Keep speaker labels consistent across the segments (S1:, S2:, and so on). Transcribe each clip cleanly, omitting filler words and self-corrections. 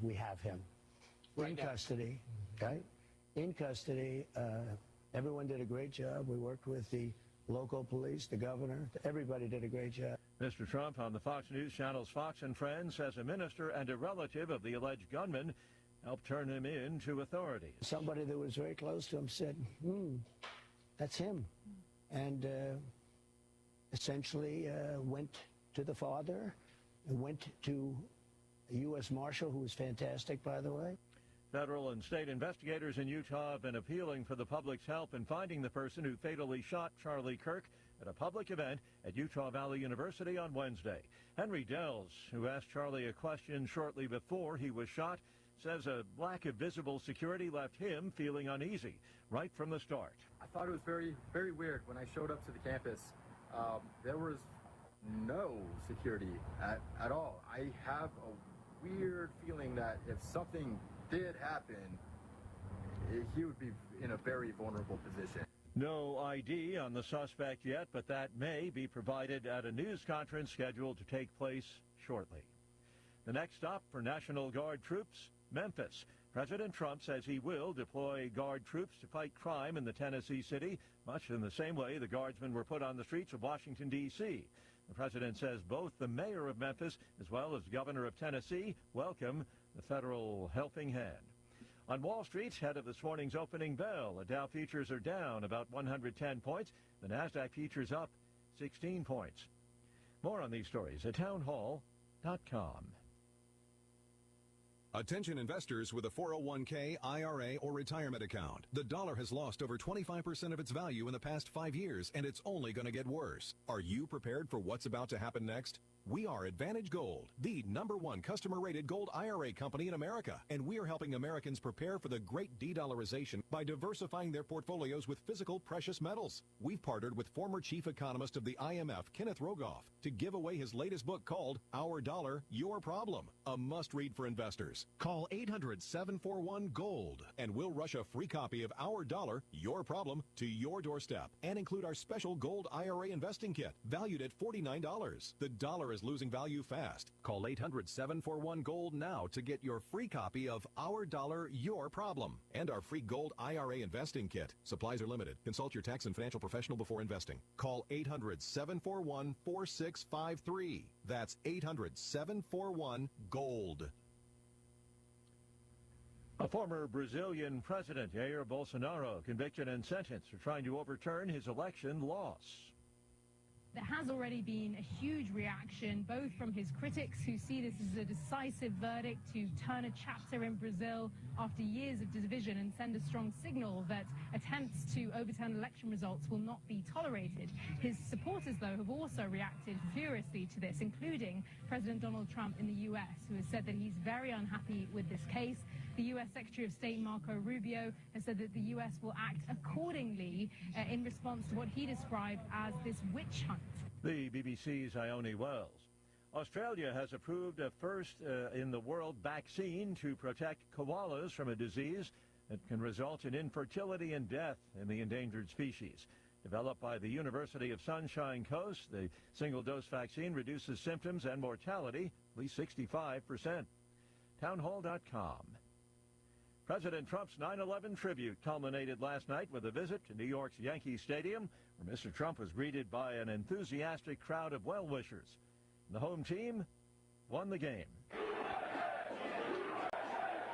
S1: we have him in custody, okay? In custody. Everyone did a great job. We worked with the local police, the governor. Everybody did a great job.
S2: Mr. Trump on the Fox News channel's Fox and Friends says a minister and a relative of the alleged gunman helped turn him in to authorities.
S1: Somebody that was very close to him said, that's him. And essentially went to the father and went to a U.S. Marshal, who was fantastic, by the way.
S2: Federal and state investigators in Utah have been appealing for the public's help in finding the person who fatally shot Charlie Kirk at a public event at Utah Valley University on Wednesday. Henry Dells, who asked Charlie a question shortly before he was shot, says a lack of visible security left him feeling uneasy right from the start.
S3: I thought it was very, very weird when I showed up to the campus. There was no security at all. I have a weird feeling that if something did happen, he would be in a very vulnerable position.
S2: No ID on the suspect yet, but that may be provided at a news conference scheduled to take place shortly. The next stop for National Guard troops, Memphis. President Trump says he will deploy Guard troops to fight crime in the Tennessee city, much in the same way the Guardsmen were put on the streets of Washington, D.C. The president says both the mayor of Memphis as well as governor of Tennessee welcome the federal helping hand. On Wall Street, ahead of this morning's opening bell, the Dow futures are down about 110 points. The NASDAQ futures up 16 points. More on these stories at townhall.com.
S4: Attention investors with a 401k, IRA, or retirement account. The dollar has lost over 25% of its value in the past 5 years, and it's only going to get worse. Are you prepared for what's about to happen next? We are Advantage Gold, the #1 customer-rated gold IRA company in America, and we are helping Americans prepare for the great de-dollarization by diversifying their portfolios with physical precious metals. We've partnered with former chief economist of the IMF, Kenneth Rogoff, to give away his latest book called Our Dollar, Your Problem, a must-read for investors. Call 800-741-GOLD, and we'll rush a free copy of Our Dollar, Your Problem to your doorstep, and include our special gold IRA investing kit, valued at $49. The dollar is losing value fast. Call 800-741-GOLD now to get your free copy of Our Dollar, Your Problem, and our free gold IRA investing kit. Supplies are limited. Consult your tax and financial professional before investing. Call 800-741-4653. That's 800-741-GOLD.
S2: A former Brazilian president, Jair Bolsonaro, convicted and sentenced for trying to overturn his election loss.
S5: There has already been a huge reaction, both from his critics, who see this as a decisive verdict to turn a chapter in Brazil after years of division and send a strong signal that attempts to overturn election results will not be tolerated. His supporters, though, have also reacted furiously to this, including President Donald Trump in the U.S., who has said that he's very unhappy with this case. The U.S. Secretary of State Marco Rubio has said that the U.S. will act accordingly in response to what he described as this witch hunt.
S2: The BBC's Ione Wells. Australia has approved a first in the world vaccine to protect koalas from a disease that can result in infertility and death in the endangered species. Developed by the University of Sunshine Coast, the single-dose vaccine reduces symptoms and mortality at least 65%. Townhall.com. President Trump's 9/11 tribute culminated last night with a visit to New York's Yankee Stadium, where Mr. Trump was greeted by an enthusiastic crowd of well-wishers. The home team won the game.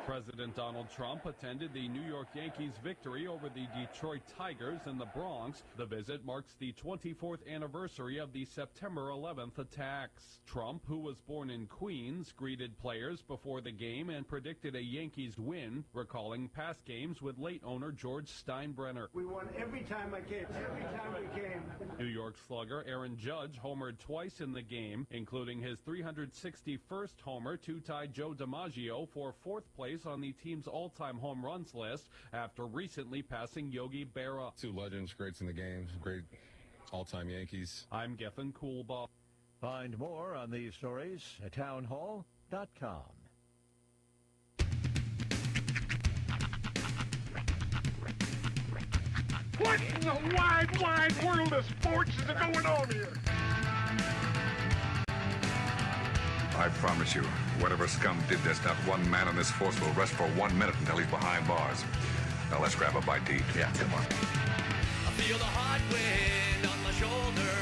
S6: President Donald Trump attended the New York Yankees' victory over the Detroit Tigers in the Bronx. The visit marks the 24th anniversary of the September 11th attacks. Trump, who was born in Queens, greeted players before the game and predicted a Yankees win, recalling past games with late owner George Steinbrenner.
S7: We won every time I came, every time we came.
S6: New York slugger Aaron Judge homered twice in the game, including his 361st homer to tie Joe DiMaggio for fourth place on the team's all-time home runs list after recently passing Yogi Berra.
S8: Two legends, greats in the game, great all-time Yankees.
S6: I'm Gethin Coolbaugh.
S2: Find more on these stories at townhall.com.
S9: What in the wide, wide world of sports is going on here?
S10: I promise you, Whatever scum did this, not one man on this force will rest for 1 minute until he's behind bars. Now let's grab a bite to eat. Yeah, come on.
S11: I feel the hot wind on my shoulder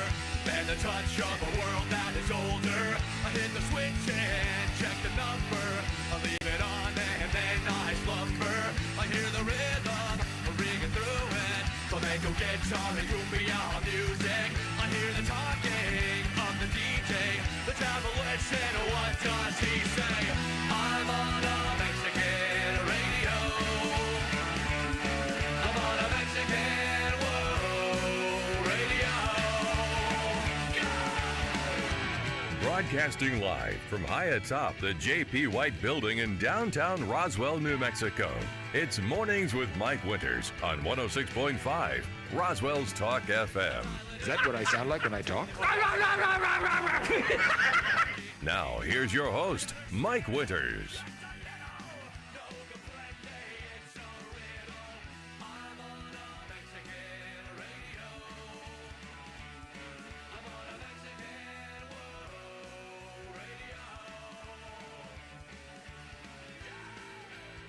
S11: and the touch of a world that is older. I hit the switch and check the number. I leave it on and then I slumber. I hear the rhythm ringing through it. Flamenco guitar and cumbia music. I hear the talking of the DJ. The travel wishing, what does he say? I'm on a Mexican radio. I'm on a Mexican radio.
S12: Broadcasting live from high atop the J.P. White Building in downtown Roswell, New Mexico. It's Mornings with Mike Winters on 106.5 Roswell's Talk FM.
S10: Is that what I sound like when I talk?
S12: Now, here's your host, Mike Winters.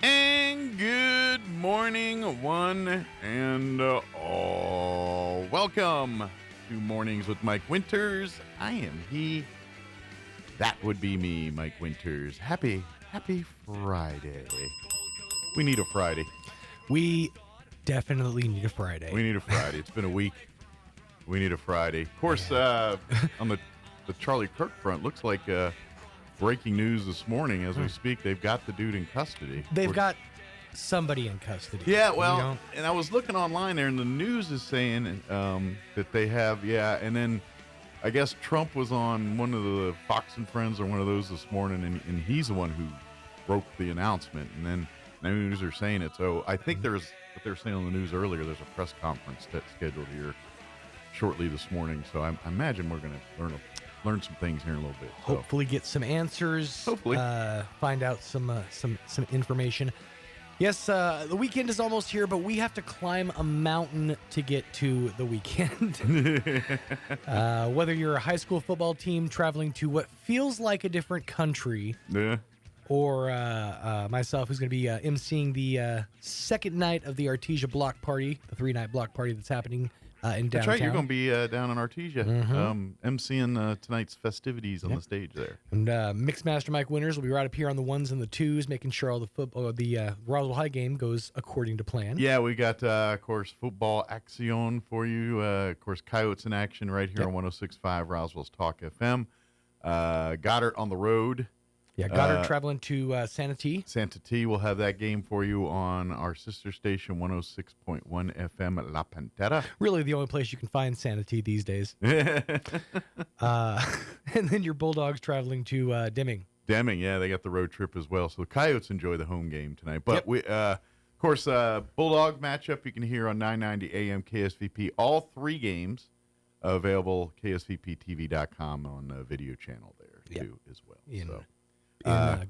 S13: And good morning, one and all. Welcome to Mornings with Mike Winters. I am he. That would be me, Mike Winters. Happy Friday. We need a Friday.
S14: We definitely need a Friday.
S13: We need a Friday. It's been a week. We need a Friday. Of course, on the Charlie Kirk front, looks like breaking news this morning as we speak. They've got the dude in custody.
S14: They've got somebody in custody.
S13: Yeah, well, and I was looking online there, and the news is saying that they have, and then I guess Trump was on one of the Fox and Friends or one of those this morning, and he's the one who broke the announcement, and then the news are saying it. So I think there's, what they were saying on the news earlier, there's a press conference that's scheduled here shortly this morning. So I imagine we're going to learn some things here in a little bit. So.
S14: Hopefully get some answers.
S13: Hopefully.
S14: Find out some information. Yes, the weekend is almost here, but we have to climb a mountain to get to the weekend. Whether you're a high school football team traveling to what feels like a different country, or myself, who's going to be emceeing the second night of the Artesia block party, the 3-night block party that's happening in downtown.
S13: That's right, you're going to be down in Artesia, emceeing tonight's festivities on the stage there.
S14: And Mixmaster Mike Winters will be right up here on the ones and the twos, making sure all the Roswell High game goes according to plan.
S13: Yeah, we got, of course, football action for you. Of course, Coyotes in action right here on 106.5 Roswell's Talk FM. Goddard on the road.
S14: Yeah, Goddard traveling to Santa T.
S13: Santa T. We'll have that game for you on our sister station, 106.1 FM La Pantera.
S14: Really the only place you can find Santa T these days. And then your Bulldogs traveling to Deming.
S13: Deming, yeah, they got the road trip as well. So the Coyotes enjoy the home game tonight. But we, of course, Bulldog matchup you can hear on 990 AM KSVP. All three games available KSVPTV.com on the video channel there too as well.
S14: In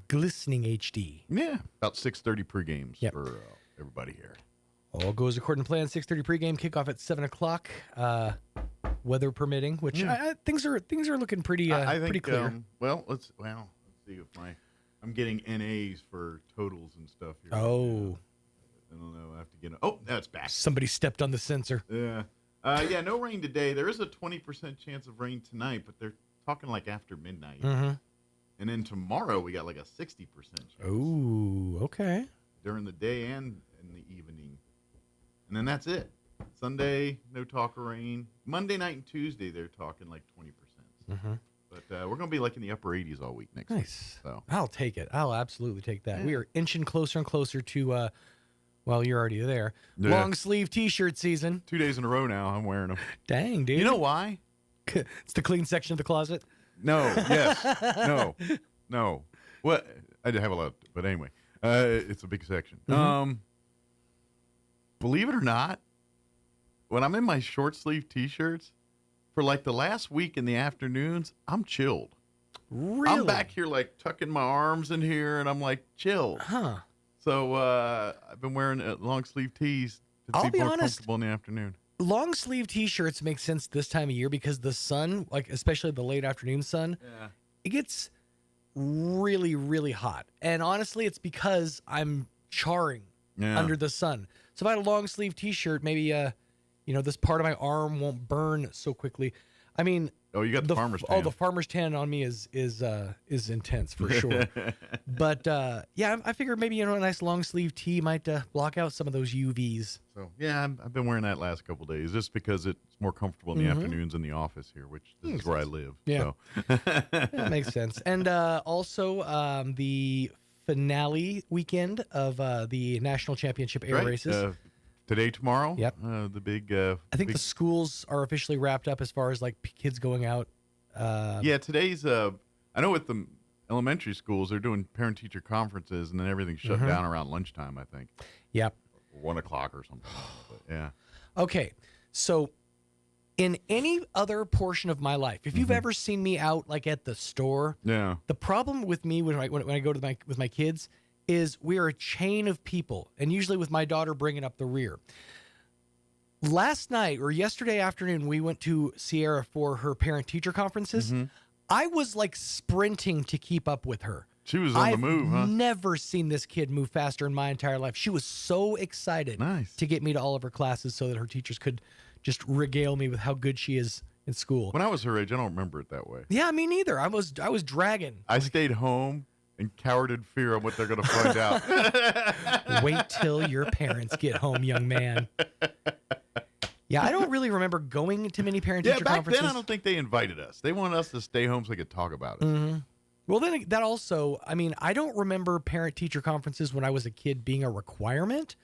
S14: glistening HD.
S13: Yeah, about 6:30 pregames for everybody here.
S14: All goes according to plan. 6:30 pregame, kickoff at 7 o'clock. Weather permitting, which things are looking pretty pretty clear.
S13: Let's see if I'm getting NAs for totals and stuff here.
S14: Oh,
S13: I don't know. I have to get. Oh, that's back.
S14: Somebody stepped on the sensor.
S13: Yeah. No rain today. There is a 20% chance of rain tonight, but they're talking like after midnight.
S14: Mm-hmm.
S13: And then tomorrow we got like a 60% chance.
S14: Oh, okay.
S13: During the day and in the evening. And then that's it. Sunday, no talk of rain. Monday night and Tuesday, they're talking like 20%.
S14: Mm-hmm.
S13: But we're going to be like in the upper 80s all week next week. So.
S14: I'll take it. I'll absolutely take that. Yeah. We are inching closer and closer to, well, you're already there. Yeah. Long sleeve T-shirt season.
S13: 2 days in a row now, I'm wearing them.
S14: Dang, dude.
S13: You know why?
S14: It's the clean section of the closet.
S13: No, yes, no. What? I have a lot, but anyway, it's a big section.
S14: Mm-hmm.
S13: Believe it or not, when I'm in my short sleeve T-shirts, for like the last week in the afternoons, I'm chilled.
S14: Really?
S13: I'm back here like tucking my arms in here, and I'm like chilled.
S14: Huh.
S13: So I've been wearing long sleeve tees to be more comfortable in the afternoon.
S14: Long sleeve T-shirts make sense this time of year because the sun, like especially the late afternoon sun, it gets really, really hot. And honestly, it's because I'm charring under the sun. So if I had a long sleeve T-shirt, maybe this part of my arm won't burn so quickly. I mean,
S13: you got the farmer's tan.
S14: Oh, the farmer's tan on me is intense for sure. But I figured maybe a nice long sleeve tee might block out some of those UVs.
S13: So yeah, I've been wearing that last couple of days just because it's more comfortable in the afternoons in the office here, which is where I live.
S14: Yeah,
S13: so.
S14: That makes sense. And also the finale weekend of the national championship air races.
S13: Today, tomorrow.
S14: Yep.
S13: The big.
S14: I think the schools are officially wrapped up as far as like kids going out.
S13: Today's. I know with the elementary schools, they're doing parent-teacher conferences, and then everything's shut down around lunchtime, I think.
S14: Yep.
S13: 1 o'clock or something. But, yeah.
S14: Okay, so in any other portion of my life, if you've ever seen me out like at the store, the problem with me when I go to with my kids is we are a chain of people, and usually with my daughter bringing up the rear. Last night or yesterday afternoon, we went to Sierra for her parent-teacher conferences. I was like sprinting to keep up with her.
S13: She was on the move, huh?
S14: I've never seen this kid move faster in my entire life. She was so excited to get me to all of her classes so that her teachers could just regale me with how good she is in school.
S13: When I was her age, I don't remember it that way.
S14: Yeah, me neither. I was dragging.
S13: I stayed home and cowered in fear of what they're going to find out.
S14: Wait till your parents get home, young man. Yeah, I don't really remember going to many parent-teacher conferences.
S13: Back then, I don't think they invited us. They wanted us to stay home so they could talk about it.
S14: Well, then that also, I mean, I don't remember parent-teacher conferences when I was a kid being a requirement,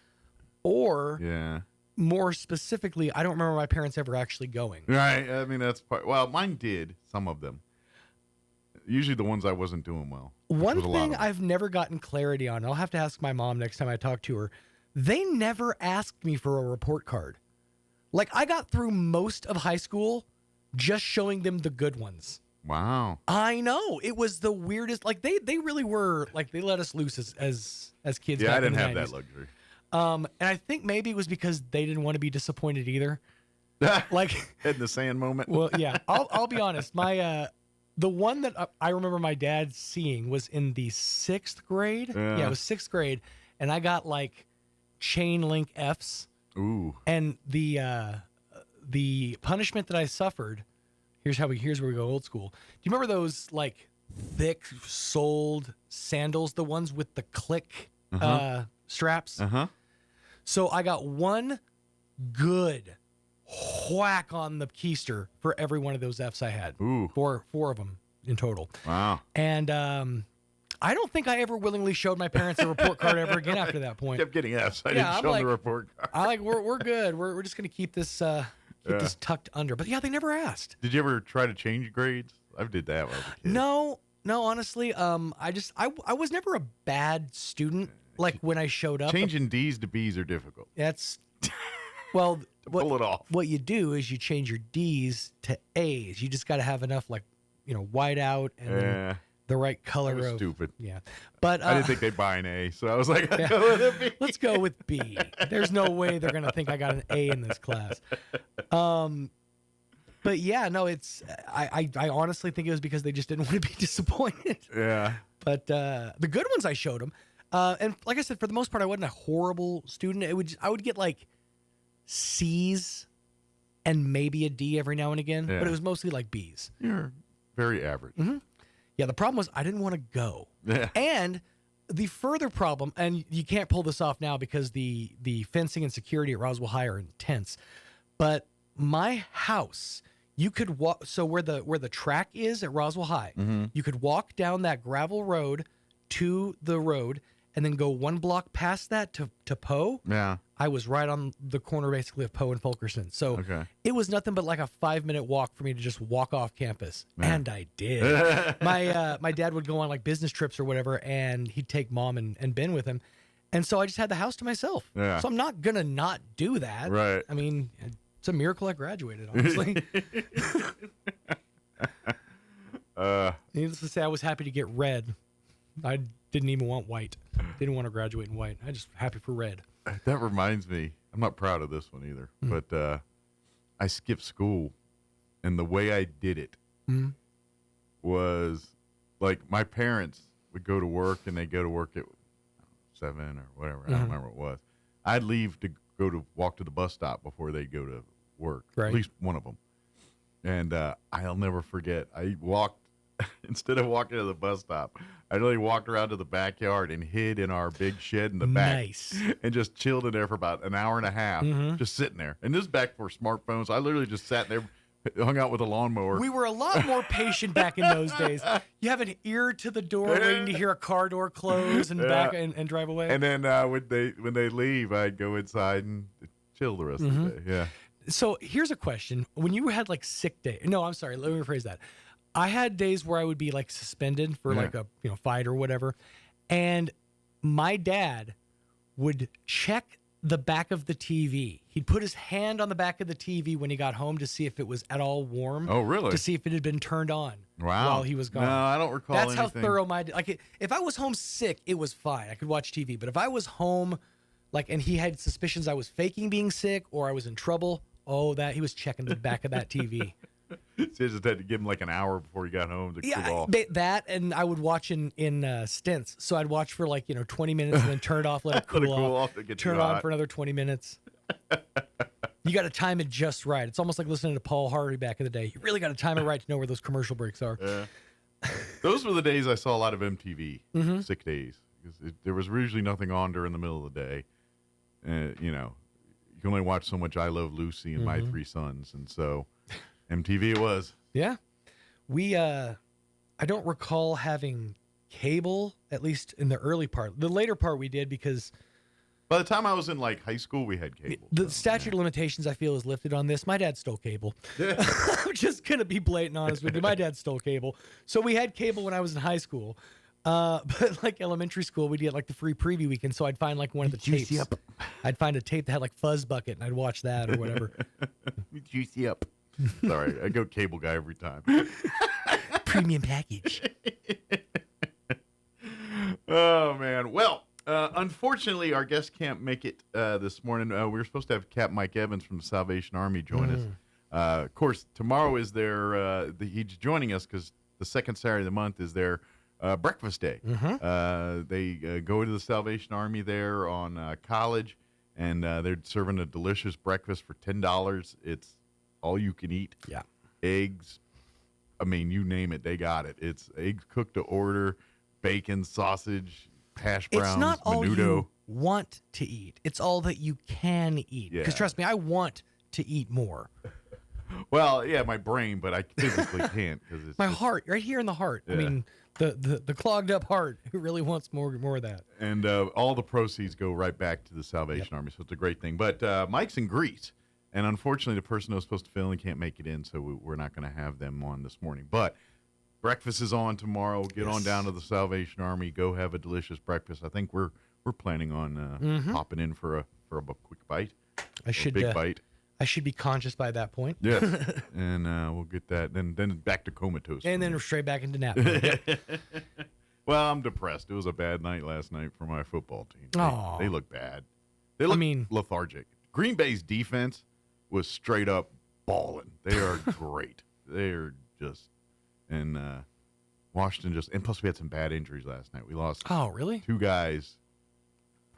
S14: or more specifically, I don't remember my parents ever actually going.
S13: Right. I mean, that's part. Well, mine did, some of them. Usually the ones I wasn't doing well.
S14: One thing I've never gotten clarity on, I'll have to ask my mom next time I talk to her, they never asked me for a report card. Like, I got through most of high school just showing them the good ones.
S13: Wow.
S14: I know. It was the weirdest. Like, they really were, like, they let us loose as kids.
S13: Yeah,
S14: back
S13: I didn't
S14: in the
S13: have
S14: 90s.
S13: that luxury.
S14: And I think maybe it was because they didn't want to be disappointed either. Like,
S13: head in the sand moment.
S14: Well, yeah. I'll be honest. My the one that I remember my dad seeing was in the 6th grade. Yeah, it was 6th grade, and I got like chain link Fs.
S13: Ooh.
S14: And the punishment that I suffered. Here's where we go old school. Do you remember those like thick-soled sandals, the ones with the click straps? So I got one good whack on the keister for every one of those Fs I had.
S13: Ooh.
S14: Four of them in total.
S13: Wow.
S14: And I don't think I ever willingly showed my parents a report card ever again after that point.
S13: Kept getting Fs. I didn't show them the report card.
S14: I'm like, we're good. We're just gonna keep this this tucked under. But yeah, they never asked.
S13: Did you ever try to change grades? I did that when I was a kid.
S14: No, honestly, I was never a bad student. Like when I showed up,
S13: changing D's to B's are difficult.
S14: That's well,
S13: pull it off.
S14: What you do is you change your D's to A's. You just got to have enough, like, white out and then the right color.
S13: That was stupid.
S14: Yeah, but
S13: I didn't think they'd buy an A, so I was like, go with a B.
S14: Let's go with B. There's no way they're gonna think I got an A in this class. But yeah, no, it's I honestly think it was because they just didn't want to be disappointed.
S13: Yeah.
S14: But the good ones I showed them. And like I said, for the most part, I wasn't a horrible student. I would get like C's and maybe a D every now and again, but it was mostly like B's.
S13: You're very average.
S14: Yeah, the problem was I didn't want to go.
S13: Yeah.
S14: And the further problem, and you can't pull this off now because the fencing and security at Roswell High are intense, but my house, you could walk. So where the track is at Roswell High, you could walk down that gravel road to the road and then go one block past that to Poe.
S13: Yeah.
S14: I was right on the corner basically of Poe and Fulkerson. So it was nothing but like a 5-minute walk for me to just walk off campus. Yeah. And I did. My dad would go on like business trips or whatever, and he'd take mom and Ben with him. And so I just had the house to myself. Yeah. So I'm not going to not do that.
S13: Right.
S14: I mean, it's a miracle I graduated, honestly. Needless to say, I was happy to get red. I didn't even want white. Didn't want to graduate in white. I just happy for red.
S13: That reminds me, I'm not proud of this one either, but I skipped school, and the way I did it was like my parents would go to work and they go to work at 7 or whatever. I don't remember what it was. I'd leave to walk to the bus stop before they go to work.
S14: Right.
S13: At least one of them. And I'll never forget. I walked, instead of walking to the bus stop, I really walked around to the backyard and hid in our big shed in the back.
S14: Nice.
S13: And just chilled in there for about an hour and a half, just sitting there. And this is back for smartphones. I literally just sat there, hung out with a lawnmower.
S14: We were a lot more patient back in those days. You have an ear to the door waiting to hear a car door close and back and drive away.
S13: And then when they leave, I'd go inside and chill the rest of the day. Yeah.
S14: So here's a question. When you had like sick day, no, I'm sorry, let me rephrase that. I had days where I would be like suspended for like a fight or whatever. And my dad would check the back of the TV. He'd put his hand on the back of the TV when he got home to see if it was at all warm.
S13: Oh, really?
S14: To see if it had been turned on while he was gone.
S13: No, I don't recall
S14: That's
S13: anything.
S14: how thorough if I was home sick, it was fine. I could watch TV. But if I was home, and he had suspicions I was faking being sick or I was in trouble, he was checking the back of that TV.
S13: So you just had to give him like an hour before he got home to cool off.
S14: That, and I would watch in stints. So I'd watch for 20 minutes and then turn it off, let it cool off, turn it on for another 20 minutes. You got to time it just right. It's almost like listening to Paul Harvey back in the day. You really got to time it right to know where those commercial breaks are.
S13: Yeah. Those were the days I saw a lot of MTV, sick days. Because there was usually nothing on during the middle of the day. You can only watch so much I Love Lucy and My Three Sons. And so MTV it was.
S14: Yeah. I don't recall having cable, at least in the early part. The later part we did because
S13: by the time I was in high school, we had cable.
S14: The statute of limitations, I feel, is lifted on this. My dad stole cable. I'm just going to be blatant honest with you. My dad stole cable. So we had cable when I was in high school. But elementary school, we'd get the free preview weekend. So I'd find one of the tapes.
S13: Juicy up.
S14: I'd find a tape that had Fuzz Bucket and I'd watch that or whatever.
S13: Juicy up. Sorry, I go cable guy every time.
S14: Premium package.
S13: Oh, man. Well, unfortunately, our guest can't make it this morning. We were supposed to have Cap Mike Evans from the Salvation Army join us. Of course, tomorrow is he's joining us because the second Saturday of the month is their breakfast day. They go to the Salvation Army there on College, and they're serving a delicious breakfast for $10. It's all you can eat.
S14: Yeah.
S13: Eggs. I mean, you name it, they got it. It's eggs cooked to order, bacon, sausage, hash browns,
S14: it's not all
S13: menudo.
S14: You want to eat. It's all that you can eat. Because trust me, I want to eat more.
S13: Well, yeah, my brain, but I physically can't because it's
S14: my heart, right here in the heart.
S13: Yeah.
S14: I mean, the clogged up heart. Who really wants more of that?
S13: And all the proceeds go right back to the Salvation Army, so it's a great thing. But Mike's in Greece, and unfortunately, the person who was supposed to fill in can't make it in, so we're not going to have them on this morning. But breakfast is on tomorrow. Get on down to the Salvation Army. Go have a delicious breakfast. I think we're planning on popping in for a quick bite. Big bite.
S14: I should be conscious by that point.
S13: Yes, and we'll get that. Then back to comatose.
S14: And then straight back into nap.
S13: Well, I'm depressed. It was a bad night last night for my football team. They look bad. They look lethargic. Green Bay's defense was straight up balling. They are great. They are just, and Washington just, and plus we had some bad injuries last night. We lost.
S14: Oh, really?
S13: 2 guys,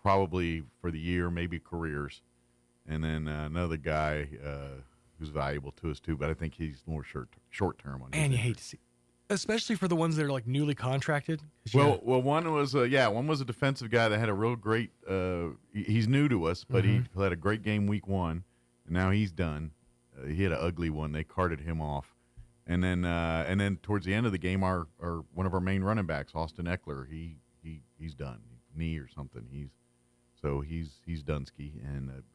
S13: probably for the year, maybe careers. And then another guy who's valuable to us too, but I think he's more short term on.
S14: And you hate to see, especially for the ones that are newly contracted.
S13: Well, one was a defensive guy that had a real great. He's new to us, but he had a great game week 1, and now he's done. He had an ugly one. They carted him off, and then towards the end of the game, our one of our main running backs, Austin Eckler, he's done, knee or something. So he's Dunsky,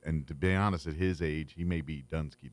S13: and to be honest, at his age, he may be Dunsky.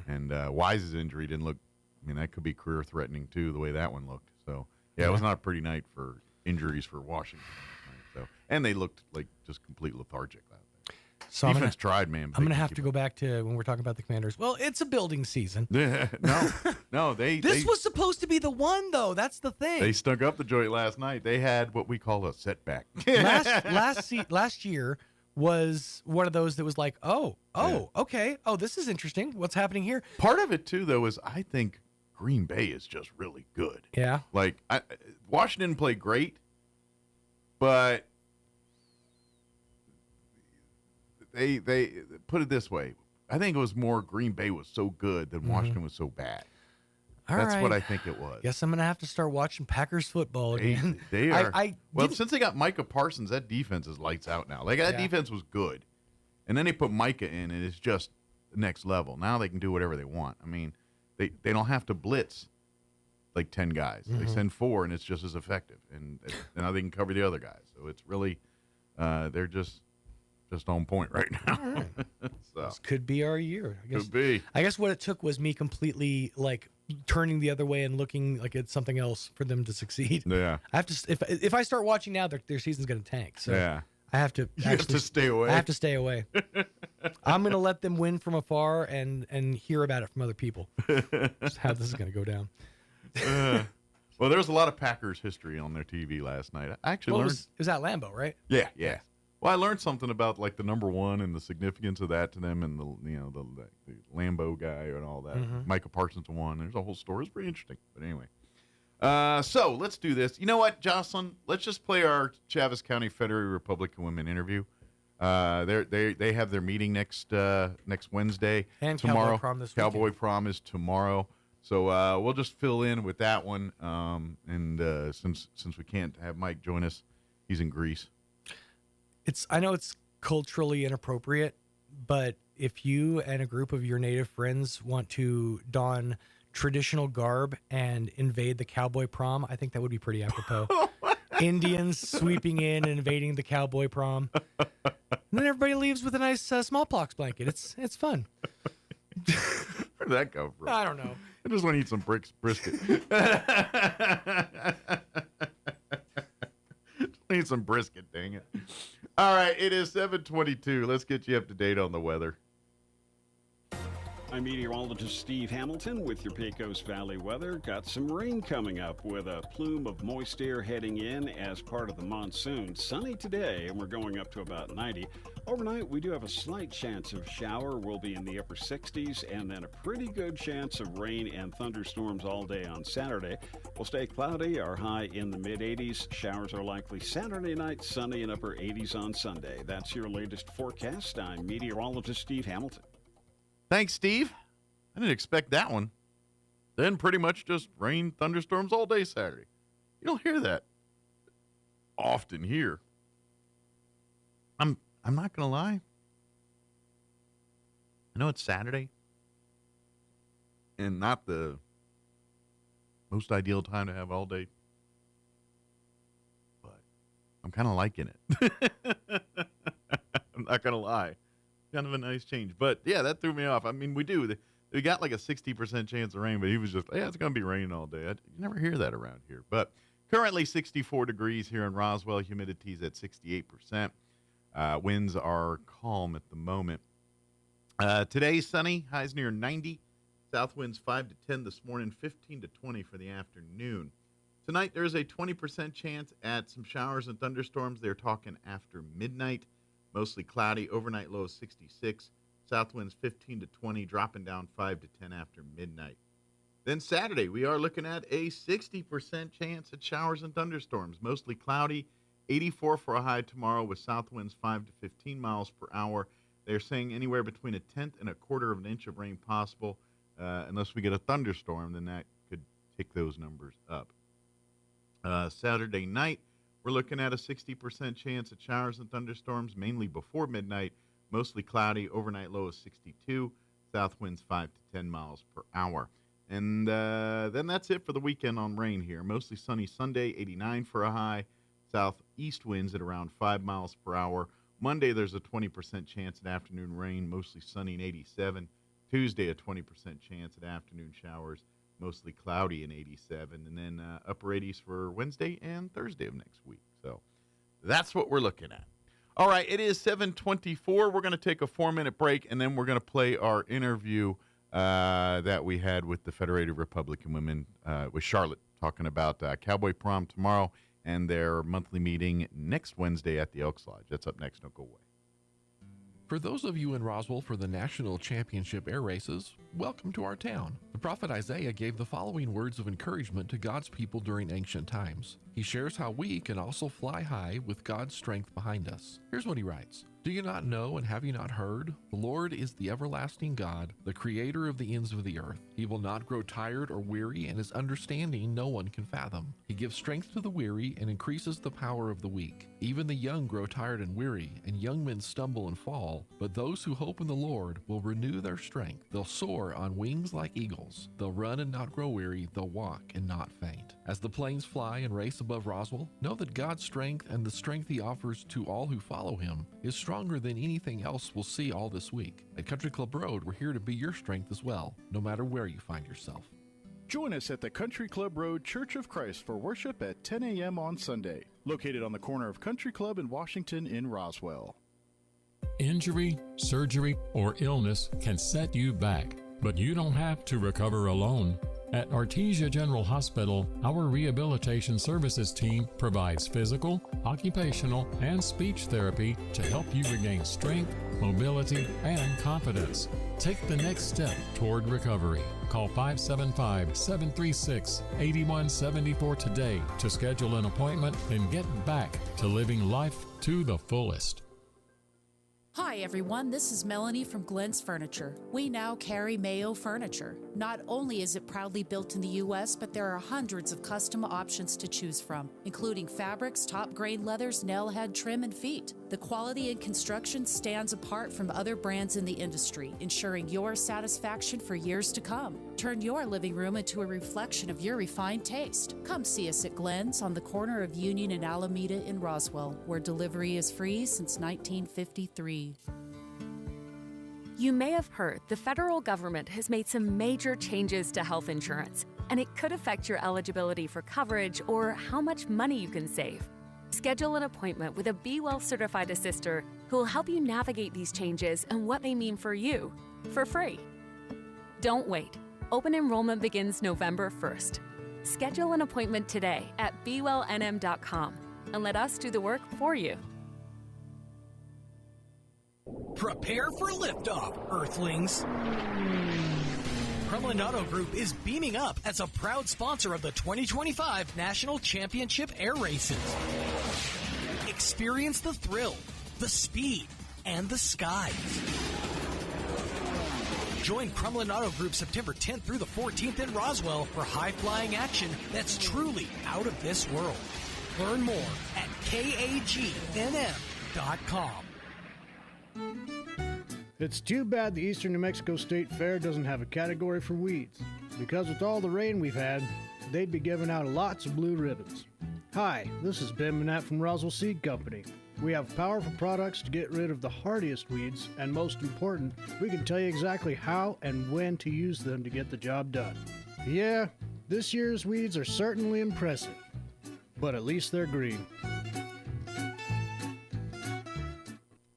S13: And Wise's injury didn't look. I mean, that could be career threatening too, the way that one looked. So it was not a pretty night for injuries for Washington. Right? So and they looked like just complete lethargic out there.
S14: So
S13: defense tried, man.
S14: I'm gonna have to go back to when we're talking about the Commanders. Well, it's a building season.
S13: No,
S14: This was supposed to be the one, though. That's the thing.
S13: They stunk up the joint last night. They had what we call a setback.
S14: Last year was one of those that was okay. Oh, this is interesting. What's happening here?
S13: Part of it too, though, is I think Green Bay is just really good.
S14: Yeah.
S13: Like, Washington played great, but they put it this way. I think it was more Green Bay was so good than Washington was so bad. That's what I think it was.
S14: Guess I'm going to have to start watching Packers football again.
S13: They are. Since they got Micah Parsons, that defense is lights out now. Like, that defense was good. And then they put Micah in, and it's just the next level. Now they can do whatever they want. I mean, they don't have to blitz like 10 guys. They send 4, and it's just as effective. And now they can cover the other guys. So it's really, they're just on point right now.
S14: All right.
S13: So
S14: this could be our year.
S13: Could be.
S14: I guess what it took was me completely, like, turning the other way and looking like it's something else for them to succeed.
S13: Yeah.
S14: I have to. If I start watching now, their season's going to tank. So
S13: yeah.
S14: I have to.
S13: You have to stay away.
S14: I have to stay away. I'm going to let them win from afar and hear about it from other people. Just how this is going to go down.
S13: Well, there was a lot of Packers history on their TV last night. I actually learned.
S14: It was at Lambeau, right?
S13: Yeah. Well, I learned something about like the number 1 and the significance of that to them, and the Lambeau guy and all that. Micah Parsons won. There's a whole story. It's pretty interesting. But anyway, so let's do this. You know what, Jocelyn? Let's just play our Chaves County Federated Republican Women interview. They have their meeting next Wednesday
S14: and
S13: tomorrow.
S14: Cowboy Prom this
S13: Cowboy
S14: weekend.
S13: Prom is tomorrow. So we'll just fill in with that one. And since we can't have Mike join us, he's in Greece.
S14: I know it's culturally inappropriate, but if you and a group of your native friends want to don traditional garb and invade the cowboy prom, I think that would be pretty apropos. Indians sweeping in and invading the cowboy prom. And then everybody leaves with a nice smallpox blanket. It's fun.
S13: Where did that come from?
S14: I don't know.
S13: I just want to eat some brisket. Need some brisket, dang it. All right, it is 7:22. Let's get you up to date on the weather.
S15: I'm meteorologist Steve Hamilton with your Pecos Valley weather. Got some rain coming up with a plume of moist air heading in as part of the monsoon. Sunny today, and we're going up to about 90. Overnight, we do have a slight chance of shower. We'll be in the upper 60s, and then a pretty good chance of rain and thunderstorms all day on Saturday. We'll stay cloudy, our high in the mid-80s. Showers are likely Saturday night, sunny and upper 80s on Sunday. That's your latest forecast. I'm meteorologist Steve Hamilton.
S13: Thanks, Steve. I didn't expect that one. Then pretty much just rain, thunderstorms all day Saturday. You don't hear that often here. I'm not going to lie. I know it's Saturday and not the most ideal time to have all day, but I'm kind of liking it. I'm not going to lie. Kind of a nice change. But, yeah, that threw me off. I mean, we got like a 60% chance of rain, but he was just, it's going to be raining all day. You never hear that around here. But currently 64 degrees here in Roswell. Humidity's at 68%. Winds are calm at the moment. Today, sunny. Highs near 90. South winds 5 to 10 this morning, 15 to 20 for the afternoon. Tonight, there's a 20% chance at some showers and thunderstorms. They're talking after midnight. Mostly cloudy, overnight low of 66. South winds 15 to 20, dropping down 5 to 10 after midnight. Then Saturday, we are looking at a 60% chance at showers and thunderstorms. Mostly cloudy, 84 for a high tomorrow with south winds 5 to 15 miles per hour. They're saying anywhere between a tenth and a quarter of an inch of rain possible. Unless we get a thunderstorm, then that could take those numbers up. Saturday night, we're looking at a 60% chance at showers and thunderstorms, mainly before midnight. Mostly cloudy, overnight low of 62. South winds 5 to 10 miles per hour. And then that's it for the weekend on rain here. Mostly sunny Sunday, 89 for a high. Southeast winds at around 5 miles per hour. Monday, there's a 20% chance at afternoon rain, mostly sunny and 87. Tuesday, a 20% chance at afternoon showers, mostly cloudy and 87. And then upper 80s for Wednesday and Thursday of next week. So that's what we're looking at. All right, it is 7:24. We're going to take a 4-minute break, and then we're going to play our interview that we had with the Federated Republican Women, with Charlotte, talking about Cowboy Prom tomorrow and their monthly meeting next Wednesday at the Elks Lodge. That's up next. Don't go away.
S16: For those of you in Roswell for the National Championship Air Races, welcome to our town. The prophet Isaiah gave the following words of encouragement to God's people during ancient times. He shares how we can also fly high with God's strength behind us. Here's what he writes. Do you not know and have you not heard? The Lord is the everlasting God, the creator of the ends of the earth. He will not grow tired or weary, and his understanding no one can fathom. He gives strength to the weary and increases the power of the weak. Even the young grow tired and weary, and young men stumble and fall. But those who hope in the Lord will renew their strength. They'll soar on wings like eagles. They'll run and not grow weary. They'll walk and not faint. As the planes fly and race above Roswell, know that God's strength and the strength he offers to all who follow him is stronger than anything else we'll see all this week. At Country Club Road, we're here to be your strength as well, no matter where you find yourself.
S17: Join us at the Country Club Road Church of Christ for worship at 10 a.m. on Sunday, located on the corner of Country Club and Washington in Roswell.
S18: Injury, surgery, or illness can set you back, but you don't have to recover alone. At Artesia General Hospital, our rehabilitation services team provides physical, occupational, and speech therapy to help you regain strength, mobility, and confidence. Take the next step toward recovery. Call 575-736-8174 today to schedule an appointment and get back to living life to the fullest.
S19: Hi everyone, this is Melanie from Glenn's Furniture. We now carry Mayo Furniture. Not only is it proudly built in the U.S., but there are hundreds of custom options to choose from, including fabrics, top-grade leathers, nailhead trim, and feet. The quality and construction stands apart from other brands in the industry, ensuring your satisfaction for years to come. Turn your living room into a reflection of your refined taste. Come see us at Glenn's on the corner of Union and Alameda in Roswell, where delivery is free since 1953.
S20: You may have heard the federal government has made some major changes to health insurance, and it could affect your eligibility for coverage or how much money you can save. Schedule an appointment with a Be Well certified assister who will help you navigate these changes and what they mean for you for free. Don't wait. Open enrollment begins November 1st. Schedule an appointment today at BeWellNM.com and let us do the work for you.
S21: Prepare for liftoff, Earthlings. Kremlin Auto Group is beaming up as a proud sponsor of the 2025 National Championship Air Races. Experience the thrill, the speed, and the skies. Join Kremlin Auto Group September 10th through the 14th in Roswell for high-flying action that's truly out of this world. Learn more at KAGNM.com.
S7: It's too bad the Eastern New Mexico State Fair doesn't have a category for weeds, because with all the rain we've had, they'd be giving out lots of blue ribbons. Hi, this is Ben Manette from Roswell Seed Company. We have powerful products to get rid of the hardiest weeds, and most important, we can tell you exactly how and when to use them to get the job done. Yeah, this year's weeds are certainly impressive, but at least they're green.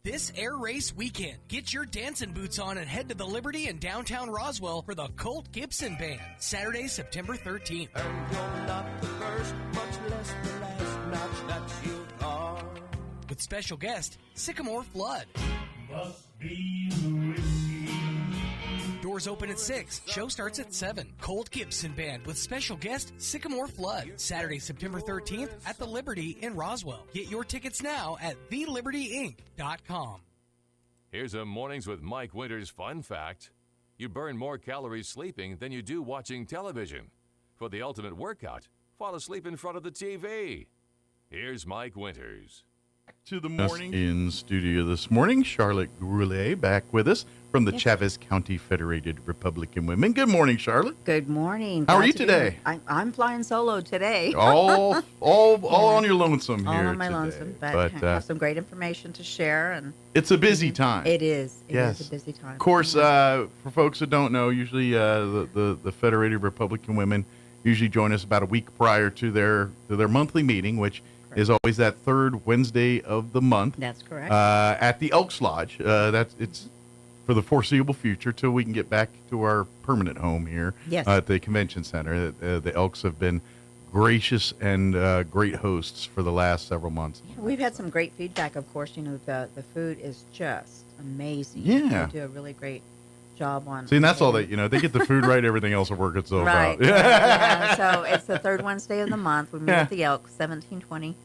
S21: This air race weekend, get your dancing boots on and head to the Liberty in downtown Roswell for the Colt Gibson Band, Saturday, September 13th.
S11: And you're not the first, much less the last notch that you are.
S21: With special guest, Sycamore Flood.
S11: Must be the whiskey.
S21: Doors open at 6. Show starts at 7. Colt Gibson Band with special guest Sycamore Flood. Saturday, September 13th at the Liberty in Roswell. Get your tickets now at thelibertyinc.com.
S12: Here's a Mornings with Mike Winters fun fact. You burn more calories sleeping than you do watching television. For the ultimate workout, fall asleep in front of the TV. Here's Mike Winters.
S13: To the morning in studio this morning, Charlotte Goulet back with us from the Chavez County Federated Republican Women. Good morning, Charlotte.
S22: Good morning.
S13: How are you today?
S22: I'm flying solo today.
S13: all on your lonesome
S22: all
S13: here
S22: on my
S13: today.
S22: lonesome, but I have some great information to share, and
S13: it's a busy time.
S22: It is. It
S13: yes.
S22: is a busy time.
S13: Of course, for folks that don't know, usually the Federated Republican Women usually join us about a week prior to their monthly meeting, which is always that third Wednesday of the month.
S22: That's correct.
S13: At the Elks Lodge. It's for the foreseeable future till we can get back to our permanent home here
S22: yes.
S13: At the convention center. The Elks have been gracious and great hosts for the last several months.
S22: Yeah, we've had some great feedback, of course. The food is just amazing.
S13: Yeah.
S22: They do a really great job on.
S13: See, and that's all they get the food right, everything else will work itself
S22: right.
S13: out.
S22: Yeah. So it's the third Wednesday of the month. We meet at the Elk, 1720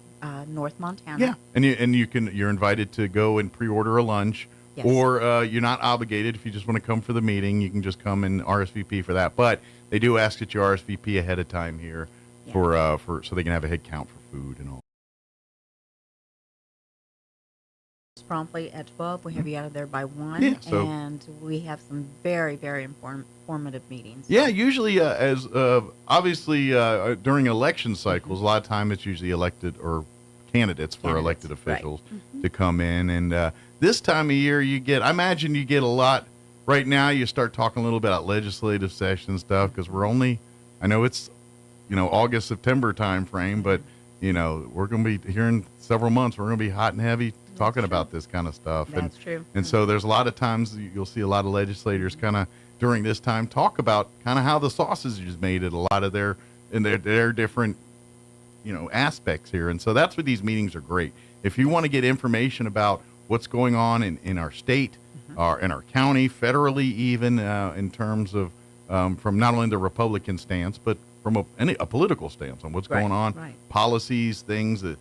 S22: North Montana.
S13: Yeah, and you're invited to go and pre-order a lunch,
S22: Yes.
S13: or you're not obligated. If you just want to come for the meeting, you can just come and RSVP for that. But they do ask that you RSVP ahead of time here for so they can have a head count for food and all.
S22: Promptly at 12, we have you out of there by 1, and we have some very, very informative meetings.
S13: Yeah, usually obviously during election cycles, a lot of time it's usually elected or candidates for elected officials to come in, and this time of year I imagine you get a lot. Right now, you start talking a little bit about legislative session stuff because I know it's August, September time frame, but we're going to be here in several months. We're going to be hot and heavy talking about this kind of stuff.
S22: That's true.
S13: And so there's a lot of times you'll see a lot of legislators kind of during this time talk about kind of how the sausage is made at a lot of their different aspects here. And so that's what these meetings are great. If you want to get information about what's going on in our state, in our county, federally even, in terms of from not only the Republican stance, but from a political stance on what's going on, policies, things that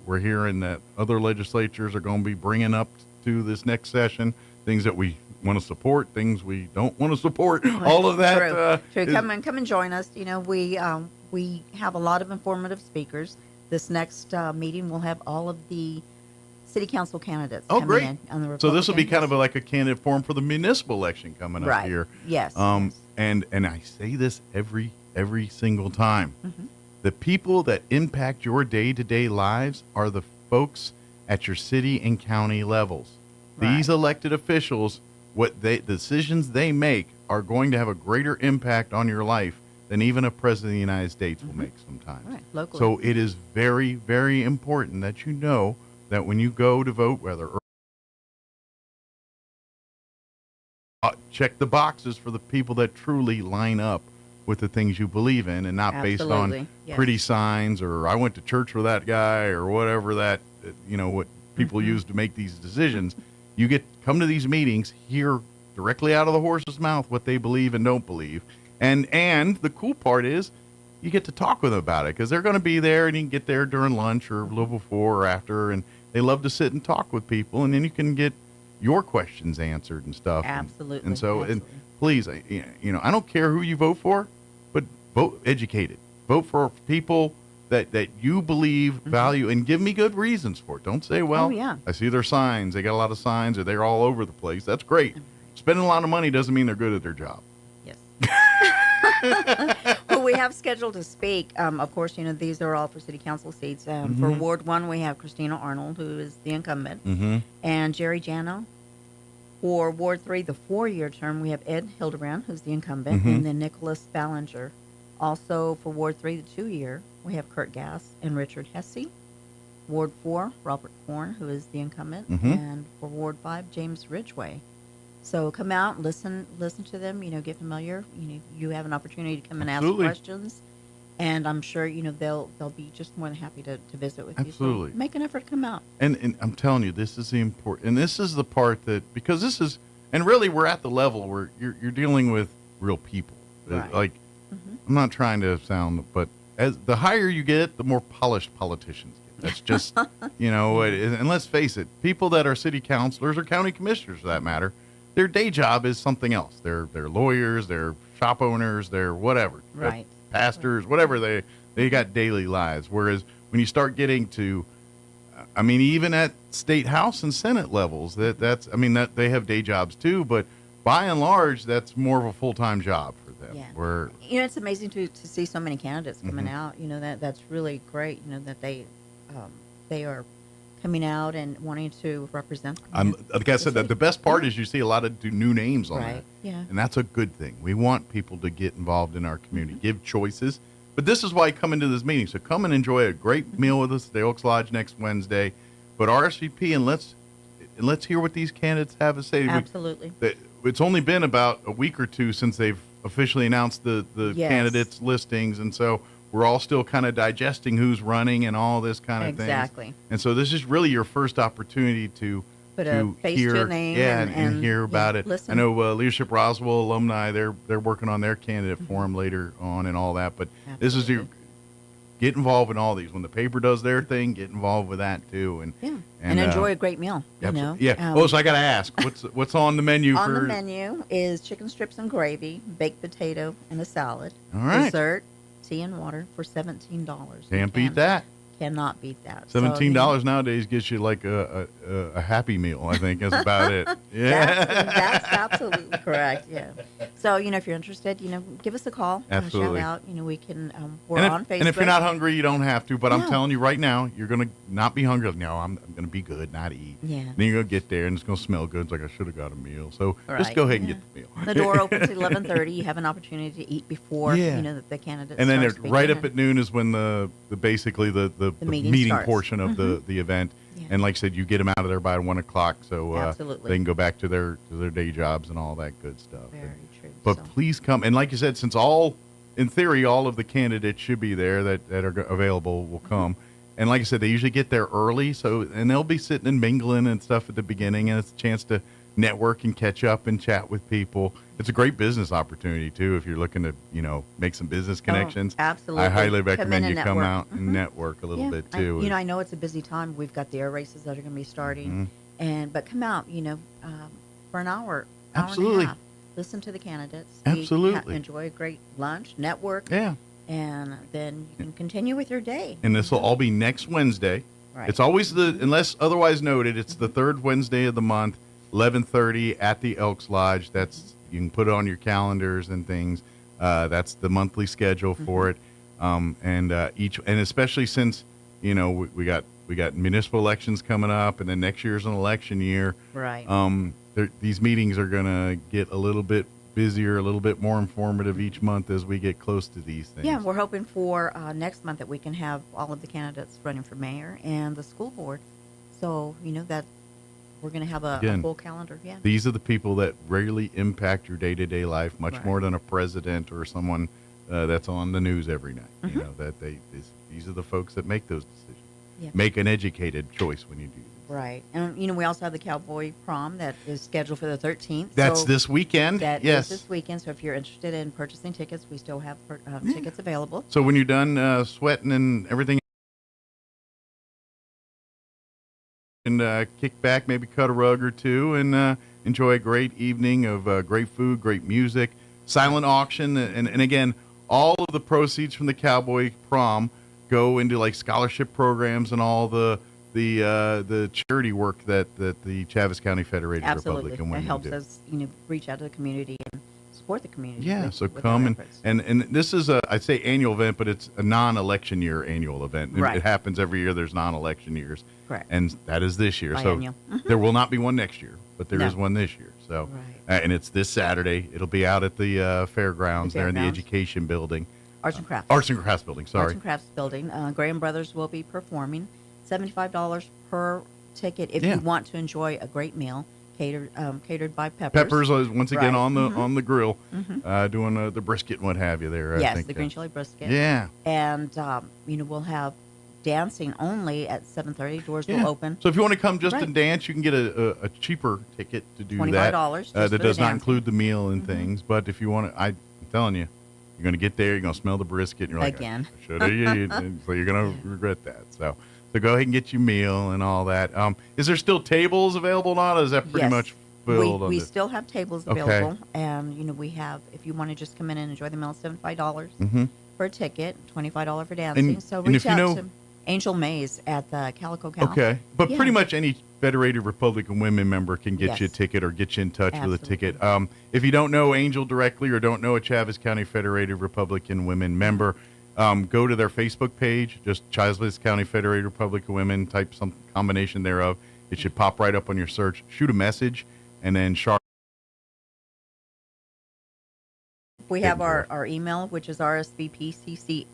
S13: we're hearing that other legislatures are going to be bringing up to this next session, things that we want to support, things we don't want to support, all of that.
S22: True. Come and join us. We have a lot of informative speakers. This next meeting will have all of the city council candidates coming in on the Republican.
S13: So this will be kind of like a candidate forum for the municipal election coming up here.
S22: Yes.
S13: And I say this every single time. The people that impact your day-to-day lives are the folks at your city and county levels. These elected officials, the decisions they make are going to have a greater impact on your life than even a president of the United States will make sometimes.
S22: Locally.
S13: So it is very, very important that you know that when you go to vote, whether check the boxes for the people that truly line up with the things you believe in, and not based on pretty signs or I went to church with that guy or whatever that what people use to make these decisions. You come to these meetings, hear directly out of the horse's mouth what they believe and don't believe, and the cool part is you get to talk with them about it because they're going to be there, and you can get there during lunch or a little before or after, and they love to sit and talk with people, and then you can get your questions answered and stuff.
S22: Absolutely.
S13: And so, and please, I don't care who you vote for, but vote educated. Vote for people that you believe value, and give me good reasons for it. Don't say, well, I see their signs. They got a lot of signs, or they're all over the place. That's great. Spending a lot of money doesn't mean they're good at their job.
S22: Well, we have scheduled to speak. Of course, these are all for city council seats. For Ward 1, we have Christina Arnold, who is the incumbent, and Jerry Jano. For Ward 3, the 4-year term, we have Ed Hildebrand, who's the incumbent, and then Nicholas Ballinger. Also, for Ward 3, the 2-year, we have Kurt Gass and Richard Hesse. Ward 4, Robert Horn, who is the incumbent, and for Ward 5, James Ridgway. So come out, listen to them, get familiar. You have an opportunity to come and ask questions. And I'm sure, they'll be just more than happy to visit with you. So make an effort to come out.
S13: And I'm telling you, this is the important, and this is the part that, because this is, and really we're at the level where you're dealing with real people. Like, I'm not trying to sound, but as the higher you get, the more polished politicians get. That's just, and let's face it, people that are city councilors or county commissioners for that matter, their day job is something else. They're lawyers, they're shop owners, they're whatever. Pastors, whatever, they got daily lives. Whereas when you start getting to, even at state house and Senate levels, that they have day jobs too, but by and large, that's more of a full-time job for them.
S22: Yeah.
S13: Where
S22: it's amazing to see so many candidates coming out. That's really great. That they are coming out and wanting to represent.
S13: Like I said, that the best part is you see a lot of new names on that.
S22: Yeah.
S13: And that's a good thing. We want people to get involved in our community, give choices. But this is why I come into this meeting. So come and enjoy a great meal with us at the Oaks Lodge next Wednesday. But RSVP, and let's hear what these candidates have to say.
S22: Absolutely.
S13: It's only been about a week or two since they've officially announced the candidates listings, and so we're all still kind of digesting who's running and all this kind of thing.
S22: Exactly.
S13: And so this is really your first opportunity to
S22: Put a face
S13: hear,
S22: to a name
S13: and hear about it.
S22: listen.
S13: I know Leadership Roswell alumni, they're working on their candidate forum later on and all that. But this is your get involved in all these. When the paper does their thing, get involved with that too, and
S22: enjoy a great meal. You know?
S13: Yeah. So I got to ask, what's on the menu?
S22: On the menu is chicken strips and gravy, baked potato, and a salad.
S13: All right.
S22: Dessert, tea and water for $17.
S13: Can't beat that.
S22: Cannot beat that.
S13: $17 nowadays gets you like a Happy Meal, I think, is about it. Yeah.
S22: That's absolutely correct. Yeah. So, if you're interested, give us a call.
S13: Absolutely.
S22: Shout out. We can, we're on Facebook.
S13: And if you're not hungry, you don't have to. But
S22: No.
S13: I'm telling you right now, you're going to not be hungry. No, I'm going to be good, not eat.
S22: Yeah.
S13: Then you're going to get there, and it's going to smell good. It's like, I should have got a meal. So just
S22: Right,
S13: go ahead and
S22: yeah.
S13: get the meal.
S22: The door opens at 11:30. You have an opportunity to eat before, the candidates
S13: And then
S22: start
S13: right
S22: speaking.
S13: up at noon is when the basically the
S22: meeting
S13: meeting
S22: starts.
S13: portion of the event.
S22: Yeah.
S13: And like I said, you get them out of there by 1 o'clock, so
S22: Absolutely.
S13: they can go back to their day jobs and all that good stuff.
S22: Very true.
S13: But please come. And like you said, since in theory, all of the candidates should be there that are available will come. And like I said, they usually get there early, and they'll be sitting and mingling and stuff at the beginning, and it's a chance to network and catch up and chat with people. It's a great business opportunity too if you're looking to make some business connections.
S22: Absolutely.
S13: I highly
S22: Come in
S13: recommend
S22: and
S13: you come
S22: network.
S13: out and network a little bit too.
S22: I know it's a busy time. We've got the air races that are going to be starting, but come out, for an hour and
S13: Absolutely.
S22: a half. Listen to the candidates.
S13: Absolutely.
S22: Enjoy a great lunch, network.
S13: Yeah.
S22: And then you can continue with your day.
S13: And this will all be next Wednesday.
S22: Right.
S13: It's always unless otherwise noted, it's the third Wednesday of the month, 11:30 at the Elks Lodge. You can put it on your calendars and things. That's the monthly schedule for it. And especially since we got municipal elections coming up, and then next year's an election year.
S22: Right.
S13: These meetings are going to get a little bit busier, a little bit more informative each month as we get close to these things.
S22: Yeah, we're hoping for next month that we can have all of the candidates running for mayor and the school board. So, that we're going to have a full calendar. Yeah.
S13: These are the people that really impact your day-to-day life much more than a president or someone that's on the news every night. These are the folks that make those decisions.
S22: Yeah.
S13: Make an educated choice when you do.
S22: Right. And, we also have the Cowboy Prom that is scheduled for the 13th.
S13: That's this weekend?
S22: That
S13: Yes.
S22: is this weekend. So if you're interested in purchasing tickets, we still have tickets available.
S13: So when you're done sweating and everything, and kick back, maybe cut a rug or two, and enjoy a great evening of great food, great music, silent auction. And again, all of the proceeds from the Cowboy Prom go into like scholarship programs and all the charity work that the Chaves County Federated Republican Women
S22: It helps
S13: do.
S22: us, reach out to the community and support the community.
S13: Yeah, so
S22: with
S13: come
S22: our
S13: and,
S22: efforts.
S13: and this is I'd say annual event, but it's a non-election year annual event.
S22: Right.
S13: It happens every year. There's non-election years.
S22: Correct.
S13: And that is this year.
S22: Biennial.
S13: So there will not be one next year, but there
S22: No.
S13: is one this year. So, and it's this Saturday. It'll be out at the fairgrounds there in the
S22: fairgrounds.
S13: education building.
S22: Arts and Crafts.
S13: Arts and Crafts building, sorry.
S22: Arts and Crafts building. Graham Brothers will be performing. $75 per ticket if you want to enjoy a great meal catered by Peppers.
S13: Peppers is once again
S22: Right.
S13: on the grill,
S22: Mhm.
S13: doing the brisket and what have you there.
S22: Yes,
S13: I think,
S22: the green chili brisket.
S13: Yeah.
S22: And, we'll have dancing only at 7:30. Doors will open.
S13: So if you want to come just
S22: Right.
S13: and dance, you can get a cheaper ticket to do
S22: $25
S13: that.
S22: just
S13: That
S22: for the
S13: does not
S22: dancing.
S13: include the meal and things. But if you want to, I'm telling you, you're going to get there. You're going to smell the brisket. And you're like,
S22: Again.
S13: I should have eaten. So you're going to regret that. So go ahead and get your meal and all that. Is there still tables available now? Or is that pretty
S22: Yes.
S13: much filled?
S22: We still have tables
S13: Okay.
S22: available. And, we have, if you want to just come in and enjoy the meal, $75
S13: Mhm.
S22: for a ticket, $25 for dancing.
S13: And-
S22: So
S13: and
S22: reach
S13: if you
S22: out
S13: know-
S22: to Angel Mays at the Calico Cow.
S13: Okay, but
S22: Yeah.
S13: pretty much any Federated Republican Women member can get you a
S22: Yes.
S13: ticket or get you in touch with a ticket. If you don't know Angel directly or don't know a Chaves County Federated Republican Women member, go to their Facebook page, just Chaves County Federated Republican Women, type some combination thereof. It should pop right up on your search. Shoot a message, and then
S22: We have our email, which is rsvpccfrw.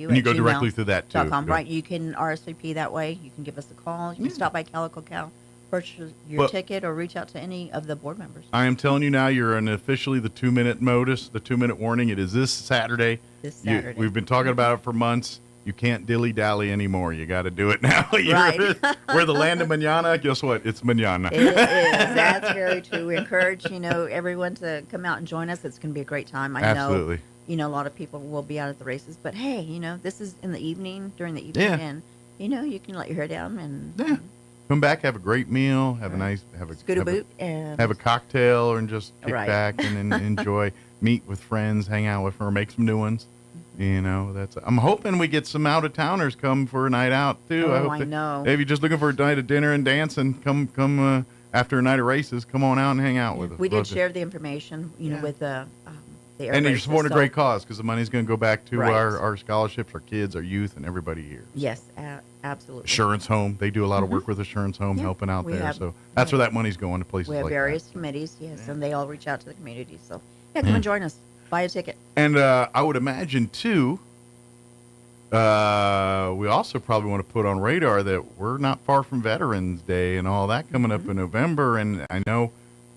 S13: And you go directly through that, too.
S22: .com, right? You can RSVP that way. You can give us a call. You can stop by Calico Cow purchase your ticket or reach out to any of the board members.
S13: I am telling you now, you're on officially the 2-minute notice, the 2-minute warning. It is this Saturday. We've been talking about it for months. You can't dilly-dally anymore. You got to do it now.
S22: Right.
S13: We're the land of mañana. Guess what? It's mañana.
S22: It is. That's very true. We encourage, everyone to come out and join us. It's going to be a great time. I
S13: Absolutely.
S22: know, a lot of people will be out at the races. But, hey, this is in the evening, during the evening.
S13: Yeah.
S22: And, you can let your hair down and
S13: come back, have a great meal, have a cocktail, and just kick back and enjoy, meet with friends, hang out with her, make some new ones. I'm hoping we get some out-of-towners come for a night out too.
S22: I know.
S13: If you're just looking for a night of dinner and dancing, come after a night of races, come on out and hang out with us.
S22: We did share the information, with the air
S13: and you're
S22: races,
S13: supporting a great cause because the money's going to go back to
S22: Right.
S13: our scholarships, our kids, our youth, and everybody here.
S22: Yes, absolutely.
S13: Assurance Home, they do a lot of work with Assurance Home, helping out there. So that's where that money's going to places
S22: We have
S13: like
S22: various committees, and they all reach out to the community. So, come and join us. Buy a ticket.
S13: And I would imagine, too, we also probably want to put on radar that we're not far from Veterans Day and all that coming up in November. And I know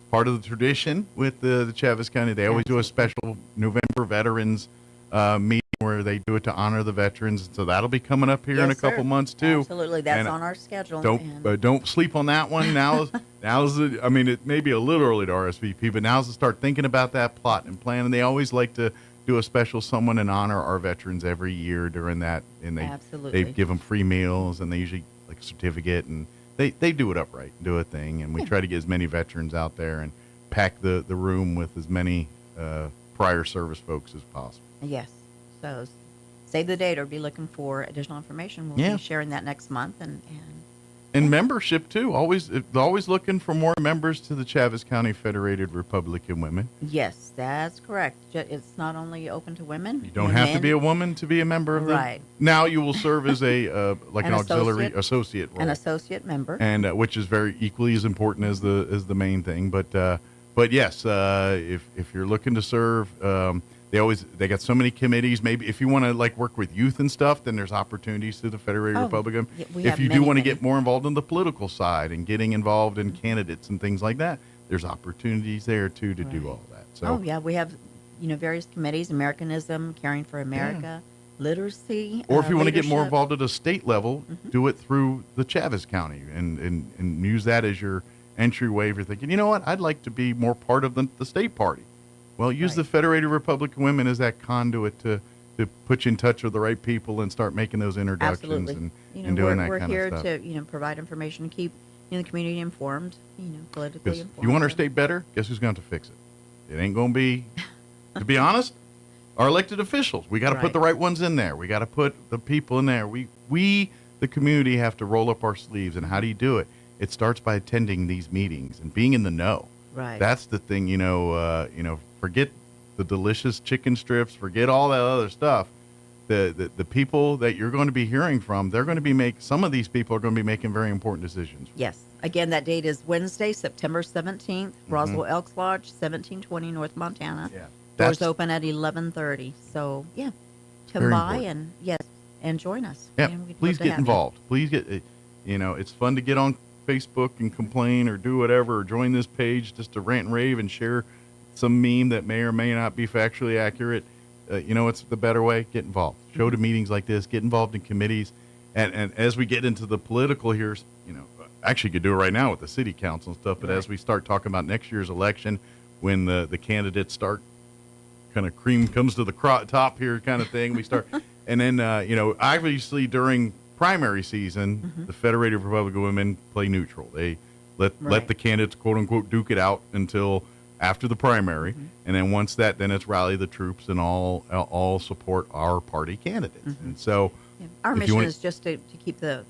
S13: part of the tradition with the Chaves County, they always do a special November Veterans meeting where they do it to honor the veterans. So that'll be coming up here in a couple months, too.
S22: Absolutely. That's
S13: And
S22: on our schedule.
S13: Don't sleep on that one. It may be a little early to RSVP, but now's to start thinking about that, plot and plan. And they always like to do a special someone and honor our veterans every year during that. And they give them free meals, and they usually like a certificate, and they do it upright, do a thing. And we try to get as many veterans out there and pack the room with as many prior service folks as possible.
S22: Yes. So save the date or be looking for additional information. We'll be sharing that next month.
S13: And membership, too. Always looking for more members to the Chaves County Federated Republican Women.
S22: Yes, that's correct. It's not only open to women.
S13: You don't have to be a woman to be a member of
S22: Right.
S13: Now you will serve as an auxiliary associate role.
S22: An associate member.
S13: And which is very equally as important as the main thing. But yes, if you're looking to serve, they got so many committees. Maybe if you want to work with youth and stuff, then there's opportunities through the Federated Republican. If you do want to get more involved in the political side and getting involved in candidates and things like that, there's opportunities there too to do all that. So
S22: we have various committees: Americanism, Caring for America, literacy.
S13: Or if you want to get more involved at a state level, do it through the Chaves County and use that as your entryway. If you're thinking, you know what, I'd like to be more part of the state party. Well, use the Federated Republican Women as that conduit to put you in touch with the right people and start making those introductions and doing that kind of stuff.
S22: We're here to provide information and keep the community informed, politically informed.
S13: You want our state better? Guess who's going to fix it? It ain't going to be, to be honest, our elected officials. We got to put the right ones in there. We got to put the people in there. We, the community, have to roll up our sleeves. And how do you do it? It starts by attending these meetings and being in the know.
S22: Right.
S13: That's the thing, forget the delicious chicken strips, forget all that other stuff. The people that you're going to be hearing from, they're going to be some of these people are going to be making very important decisions.
S22: Yes. Again, that date is Wednesday, September 17th, Roswell Elks Lodge, 1720 North Montana. Yeah. Doors open at 11:30. So, come by and join us.
S13: Yeah. Please get involved. Please get, it's fun to get on Facebook and complain or do whatever, or join this page just to rant and rave and share some meme that may or may not be factually accurate. It's the better way. Get involved. Show to meetings like this. Get involved in committees. And as we get into the political here, actually you could do it right now with the city council and stuff, but as we start talking about next year's election, when the candidates start kind of cream comes to the top here kind of thing, we start, and then, obviously during primary season, the Federated Republican Women play neutral. They let the candidates, quote unquote, duke it out until after the primary, and then once that, then it's rally the troops and all support our party candidates. And so
S22: our mission is just to keep the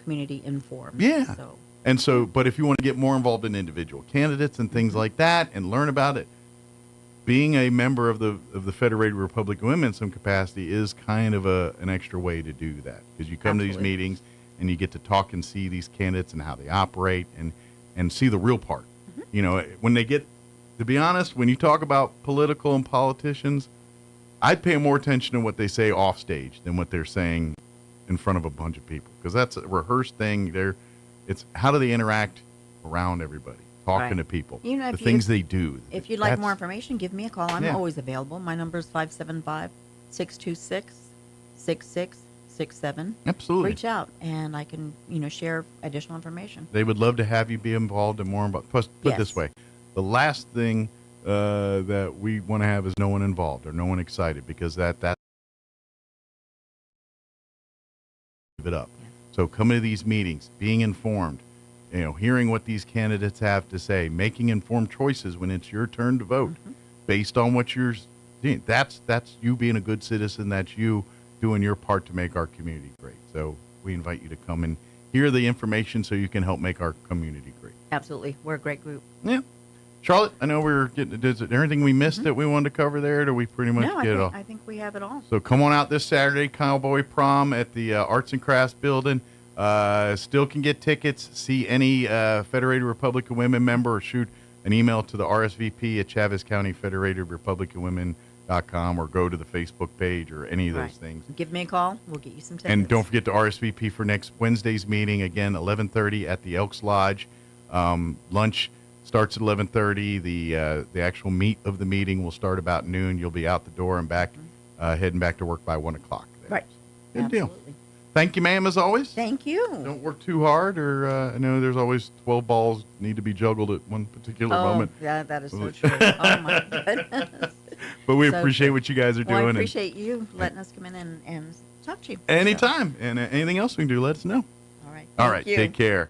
S22: community informed.
S13: But if you want to get more involved in individual candidates and things like that and learn about it, being a member of the Federated Republican Women in some capacity is kind of an extra way to do that, because you come to these meetings and you get to talk and see these candidates and how they operate and see the real part. When they get, to be honest, when you talk about political and politicians, I'd pay more attention to what they say off stage than what they're saying in front of a bunch of people, because that's a rehearsed thing. It's how do they interact around everybody, talking to people,
S22: You know,
S13: the things they do.
S22: If you'd like more information, give me a call. I'm
S13: Yeah.
S22: always available. My number is 575-626-6667.
S13: Absolutely.
S22: Reach out, and I can, share additional information.
S13: They would love to have you be involved and more involved. Plus, put it this way, the last thing that we want to have is no one involved or no one excited, because that give it up. So coming to these meetings, being informed, hearing what these candidates have to say, making informed choices when it's your turn to vote based on what you're doing. That's you being a good citizen. That's you doing your part to make our community great. So we invite you to come and hear the information so you can help make our community great.
S22: Absolutely. We're a great group.
S13: Yeah. Charlotte, I know is there anything we missed that we wanted to cover there? Or do we pretty much get it all?
S22: I think we have it all.
S13: So come on out this Saturday, Cowboy Prom at the Arts and Crafts Building. Still can get tickets. See any Federated Republican Women member, or shoot an email to the RSVP at Chaves County Federated Republican Women.com, or go to the Facebook page, or any of those things.
S22: Give me a call. We'll get you some tickets.
S13: And don't forget to RSVP for next Wednesday's meeting, again, 11:30 at the Elks Lodge. Lunch starts at 11:30. The actual meat of the meeting will start about noon. You'll be out the door and back, heading back to work by 1 o'clock.
S22: Right.
S13: Good deal. Thank you, ma'am, as always.
S22: Thank you.
S13: Don't work too hard, or I know there's always 12 balls need to be juggled at one particular moment.
S22: Yeah, that is so true. Oh, my goodness.
S13: But we
S22: So
S13: appreciate
S22: true.
S13: what you guys are
S22: Well,
S13: doing.
S22: I appreciate you letting us come in and talk to you.
S13: Anytime. And anything else we can do, let us know.
S22: All right.
S13: All right.
S22: Thank you.
S13: Take care.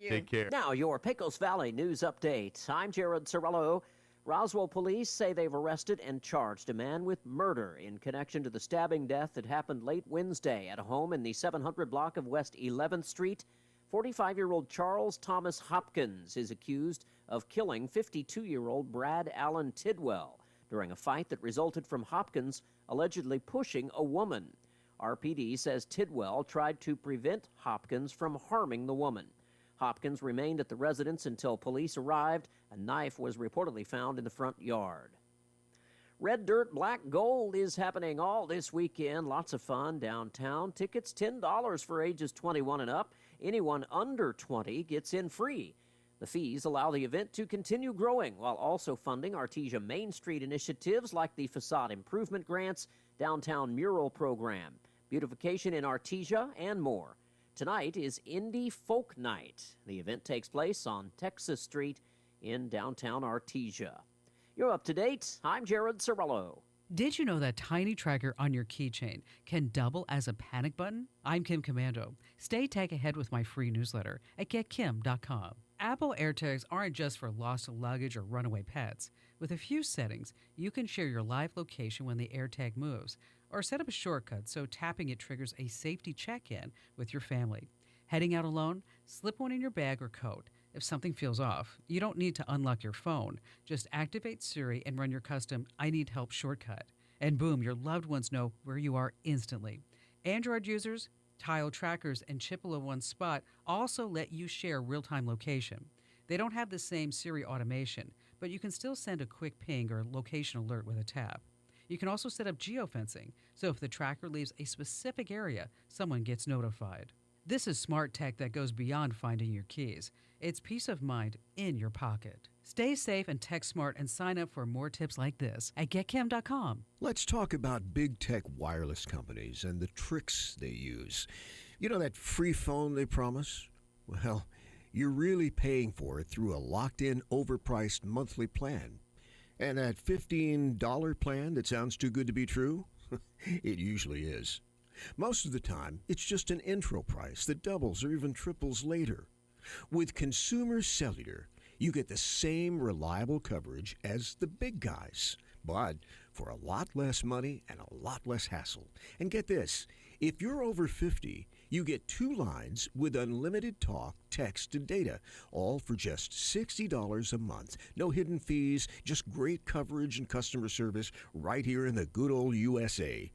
S13: Take care.
S1: Now, your Pecos Valley news update. I'm Jared Cirillo. Roswell police say they've arrested and charged a man with murder in connection to the stabbing death that happened late Wednesday at a home in the 700 block of West 11th Street. 45-year-old Charles Thomas Hopkins is accused of killing 52-year-old Brad Allen Tidwell during a fight that resulted from Hopkins allegedly pushing a woman. RPD says Tidwell tried to prevent Hopkins from harming the woman. Hopkins remained at the residence until police arrived. A knife was reportedly found in the front yard. Red Dirt Black Gold is happening all this weekend. Lots of fun downtown. Tickets $10 for ages 21 and up. Anyone under 20 gets in free. The fees allow the event to continue growing while also funding Artesia Main Street initiatives like the Facade Improvement Grants, Downtown Mural Program, beautification in Artesia, and more. Tonight is Indie Folk Night. The event takes place on Texas Street in downtown Artesia. You're up to date. I'm Jared Cirillo.
S3: Did you know that tiny tracker on your keychain can double as a panic button? I'm Kim Commando. Stay tech ahead with my free newsletter at getkim.com. Apple AirTags aren't just for lost luggage or runaway pets. With a few settings, you can share your live location when the AirTag moves, or set up a shortcut so tapping it triggers a safety check-in with your family. Heading out alone? Slip one in your bag or coat. If something feels off, you don't need to unlock your phone. Just activate Siri and run your custom I Need Help shortcut. And boom, your loved ones know where you are instantly. Android users, Tile trackers, and Chippewa One Spot also let you share real-time location. They don't have the same Siri automation, but you can still send a quick ping or location alert with a tap. You can also set up geofencing, so if the tracker leaves a specific area, someone gets notified. This is smart tech that goes beyond finding your keys. It's peace of mind in your pocket. Stay safe and tech smart, and sign up for more tips like this at getkim.com.
S23: Let's talk about big tech wireless companies and the tricks they use. You know that free phone they promise? Well, you're really paying for it through a locked-in, overpriced monthly plan. And that $15 plan that sounds too good to be true? It usually is. Most of the time, it's just an intro price that doubles or even triples later. With Consumer Cellular, you get the same reliable coverage as the big guys, but for a lot less money and a lot less hassle. And get this, if you're over 50, you get 2 lines with unlimited talk, text, and data, all for just $60 a month. No hidden fees, just great coverage and customer service right here in the good old USA.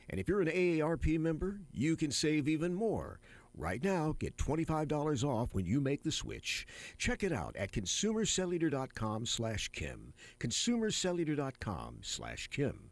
S23: And if you're an AARP member, you can save even more. Right now, get $25 off when you make the switch. Check it out at consumercellular.com/Kim. Consumercellular.com/Kim.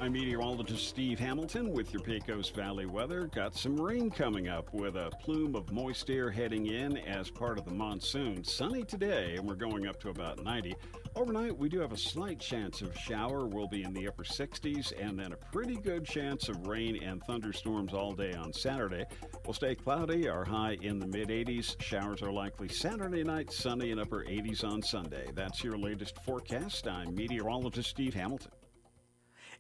S15: I'm meteorologist Steve Hamilton with your Pecos Valley weather. Got some rain coming up with a plume of moist air heading in as part of the monsoon. Sunny today, and we're going up to about 90. Overnight, we do have a slight chance of shower. We'll be in the upper 60s, and then a pretty good chance of rain and thunderstorms all day on Saturday. We'll stay cloudy, our high in the mid-80s. Showers are likely Saturday night, sunny and upper 80s on Sunday. That's your latest forecast. I'm meteorologist Steve Hamilton.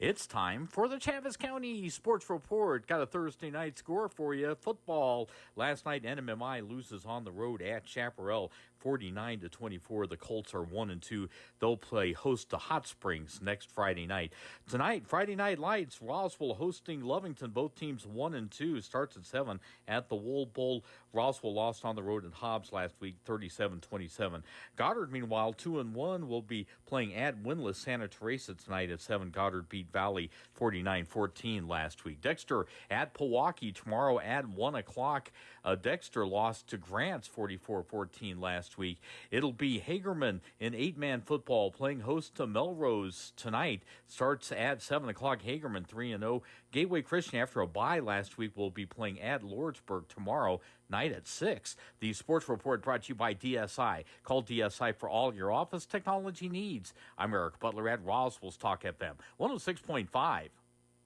S4: It's time for the Chaves County Sports Report. Got a Thursday night score for you. Football. Last night, NMMI loses on the road at Chaparral, 49-24. The Colts are 1-2. They'll play host to Hot Springs next Friday night. Tonight, Friday Night Lights, Roswell hosting Lovington. Both teams 1-2. Starts at 7 at the Wool Bowl. Roswell lost on the road at Hobbs last week, 37-27. Goddard, meanwhile, 2-1, will be playing at winless Santa Teresa tonight at 7. Goddard beat Valley 49-14 last week. Dexter at Pewaukee tomorrow at 1 o'clock. Dexter lost to Grants 44-14 last week. It'll be Hagerman in 8-man football playing host to Melrose tonight. Starts at 7 o'clock. Hagerman 3-0. Gateway Christian, after a bye last week, will be playing at Lordsburg tomorrow night at 6. The Sports Report brought to you by DSI. Call DSI for all your office technology needs. I'm Eric Butler at Roswell's Talk FM 106.5.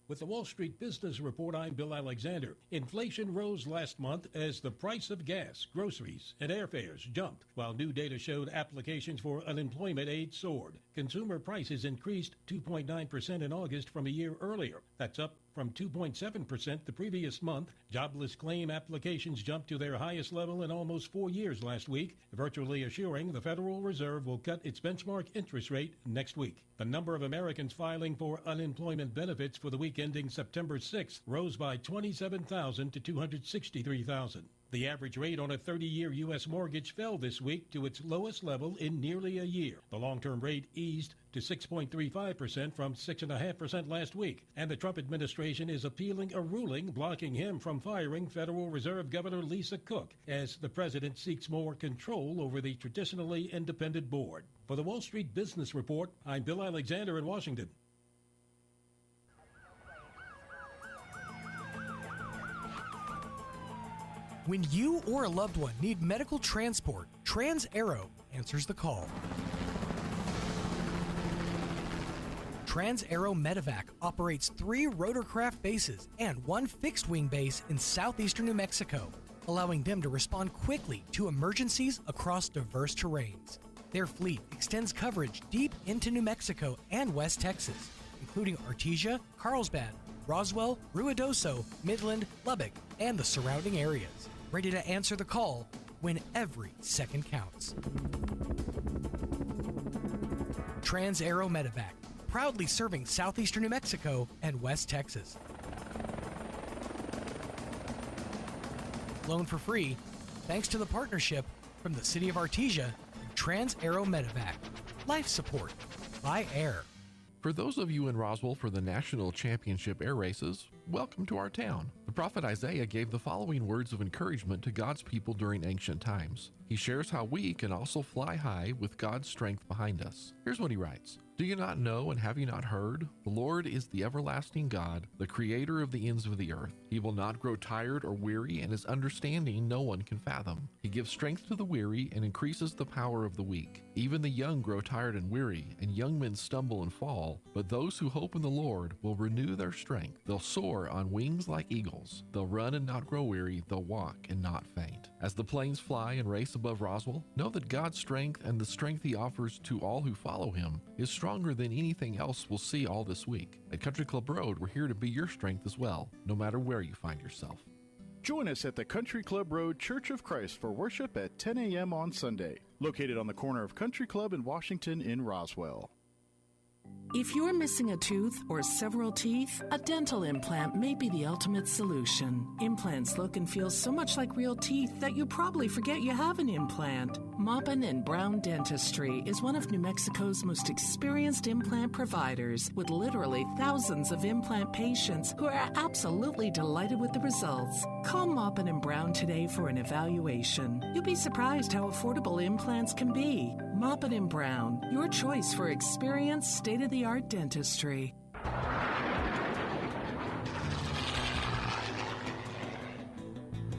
S5: With the Wall Street Business Report, I'm Bill Alexander. Inflation rose last month as the price of gas, groceries, and airfares jumped, while new data showed applications for unemployment aid soared. Consumer prices increased 2.9% in August from a year earlier. That's up from 2.7% the previous month. Jobless claim applications jumped to their highest level in almost 4 years last week, virtually assuring the Federal Reserve will cut its benchmark interest rate next week. The number of Americans filing for unemployment benefits for the week ending September 6th rose by 27,000 to 263,000. The average rate on a 30-year U.S. mortgage fell this week to its lowest level in nearly a year. The long-term rate eased to 6.35% from 6.5% last week, and the Trump administration is appealing a ruling blocking him from firing Federal Reserve Governor Lisa Cook as the president seeks more control over the traditionally independent board. For the Wall Street Business Report, I'm Bill Alexander in Washington.
S21: When you or a loved one need medical transport, Trans-Aero answers the call. Trans-Aero Medevac operates 3 rotorcraft bases and 1 fixed-wing base in southeastern New Mexico, allowing them to respond quickly to emergencies across diverse terrains. Their fleet extends coverage deep into New Mexico and West Texas, including Artesia, Carlsbad, Roswell, Ruidoso, Midland, Lubbock, and the surrounding areas. Ready to answer the call when every second counts. Trans-Aero Medevac, proudly serving southeastern New Mexico and West Texas. Flown for free, thanks to the partnership from the City of Artesia and Trans-Aero Medevac. Life support by air.
S16: For those of you in Roswell for the National Championship Air Races, welcome to our town. The prophet Isaiah gave the following words of encouragement to God's people during ancient times. He shares how we can also fly high with God's strength behind us. Here's what he writes. Do you not know and have you not heard? The Lord is the everlasting God, the creator of the ends of the earth. He will not grow tired or weary, and his understanding no one can fathom. He gives strength to the weary and increases the power of the weak. Even the young grow tired and weary, and young men stumble and fall. But those who hope in the Lord will renew their strength. They'll soar on wings like eagles. They'll run and not grow weary. They'll walk and not faint. As the planes fly and race above Roswell, know that God's strength and the strength he offers to all who follow him is stronger than anything else we'll see all this week. At Country Club Road, we're here to be your strength as well, no matter where you find yourself.
S17: Join us at the Country Club Road Church of Christ for worship at 10 a.m. on Sunday, located on the corner of Country Club and Washington in Roswell.
S8: If you're missing a tooth or several teeth, a dental implant may be the ultimate solution. Implants look and feel so much like real teeth that you probably forget you have an implant. Maupin & Brown Dentistry is one of New Mexico's most experienced implant providers, with literally thousands of implant patients who are absolutely delighted with the results. Call Maupin & Brown today for an evaluation. You'll be surprised how affordable implants can be. Maupin & Brown, your choice for experienced, state-of-the-art dentistry.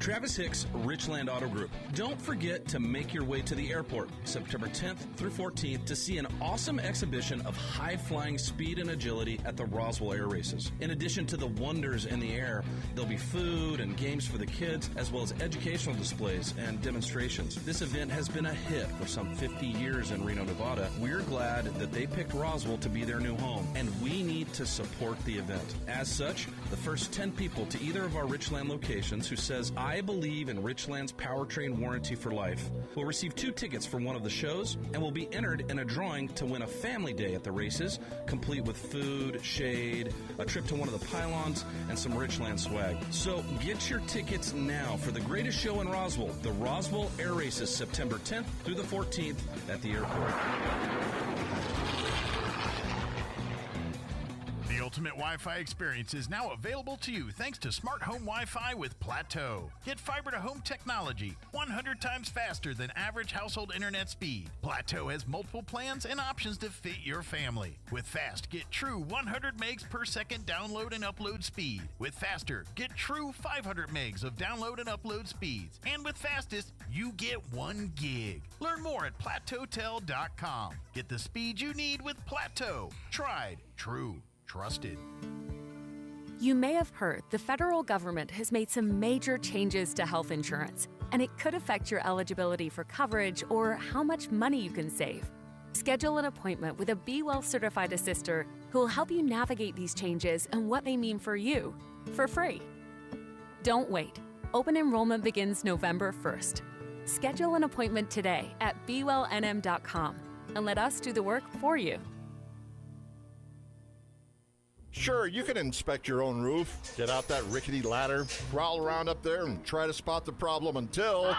S2: Travis Hicks, Richland Auto Group. Don't forget to make your way to the airport September 10th through 14th to see an awesome exhibition of high-flying speed and agility at the Roswell Air Races. In addition to the wonders in the air, there'll be food and games for the kids, as well as educational displays and demonstrations. This event has been a hit for some 50 years in Reno, Nevada. We're glad that they picked Roswell to be their new home, and we need to support the event. As such, the first 10 people to either of our Richland locations who says, "I believe in Richland's powertrain warranty for life," will receive 2 tickets for one of the shows and will be entered in a drawing to win a family day at the races, complete with food, shade, a trip to one of the pylons, and some Richland swag. So get your tickets now for the greatest show in Roswell, the Roswell Air Races, September 10th through the 14th at the airport.
S6: The ultimate Wi-Fi experience is now available to you thanks to Smart Home Wi-Fi with Plateau. Get fiber-to-home technology 100 times faster than average household internet speed. Plateau has multiple plans and options to fit your family. With Fast, get true 100 megs per second download and upload speed. With Faster, get true 500 megs of download and upload speeds. And with Fastest, you get 1 gig. Learn more at plateautel.com. Get the speed you need with Plateau. Tried, true, trusted.
S20: You may have heard the federal government has made some major changes to health insurance, and it could affect your eligibility for coverage or how much money you can save. Schedule an appointment with a Be Well certified assister who will help you navigate these changes and what they mean for you for free. Don't wait. Open enrollment begins November 1st. Schedule an appointment today at bewellnm.com and let us do the work for you.
S9: Sure, you can inspect your own roof, get out that rickety ladder, crawl around up there and try to spot the problem until...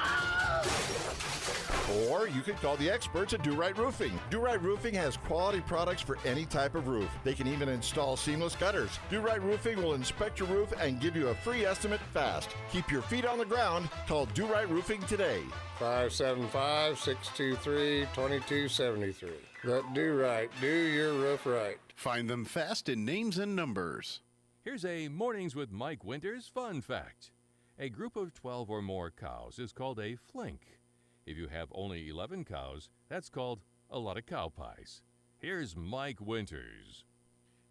S9: Or you could call the experts at Do Right Roofing. Do Right Roofing has quality products for any type of roof. They can even install seamless gutters. Do Right Roofing will inspect your roof and give you a free estimate fast. Keep your feet on the ground. Call Do Right Roofing today.
S24: 575-623-2273. Let Do Right do your roof right.
S17: Find them fast in names and numbers.
S12: Here's a Mornings with Mike Winters fun fact. A group of 12 or more cows is called a flink. If you have only 11 cows, that's called a lot of cow pies. Here's Mike Winters.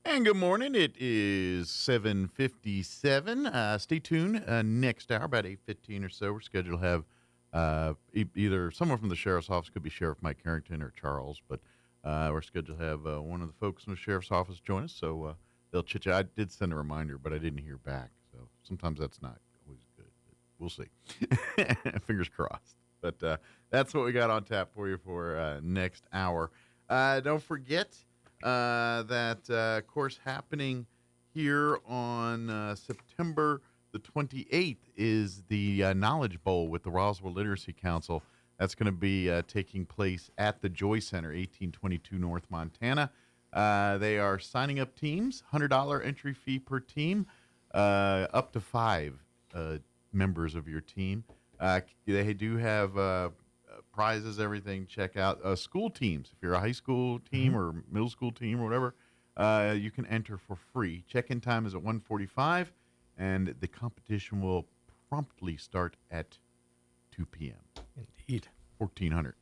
S13: And good morning. It is 7:57. Stay tuned. Next hour, about 8:15 or so, we're scheduled to have either someone from the sheriff's office, could be Sheriff Mike Carrington or Charles, but we're scheduled to have one of the folks from the sheriff's office join us, so they'll chit-chat. I did send a reminder, but I didn't hear back, so sometimes that's not always good. But we'll see. Fingers crossed. But that's what we got on tap for you for next hour. Don't forget that, of course, happening here on September the 28th is the Knowledge Bowl with the Roswell Literacy Council. That's going to be taking place at the Joy Center, 1822 North Montana. They are signing up teams, $100 entry fee per team, up to 5 members of your team. They do have prizes, everything. Check out school teams. If you're a high school team or middle school team or whatever, you can enter for free. Check-in time is at 1:45, and the competition will promptly start at 2 p.m.
S14: Indeed.
S13: 1400.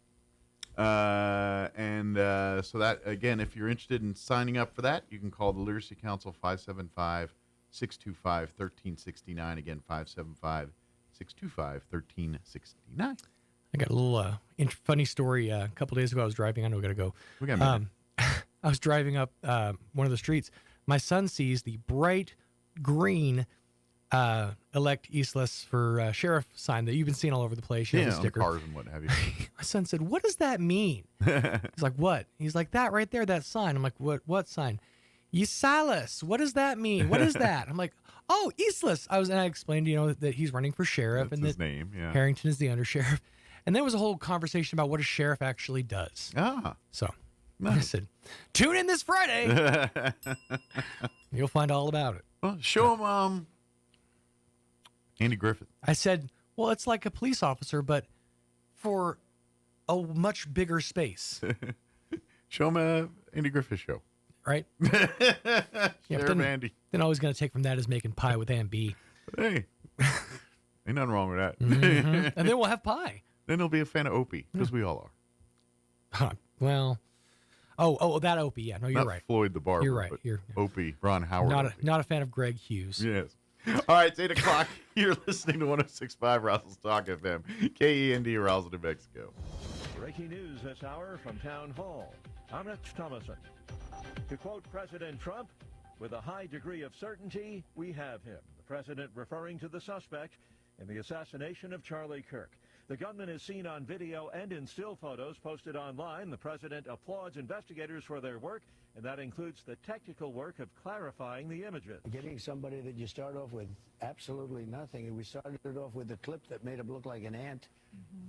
S13: So that, again, if you're interested in signing up for that, you can call the Literacy Council, 575-625-1369. Again, 575-625-1369.
S14: I got a little funny story. A couple days ago, I was driving. I know we got to go.
S13: We got a minute.
S14: I was driving up one of the streets. My son sees the bright green elect Eastless for sheriff sign that you've been seeing all over the place. You know, the
S13: on
S14: sticker.
S13: cars and what have you.
S14: My son said, "What does that mean?" He's like, "What?" He's like, "That right there, that sign." I'm like, "What sign?" Silas. What does that mean? What is that? I'm like, "Oh, Eastless." And I explained, that he's running for sheriff.
S13: That's
S14: and
S13: his name, yeah.
S14: Harrington is the undersheriff. And there was a whole conversation about what a sheriff actually does. So I said, tune in this Friday. You'll find all about it.
S13: Well, show him Andy Griffith.
S14: I said, well, it's like a police officer, but for a much bigger space.
S13: Show him Andy Griffith show.
S14: Right?
S13: Sheriff Andy.
S14: Then all he's going to take from that is making pie with Aunt B.
S13: Hey. Ain't nothing wrong with that.
S14: Mhm. And then we'll have pie.
S13: Then he'll be a fan of Opie, because we all are.
S14: Well, that Opie. Yeah, no, you're
S13: Not
S14: right.
S13: Floyd the Barber.
S14: You're right.
S13: But
S14: You're
S13: Opie, Ron Howard.
S14: not a fan of Greg Hughes.
S13: Yes. All right, it's 8 o'clock. You're listening to 106.5 Roswell Talk FM, KEND, Roswell, New Mexico.
S7: Breaking news this hour from Town Hall. I'm Rich Thomason. To quote President Trump, with a high degree of certainty, we have him. The president referring to the suspect in the assassination of Charlie Kirk. The gunman is seen on video and in still photos posted online. The president applauds investigators for their work, and that includes the technical work of clarifying the images.
S10: Getting somebody that you start off with absolutely nothing. And we started it off with a clip that made him look like an ant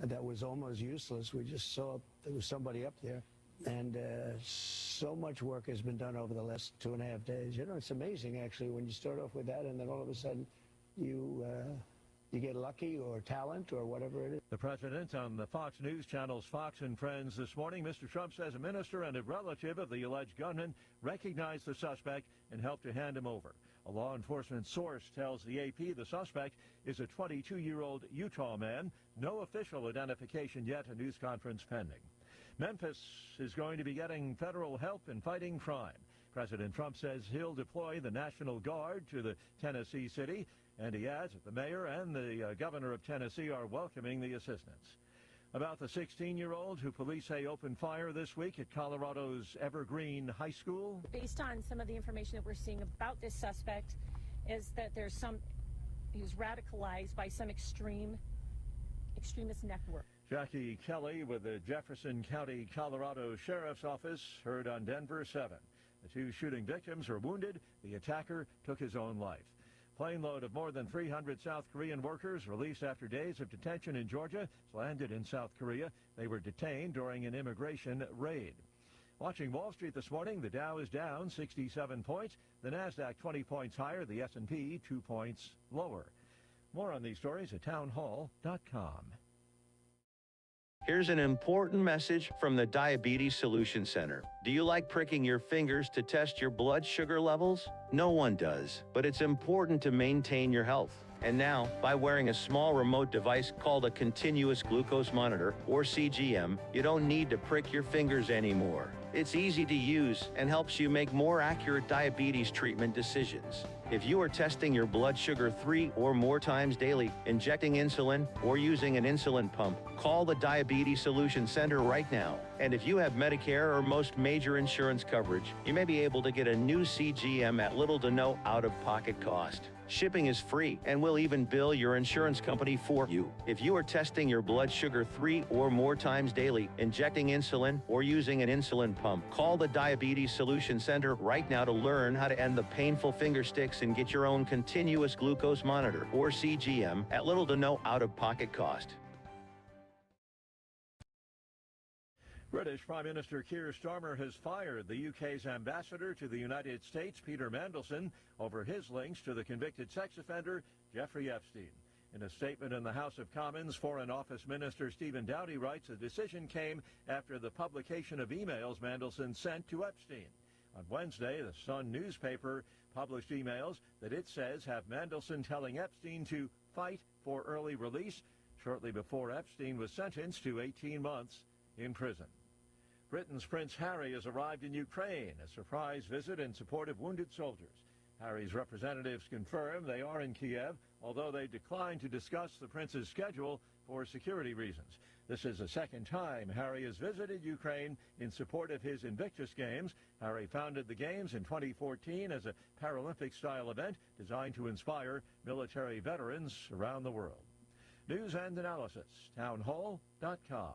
S10: that was almost useless. We just saw there was somebody up there. And so much work has been done over the last 2.5 days. You know, it's amazing, actually, when you start off with that and then all of a sudden you get lucky or talent or whatever it is.
S7: The president on the Fox News channel's Fox and Friends this morning. Mr. Trump says a minister and a relative of the alleged gunman recognized the suspect and helped to hand him over. A law enforcement source tells the AP the suspect is a 22-year-old Utah man. No official identification yet, a news conference pending. Memphis is going to be getting federal help in fighting crime. President Trump says he'll deploy the National Guard to the Tennessee city, and he adds that the mayor and the governor of Tennessee are welcoming the assistance. About the 16-year-old who police say opened fire this week at Colorado's Evergreen High School.
S18: Based on some of the information that we're seeing about this suspect is that he was radicalized by some extremist network.
S7: Jackie Kelly with the Jefferson County, Colorado Sheriff's Office heard on Denver 7. The two shooting victims were wounded. The attacker took his own life. Plane load of more than 300 South Korean workers released after days of detention in Georgia landed in South Korea. They were detained during an immigration raid. Watching Wall Street this morning, the Dow is down 67 points. The Nasdaq 20 points higher. The S&P 2 points lower. More on these stories at townhall.com.
S19: Here's an important message from the Diabetes Solution Center. Do you like pricking your fingers to test your blood sugar levels? No one does, but it's important to maintain your health. And now, by wearing a small remote device called a continuous glucose monitor, or CGM, you don't need to prick your fingers anymore. It's easy to use and helps you make more accurate diabetes treatment decisions. If you are testing your blood sugar 3 or more times daily, injecting insulin, or using an insulin pump, call the Diabetes Solution Center right now. And if you have Medicare or most major insurance coverage, you may be able to get a new CGM at little to no out-of-pocket cost. Shipping is free, and we'll even bill your insurance company for you. If you are testing your blood sugar 3 or more times daily, injecting insulin, or using an insulin pump, call the Diabetes Solution Center right now to learn how to end the painful finger sticks and get your own continuous glucose monitor, or CGM, at little to no out-of-pocket cost.
S7: British Prime Minister Keir Starmer has fired the UK's ambassador to the United States, Peter Mandelson, over his links to the convicted sex offender Jeffrey Epstein. In a statement in the House of Commons, Foreign Office Minister Stephen Dowdy writes the decision came after the publication of emails Mandelson sent to Epstein. On Wednesday, the Sun newspaper published emails that it says have Mandelson telling Epstein to fight for early release shortly before Epstein was sentenced to 18 months in prison. Britain's Prince Harry has arrived in Ukraine, a surprise visit in support of wounded soldiers. Harry's representatives confirm they are in Kiev, although they declined to discuss the prince's schedule for security reasons. This is the second time Harry has visited Ukraine in support of his Invictus Games. Harry founded the Games in 2014 as a Paralympic-style event designed to inspire military veterans around the world. News and analysis, townhall.com.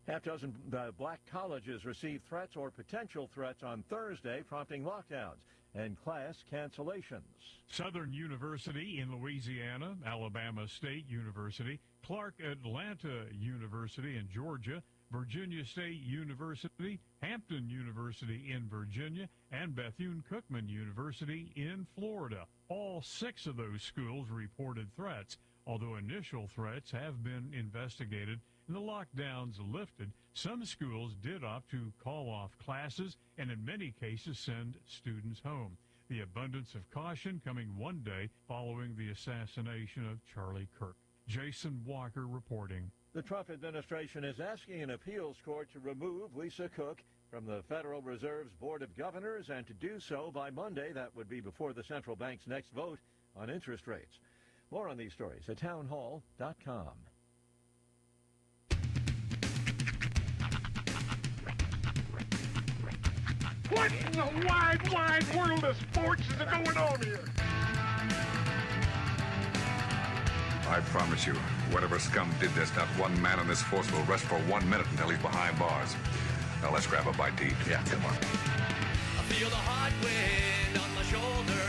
S7: Half dozen black colleges received threats or potential threats on Thursday, prompting lockdowns and class cancellations.
S25: Southern University in Louisiana, Alabama State University, Clark Atlanta University in Georgia, Virginia State University, Hampton University in Virginia, and Bethune-Cookman University in Florida. All 6 of those schools reported threats, although initial threats have been investigated and the lockdowns lifted. Some schools did opt to call off classes and in many cases send students home. The abundance of caution coming one day following the assassination of Charlie Kirk. Jason Walker reporting.
S7: The Trump administration is asking an appeals court to remove Lisa Cook from the Federal Reserve's Board of Governors and to do so by Monday. That would be before the central bank's next vote on interest rates. More on these stories at townhall.com.
S1: What in the wide, wide world of sports is going on here?
S3: I promise you, whatever scum did this, not one man in this force will rest for 1 minute until he's behind bars. Now let's grab a bite to eat. Yeah, come on.
S11: I feel the hot wind on my shoulder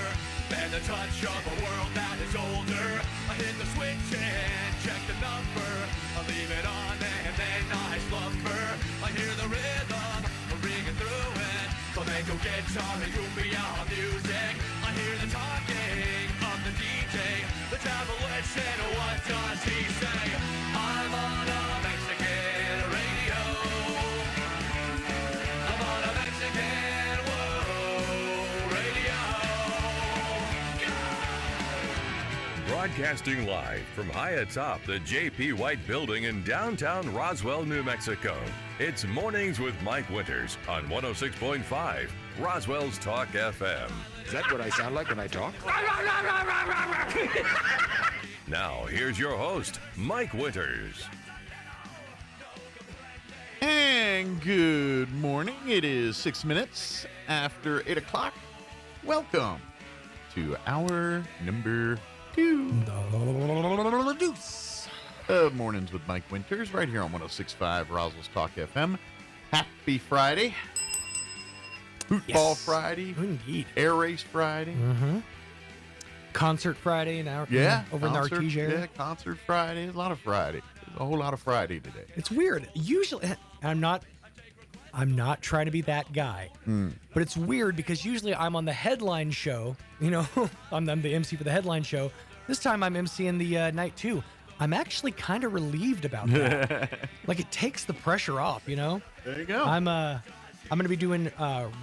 S11: and the touch of a world that is older. I hit the switch and check the number. I leave it on and then I slumber. I hear the rhythm ringing through it. Flamenco guitar and cumbia music. I hear the talking of the DJ. The travel listen, what does he say? I'm on a Mexican radio. I'm on a Mexican radio.
S12: Broadcasting live from high atop the J.P. White Building in downtown Roswell, New Mexico. It's Mornings with Mike Winters on 106.5 Roswell's Talk FM.
S22: Is that what I sound like when I talk?
S12: Now, here's your host, Mike Winters.
S13: And good morning. It is 6 minutes after 8 o'clock. Welcome to hour number 2 of Mornings with Mike Winters, right here on 106.5 Roswell's Talk FM. Happy Friday. Football Friday.
S14: Indeed.
S13: Air Race Friday.
S14: Mm-hmm. Concert Friday in our over
S13: concert,
S14: in the Artesia area.
S13: Yeah, Concert Friday. There's a lot of Friday. There's a whole lot of Friday today.
S14: It's weird. Usually, I'm not trying to be that guy, but it's weird because usually I'm on the headline show. You know, I'm the MC for the headline show. This time I'm MCing the night 2. I'm actually kind of relieved about that. Like, it takes the pressure off, you know?
S13: There you go.
S14: I'm going to be doing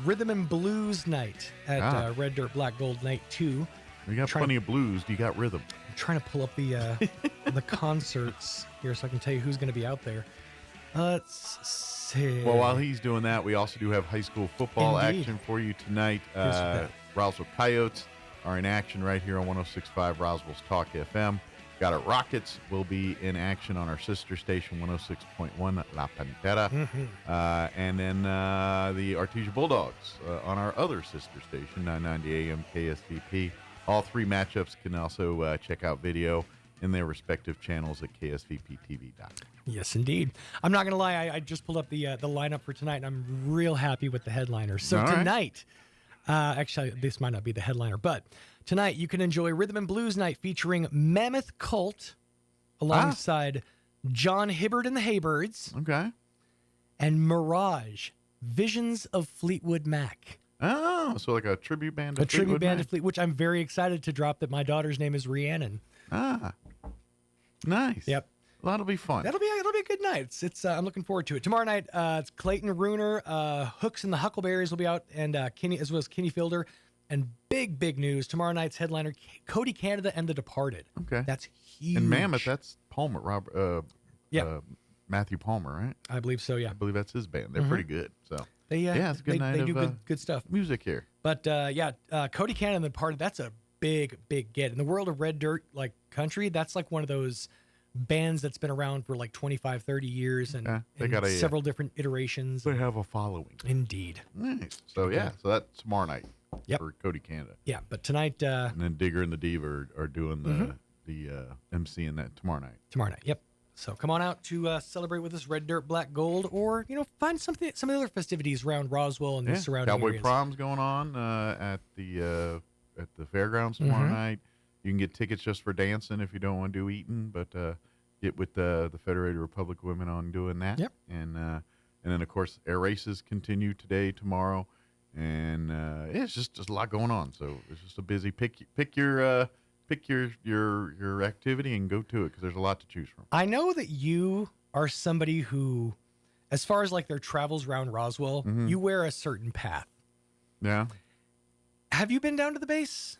S14: Rhythm and Blues night at Red Dirt Black Gold night 2.
S13: You got plenty of blues. You got rhythm.
S14: I'm trying to pull up the the concerts here so I can tell you who's going to be out there. Let's see.
S13: Well, while he's doing that, we also do have high school football
S14: Indeed.
S13: action for you tonight. Roswell Coyotes are in action right here on 106.5 Roswell's Talk FM. Got it. Rockets will be in action on our sister station, 106.1 La Pantera. And then the Artesia Bulldogs on our other sister station, 990 AM KSVP. All three matchups can also check out video in their respective channels at ksvptv.com.
S14: Yes, indeed. I'm not going to lie. I just pulled up the lineup for tonight, and I'm real happy with the headliners. So tonight, actually, this might not be the headliner, but tonight you can enjoy Rhythm and Blues Night featuring Mammoth Cult alongside John Hibbard and the Haybirds.
S13: Okay.
S14: And Mirage, Visions of Fleetwood Mac.
S13: Oh, so like a tribute band to
S14: A tribute band to Fleetwood, which I'm very excited to drop that my daughter's name is Rhiannon.
S13: Nice.
S14: Yep.
S13: Well, that'll be fun.
S14: It'll be a good night. It's I'm looking forward to it. Tomorrow night, it's Clayton Runer, Hooks and the Huckleberries will be out, and Kenny, as well as Kenny Fielder. And big news, tomorrow night's headliner, Cody Canada and The Departed.
S13: Okay.
S14: That's huge.
S13: And Mammoth, that's Palmer, Matthew Palmer, right?
S14: I believe so, yeah.
S13: I believe that's his band. They're pretty good. So it's a good night
S14: they
S13: of
S14: do good stuff.
S13: music here.
S14: But Cody Canada and The Departed, that's a big get. In the world of red dirt like country, that's like one of those bands that's been around for like 25, 30 years and,
S13: they got
S14: several different iterations.
S13: They have a following.
S14: Indeed.
S13: Nice. So so that's tomorrow night for Cody Canada.
S14: Yeah, but tonight
S13: and then Digger and the Diva are doing the MC in that tomorrow night.
S14: Tomorrow night. Yep. So come on out to celebrate with us, Red Dirt Black Gold, or find some of the other festivities around Roswell and the surrounding
S13: Cowboy
S14: areas.
S13: Prom's going on at the fairgrounds tomorrow night. You can get tickets just for dancing if you don't want to do eating, but get with the Federated Republic of Women on doing that.
S14: Yep.
S13: And then of course air races continue today, tomorrow, and it's just a lot going on. So it's just a busy pick your activity and go to it because there's a lot to choose from.
S14: I know that you are somebody who, as far as like their travels around Roswell, you wear a certain path.
S13: Yeah.
S14: Have you been down to the base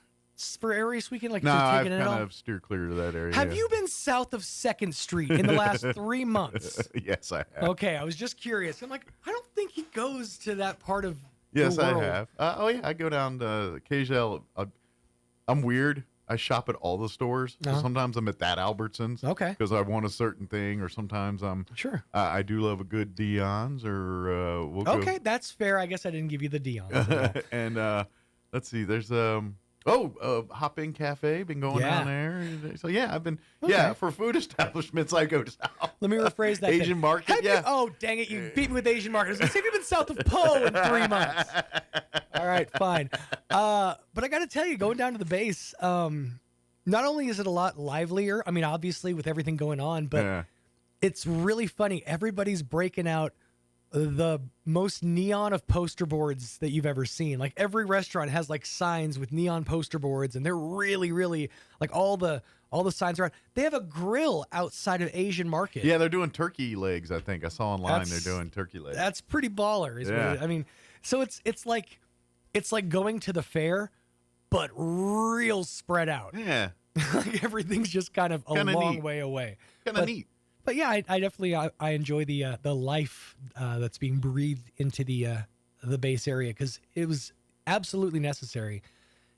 S14: for Air Race weekend? Like,
S13: No, I've
S14: taking
S13: kind
S14: it all?
S13: of steered clear to that area.
S14: Have
S13: yeah.
S14: you been south of 2nd Street in the last 3 months?
S13: Yes, I have.
S14: Okay, I was just curious. I'm like, I don't think he goes to that part of
S13: Yes,
S14: the
S13: I
S14: world.
S13: have. Oh, yeah, I go down to occasionally. I'm weird. I shop at all the stores. So
S14: Uh-huh.
S13: sometimes I'm at that Albertsons.
S14: Okay.
S13: Because I want a certain thing, or sometimes I'm.
S14: Sure.
S13: I do love a good Dion's, or we'll go.
S14: Okay, that's fair. I guess I didn't give you the Dion.
S13: And let's see. There's Hop In Cafe. Been going down there. So yeah, I've been. Yeah, for food establishments, I go south.
S14: Let me rephrase that.
S13: Asian
S14: then.
S13: market.
S14: Have you-
S13: Yeah.
S14: oh, dang it! You beat me with Asian market. I was gonna say, have you been south of Poe in 3 months? All right, fine. But I got to tell you, going down to the base, not only is it a lot livelier. I mean, obviously with everything going on, but it's really funny. Everybody's breaking out the most neon of poster boards that you've ever seen. Like every restaurant has like signs with neon poster boards, and they're really, really like all the signs around. They have a grill outside of Asian market.
S13: Yeah, they're doing turkey legs. I think I saw online
S14: That's-
S13: they're doing turkey legs.
S14: That's pretty baller. Is
S13: Yeah.
S14: what I mean, so it's like going to the fair, but real spread out.
S13: Yeah,
S14: like everything's just kind of a
S13: Kinda
S14: long
S13: neat.
S14: way away.
S13: Kinda
S14: But-
S13: neat.
S14: But yeah, I definitely I enjoy the life that's being breathed into the base area, because it was absolutely necessary,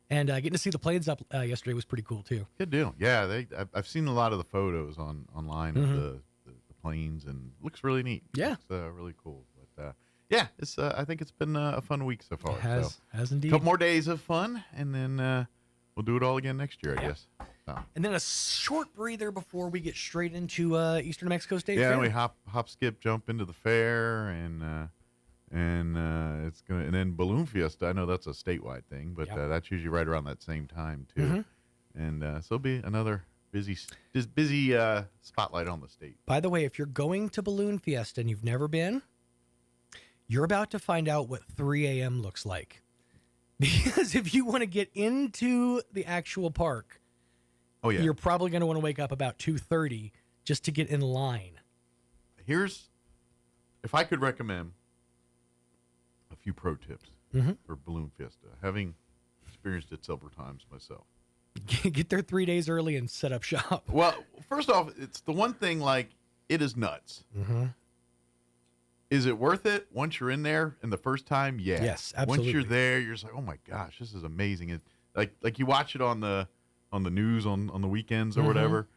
S14: and getting to see the planes up yesterday was pretty cool too.
S13: Good deal. Yeah, I've seen a lot of the photos online of
S14: Mhm.
S13: the planes, and looks really neat.
S14: Yeah.
S13: Looks, really cool. But yeah, it's I think it's been a fun week so far.
S14: It has indeed.
S13: A couple more days of fun, and then we'll do it all again next year, I guess. So.
S14: And then a short breather before we get straight into Eastern New Mexico State
S13: Yeah,
S14: Fair.
S13: and we hop, skip, jump into the fair, and it's gonna, and then Balloon Fiesta. I know that's a statewide thing, but that's usually right around that same time too.
S14: Mhm.
S13: And so it'll be another busy spotlight on the state.
S14: By the way, if you're going to Balloon Fiesta and you've never been, you're about to find out what 3 a.m. looks like. Because if you want to get into the actual park,
S13: oh yeah,
S14: you're probably going to want to wake up about 2:30 just to get in line.
S13: If I could recommend a few pro tips
S14: Mhm.
S13: for Balloon Fiesta, having experienced it several times myself.
S14: Get there 3 days early and set up shop.
S13: Well, first off, it's the one thing, like, it is nuts.
S14: Mm-hmm.
S13: Is it worth it once you're in there and the first time? Yeah.
S14: Yes,
S13: Once
S14: absolutely.
S13: you're there, you're just like, oh my gosh, this is amazing. It, like you watch it on the news on the weekends or
S14: Mhm.
S13: whatever,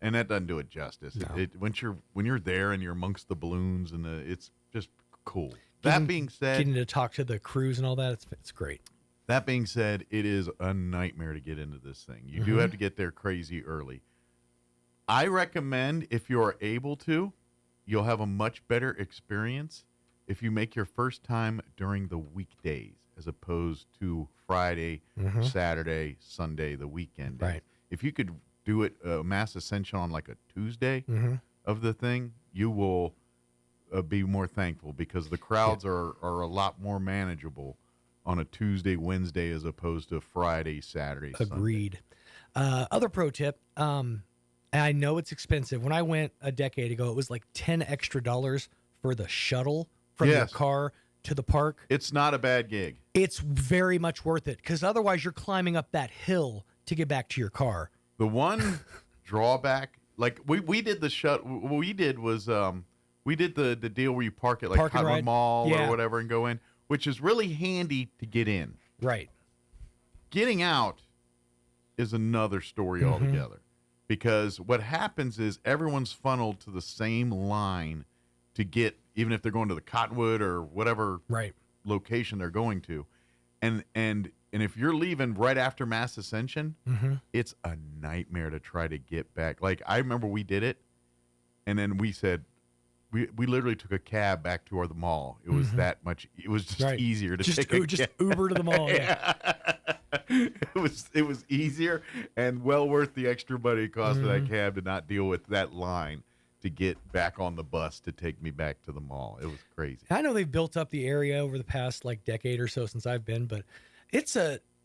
S13: and that doesn't do it justice.
S14: No.
S13: When you're there and you're amongst the balloons and it's just cool.
S14: Getting-
S13: That being said,
S14: Getting to talk to the crews and all that, it's great.
S13: that being said, it is a nightmare to get into this thing. You do
S14: Mhm.
S13: have to get there crazy early. I recommend, if you're able to, you'll have a much better experience if you make your first time during the weekdays as opposed to Friday,
S14: Mhm.
S13: Saturday, Sunday, the weekend days.
S14: Right.
S13: If you could do it mass ascension on like a Tuesday
S14: Mhm.
S13: of the thing, you will be more thankful, because the crowds are a lot more manageable on a Tuesday, Wednesday, as opposed to Friday, Saturday, Sunday.
S14: Agreed. Other pro tip, and I know it's expensive. When I went a decade ago, it was like $10 extra for the shuttle from your
S13: Yes.
S14: car to the park.
S13: It's not a bad gig.
S14: It's very much worth it, because otherwise you're climbing up that hill to get back to your car.
S13: The one drawback, like we did the what we did was we did the deal where you park at like
S14: Park and
S13: Cottonwood
S14: ride.
S13: Mall
S14: Yeah.
S13: or whatever and go in, which is really handy to get in.
S14: Right.
S13: Getting out is another story
S14: Mhm.
S13: altogether, because what happens is everyone's funneled to the same line to get, even if they're going to the Cottonwood or whatever
S14: right
S13: location they're going to, and if you're leaving right after Mass Ascension,
S14: Mhm.
S13: it's a nightmare to try to get back. Like, I remember we did it, and then we said we literally took a cab back to the mall. It was
S14: Mhm.
S13: that much. It was just
S14: Right.
S13: easier to
S14: Just
S13: take a
S14: just
S13: cab.
S14: Uber to the mall. Yeah.
S13: It was easier and well worth the extra money it cost of that
S14: Mhm.
S13: cab to not deal with that line to get back on the bus to take me back to the mall. It was crazy.
S14: I know they've built up the area over the past like decade or so since I've been, but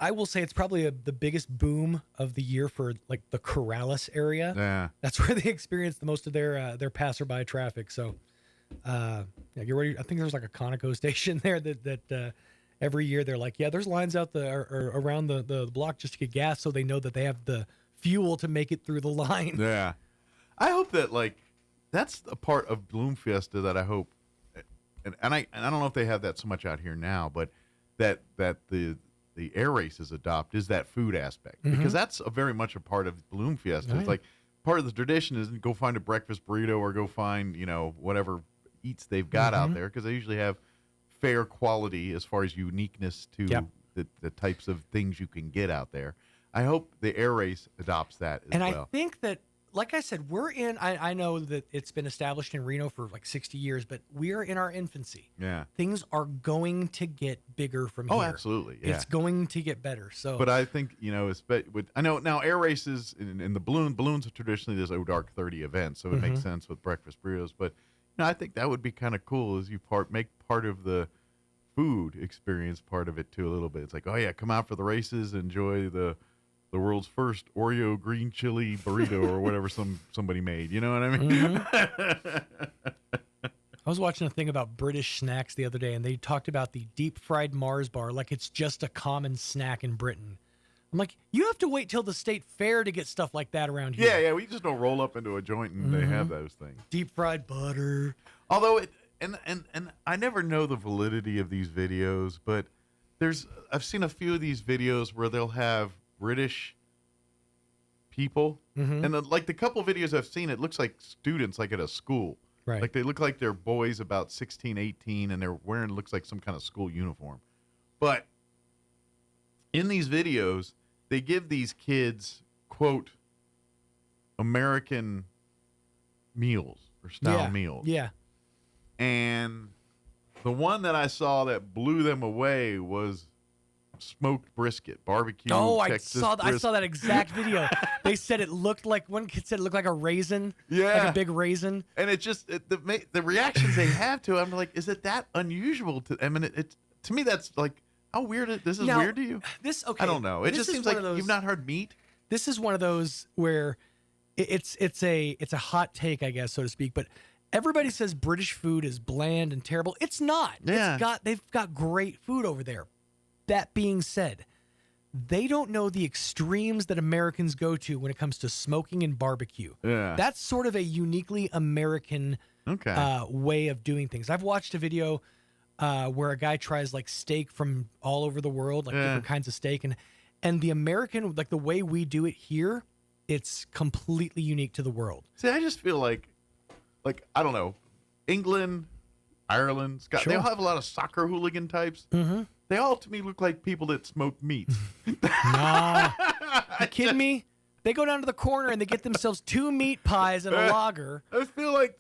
S14: I will say it's probably the biggest boom of the year for like the Corrales area.
S13: Yeah.
S14: That's where they experience the most of their passerby traffic. So, yeah, get ready. I think there's like a Conoco station there that every year they're like, yeah, there's lines out there or around the block just to get gas, so they know that they have the fuel to make it through the line.
S13: Yeah. I hope that, like, that's a part of Bloom Fiesta that I hope, and I don't know if they have that so much out here now, but that the air races adopt is that food aspect, because that's very much a part of Bloom Fiesta. It's like part of the tradition is go find a breakfast burrito or go find, whatever eats they've got out there, because they usually have fair quality as far as uniqueness to the types of things you can get out there. I hope the air race adopts that as well.
S14: And I think that, like I said, we're in, I know that it's been established in Reno for like 60 years, but we are in our infancy.
S13: Yeah.
S14: Things are going to get bigger from here.
S13: Oh, absolutely. Yeah.
S14: It's going to get better. So,
S13: but I think, I know now air races and the balloons are traditionally this dark 30 event, so it makes sense with breakfast burritos. But I think that would be kind of cool as you make part of the food experience part of it too a little bit. It's like, oh yeah, come out for the races, enjoy the world's first Oreo green chili burrito or whatever somebody made. You know what I mean?
S14: I was watching a thing about British snacks the other day, and they talked about the deep fried Mars bar like it's just a common snack in Britain. I'm like, you have to wait till the state fair to get stuff like that around here.
S13: Yeah, we just don't roll up into a joint and they have those things.
S14: Deep fried butter.
S13: Although and I never know the validity of these videos, but I've seen a few of these videos where they'll have British people, and the couple videos I've seen, it looks like students like at a school.
S14: Right.
S13: Like they look like they're boys about 16, 18, and they're wearing, looks like some kind of school uniform. But in these videos, they give these kids, quote, American meals or style meals.
S14: Yeah.
S13: And the one that I saw that blew them away was smoked brisket, barbecue.
S14: Oh,
S13: Texas
S14: I saw that exact video. They said it looked like, one kid said it looked like a raisin.
S13: Yeah.
S14: Like a big raisin.
S13: And it just, the reactions they have to it, I'm like, is it that unusual to, I mean, to me, that's like, how weird, this is weird to you? I don't know. It just seems like you've not heard meat.
S14: This is one of those where it's a hot take, I guess, so to speak, but everybody says British food is bland and terrible. It's not.
S13: Yeah.
S14: They've got great food over there. That being said, they don't know the extremes that Americans go to when it comes to smoking and barbecue.
S13: Yeah.
S14: That's sort of a uniquely American way of doing things. I've watched a video where a guy tries like steak from all over the world, like different kinds of steak. And the American, like the way we do it here, it's completely unique to the world.
S13: See, I just feel like I don't know, England, Ireland, Scotland, they all have a lot of soccer hooligan types.
S14: Mm-hmm.
S13: They all, to me, look like people that smoke meat.
S14: Nah. You kidding me? They go down to the corner and they get themselves 2 meat pies and a lager.
S13: I feel like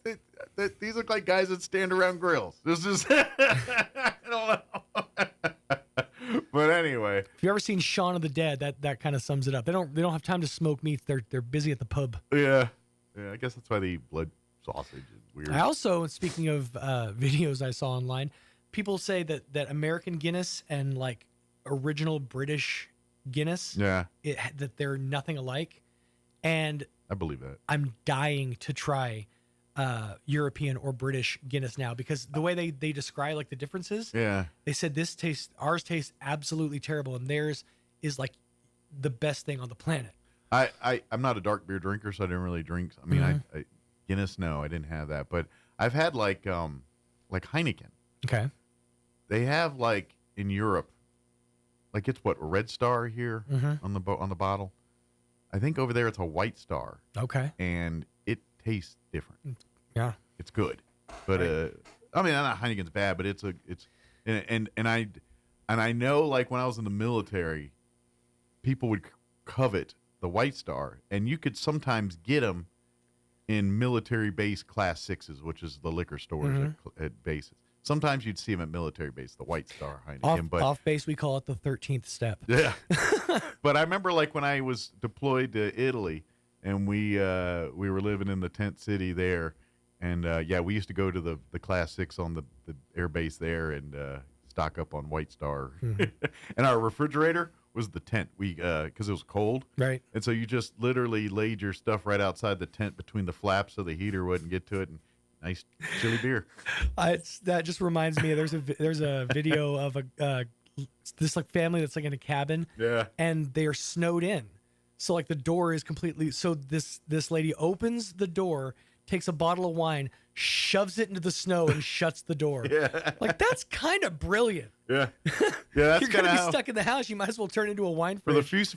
S13: these look like guys that stand around grills. This is, I don't know. But anyway.
S14: If you've ever seen Shaun of the Dead, that kind of sums it up. They don't have time to smoke meats. They're busy at the pub.
S13: Yeah. I guess that's why they eat blood sausage. It's weird.
S14: I also, speaking of videos I saw online, people say that American Guinness and like original British Guinness, that they're nothing alike. And
S13: I believe that.
S14: I'm dying to try European or British Guinness now, because the way they describe like the differences, they said ours tastes absolutely terrible, and theirs is like the best thing on the planet.
S13: I'm not a dark beer drinker, so I didn't really drink. I mean, I Guinness, no, I didn't have that, but I've had like Heineken.
S14: Okay.
S13: They have like in Europe, like it's what, a Red Star here on the bottle. I think over there it's a White Star.
S14: Okay.
S13: And it tastes different.
S14: Yeah.
S13: It's good, but I mean, not Heineken's bad, but it's and I know, like when I was in the military, people would covet the White Star, and you could sometimes get them in military base Class 6s, which is the liquor stores at bases. Sometimes you'd see them at military base, the White Star Heineken.
S14: Off base, we call it the 13th step.
S13: Yeah. But I remember like when I was deployed to Italy, and we were living in the tent city there, and we used to go to the Class 6 on the air base there and stock up on White Star. And our refrigerator was the tent. We because it was cold,
S14: right?
S13: And so you just literally laid your stuff right outside the tent between the flaps so the heater wouldn't get to it. And nice chilly beer.
S14: That just reminds me. There's a video of a like family that's like in a cabin.
S13: Yeah.
S14: And they're snowed in. So like the door is completely, so this lady opens the door, takes a bottle of wine, shoves it into the snow and shuts the door.
S13: Yeah.
S14: Like that's kind of brilliant.
S13: Yeah. Yeah, that's
S14: You're going to be
S13: how,
S14: stuck in the house. You might as well turn into a wine
S13: for the
S14: fridge.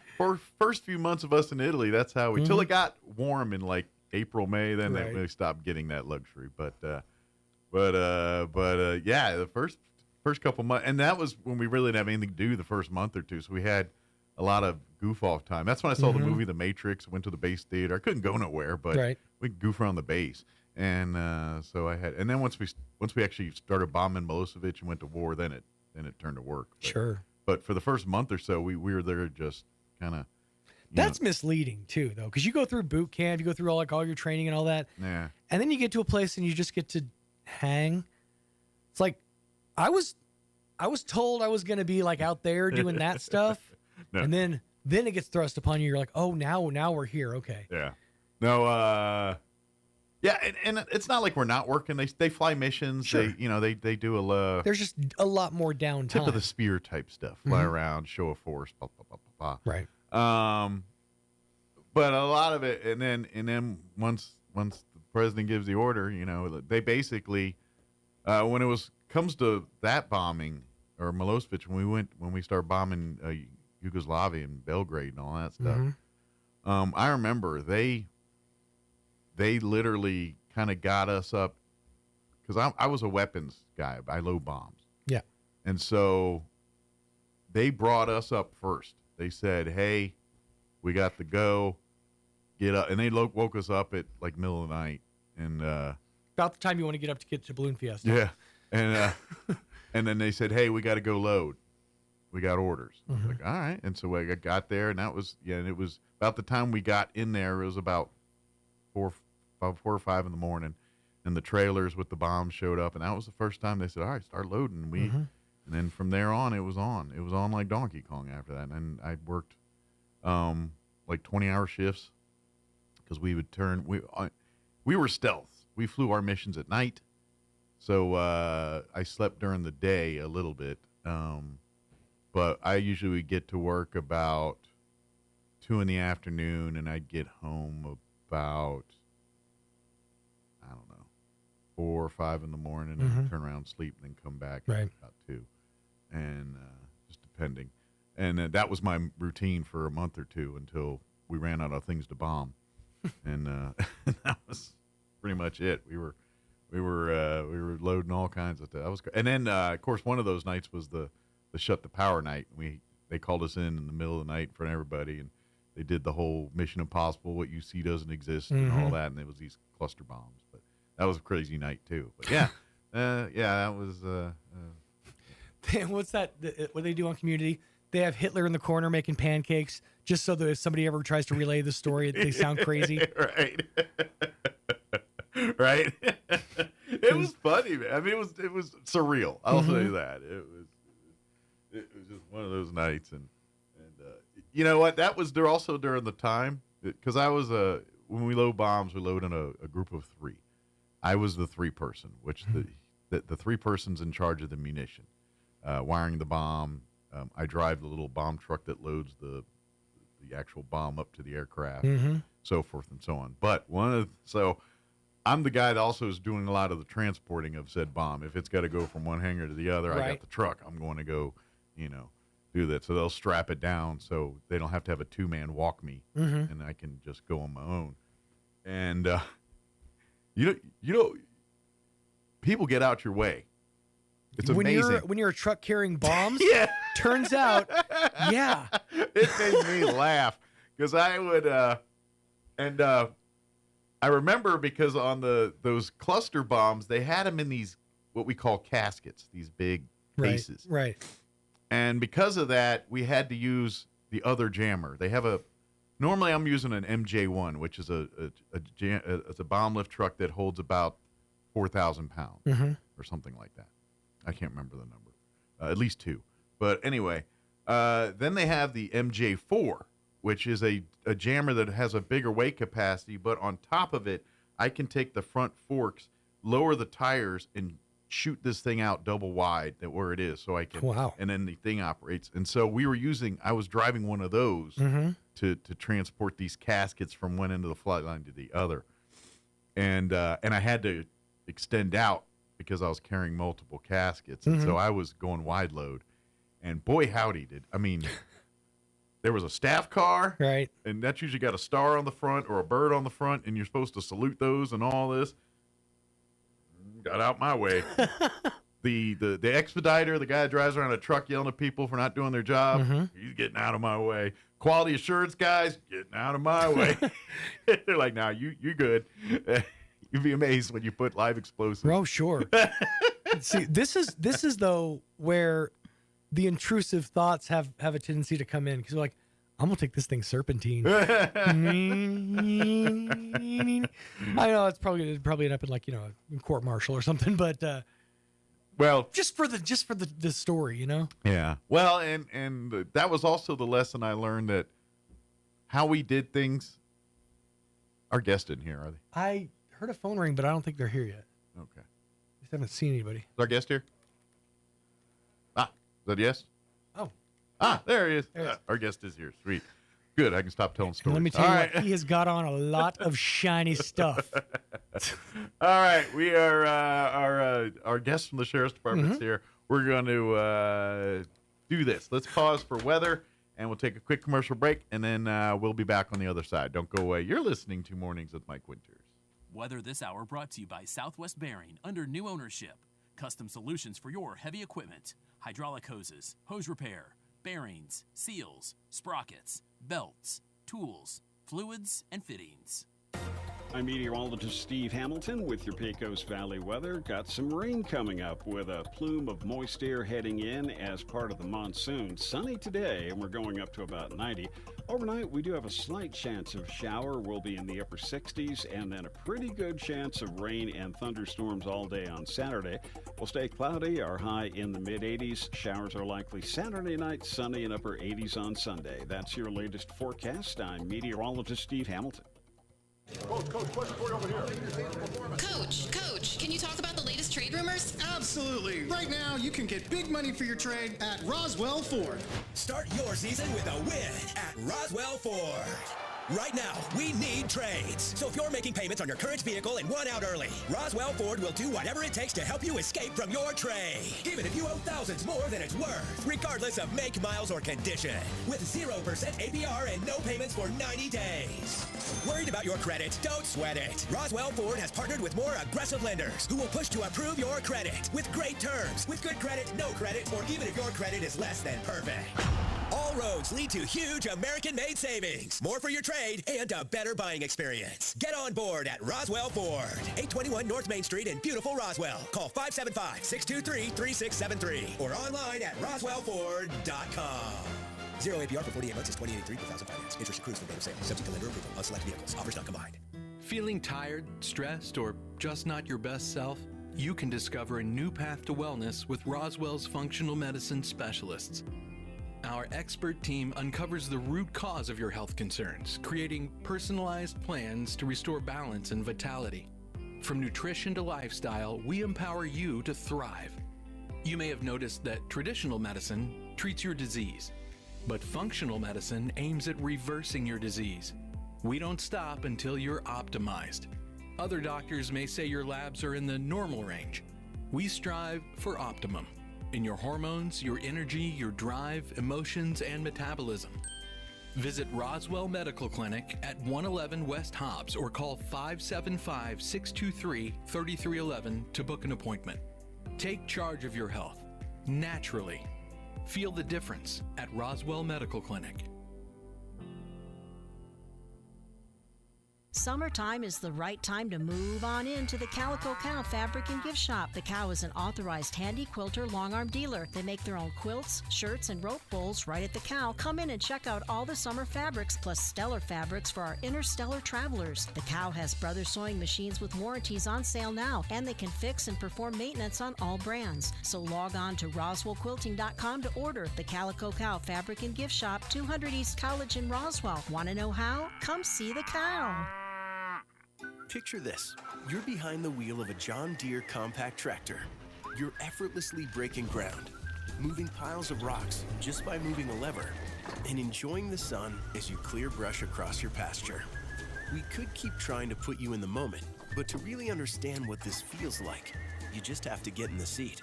S13: first few months of us in Italy, that's how we, till it got warm in like April, May, then
S14: Right.
S13: they stopped getting that luxury. But yeah, the first couple months, and that was when we really didn't have anything to do the first month or two. So we had a lot of goof off time. That's when I saw the movie The Matrix, went to the base theater. I couldn't go nowhere, but
S14: Right.
S13: we could goof around the base. And so I had, and then once we actually started bombing Milosevic and went to war, then it turned to work.
S14: Sure.
S13: But for the first month or so, we were there just kind of.
S14: That's misleading too, though, because you go through boot camp, you go through all your training and all that,
S13: Yeah.
S14: and then you get to a place and you just get to hang. It's like I was told I was going to be like out there doing that stuff,
S13: No.
S14: and then it gets thrust upon you. You're like, oh, now we're here. Okay.
S13: Yeah. No. Yeah, and it's not like we're not working. They fly missions.
S14: Sure.
S13: They do a.
S14: There's just a lot more downtime.
S13: Tip of the spear type stuff. Fly
S14: Mhm.
S13: around, show a force, blah blah blah blah blah.
S14: Right.
S13: But a lot of it, and then once the president gives the order, they basically, when it comes to that bombing or Milosevic, when we started bombing Yugoslavia and Belgrade and all that stuff, I remember they literally kind of got us up because I was a weapons guy. I load bombs.
S14: Yeah.
S13: And so they brought us up first. They said, hey, we got to go. Get up. And they woke us up at like middle of the night. And
S14: About the time you want to get up to get to Balloon Fiesta.
S13: yeah. And and then they said, hey, we got to go load. We got orders. I was like, all right. And so I got there, and and it was about the time we got in there, it was about 4 or 5 in the morning, and the trailers with the bombs showed up, and that was the first time they said, all right, start loading. And then from there on, it was on. It was on like Donkey Kong after that. And I worked like 20-hour shifts because we would we were stealth. We flew our missions at night. So I slept during the day a little bit. But I usually would get to work about 2 in the afternoon, and I'd get home about, I don't know, 4 or 5 in the morning, and turn around, sleep, and then come back
S14: Right.
S13: about 2. And just depending. And that was my routine for a month or two until we ran out of things to bomb. And that was pretty much it. We were loading all kinds of stuff. That was great. And then of course one of those nights was the shut the power night. They called us in the middle of the night in front of everybody, and they did the whole Mission Impossible, what you see doesn't exist, and all that. And it was these cluster bombs. But that was a crazy night too. But yeah, that was.
S14: What's that? What they do on Community? They have Hitler in the corner making pancakes, just so that if somebody ever tries to relay the story, they sound crazy.
S13: Right. Right. It was funny, man. I mean, it was surreal. I'll say that. It was just one of those nights, and you know what? That was there also during the time because I was when we load bombs, we load in a group of 3. I was the 3 person, which the 3 persons in charge of the munition, wiring the bomb. I drive the little bomb truck that loads the actual bomb up to the aircraft, so forth and so on. But so I'm the guy that also is doing a lot of the transporting of said bomb. If it's got to go from one hangar to the other, I got the truck. I'm going to go, do that. So they'll strap it down so they don't have to have a 2-man walk me, and I can just go on my own. And people get out your way. It's amazing.
S14: When you're a truck carrying bombs,
S13: Yeah.
S14: turns out, yeah.
S13: It made me laugh because I would, I remember because on those cluster bombs, they had them in these, what we call caskets, these big cases.
S14: Right.
S13: And because of that, we had to use the other jammer. They have normally I'm using an MJ1, which is it's a bomb lift truck that holds about 4,000 pounds or something like that. I can't remember the number, at least 2. But anyway, then they have the MJ4, which is a jammer that has a bigger weight capacity. But on top of it, I can take the front forks, lower the tires, and shoot this thing out double wide where it is, so I can.
S14: Wow.
S13: And then the thing operates. And so I was driving one of those to transport these caskets from one end of the flight line to the other, and I had to extend out because I was carrying multiple caskets, and so I was going wide load, and boy howdy there was a staff car,
S14: right,
S13: and that's usually got a star on the front or a bird on the front, and you're supposed to salute those and all this. Got out my way. The expediter, the guy that drives around a truck yelling at people for not doing their job, he's getting out of my way. Quality assurance guys, getting out of my way. They're like, "Nah, you good." You'd be amazed when you put live explosives.
S14: Oh, sure. See, this is though where the intrusive thoughts have a tendency to come in, because you're like, I'm gonna take this thing serpentine. I know it's probably end up in in court martial or something, but
S13: well,
S14: just for the story,
S13: Yeah. Well, and that was also the lesson I learned, that how we did things. Our guests didn't hear, are they?
S14: I heard a phone ring, but I don't think they're here yet.
S13: Okay.
S14: Just haven't seen anybody.
S13: Is our guest here? Is that yes?
S14: Oh.
S13: There he is. Our guest is here. Sweet. Good. I can stop telling stories.
S14: Let me tell you what, he has got on a lot of shiny stuff.
S13: All right. We are our guest from the Sheriff's Department is here. We're going to do this. Let's pause for weather, and we'll take a quick commercial break, and then we'll be back on the other side. Don't go away. You're listening to Mornings with Mike Winters.
S4: Weather this hour brought to you by Southwest Bearing under new ownership. Custom solutions for your heavy equipment. Hydraulic hoses, hose repair, bearings, seals, sprockets, belts, tools, fluids, and fittings.
S5: I'm meteorologist Steve Hamilton with your Pecos Valley weather. Got some rain coming up with a plume of moist air heading in as part of the monsoon. Sunny today, and we're going up to about 90. Overnight, we do have a slight chance of shower. We'll be in the upper 60s, and then a pretty good chance of rain and thunderstorms all day on Saturday. We'll stay cloudy, our high in the mid-80s. Showers are likely Saturday night, sunny and upper 80s on Sunday. That's your latest forecast. I'm meteorologist Steve Hamilton.
S15: Coach, can you talk about the latest trade rumors?
S21: Absolutely. Right now, you can get big money for your trade at Roswell Ford.
S23: Start your season with a win at Roswell Ford. Right now, we need trades. So if you're making payments on your current vehicle and want out early, Roswell Ford will do whatever it takes to help you escape from your trade. Even if you owe thousands more than it's worth, regardless of make, miles, or condition. With 0% APR and no payments for 90 days. Worried about your credit? Don't sweat it. Roswell Ford has partnered with more aggressive lenders who will push to approve your credit with great terms, with good credit, no credit, or even if your credit is less than perfect. All roads lead to huge American-made savings, more for your trade, and a better buying experience. Get on board at Roswell Ford, 821 North Main Street in beautiful Roswell. Call 575-623-3673 or online at roswellford.com. 0 APR for 48 months is $28.83 per thousand finance. Interest accrues from date of sale, subject to lender approval on select vehicles. Offers not combined.
S26: Feeling tired, stressed, or just not your best self? You can discover a new path to wellness with Roswell's functional medicine specialists. Our expert team uncovers the root cause of your health concerns, creating personalized plans to restore balance and vitality. From nutrition to lifestyle, we empower you to thrive. You may have noticed that traditional medicine treats your disease, but functional medicine aims at reversing your disease. We don't stop until you're optimized. Other doctors may say your labs are in the normal range. We strive for optimum in your hormones, your energy, your drive, emotions, and metabolism. Visit Roswell Medical Clinic at 111 West Hobbs or call 575-623-3311 to book an appointment. Take charge of your health naturally. Feel the difference at Roswell Medical Clinic.
S27: Summertime is the right time to move on into the Calico Cow Fabric and Gift Shop. The Cow is an authorized handy quilter long-arm dealer. They make their own quilts, shirts, and rope bowls right at the Cow. Come in and check out all the summer fabrics plus stellar fabrics for our interstellar travelers. The Cow has Brothers Sewing Machines with warranties on sale now, and they can fix and perform maintenance on all brands. So log on to RoswellQuilting.com to order. The Calico Cow Fabric and Gift Shop, 200 East College in Roswell. Want to know how? Come see the Cow.
S28: Picture this. You're behind the wheel of a John Deere compact tractor.
S2: You're effortlessly breaking ground, moving piles of rocks just by moving a lever, and enjoying the sun as you clear brush across your pasture. We could keep trying to put you in the moment, but to really understand what this feels like, you just have to get in the seat.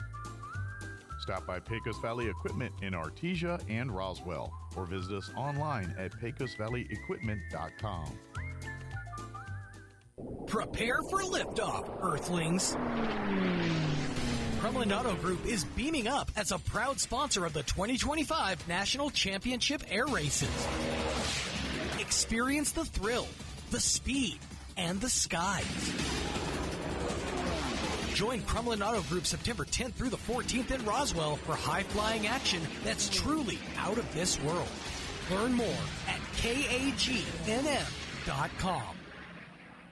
S17: Stop by Pecos Valley Equipment in Artesia and Roswell, or visit us online at pecosvalleyequipment.com.
S6: Prepare for liftoff, Earthlings. Kremlin Auto Group is beaming up as a proud sponsor of the 2025 National Championship Air Races. Experience the thrill, the speed, and the skies. Join Kremlin Auto Group September 10th through the 14th in Roswell for high-flying action that's truly out of this world. Learn more at kagnm.com.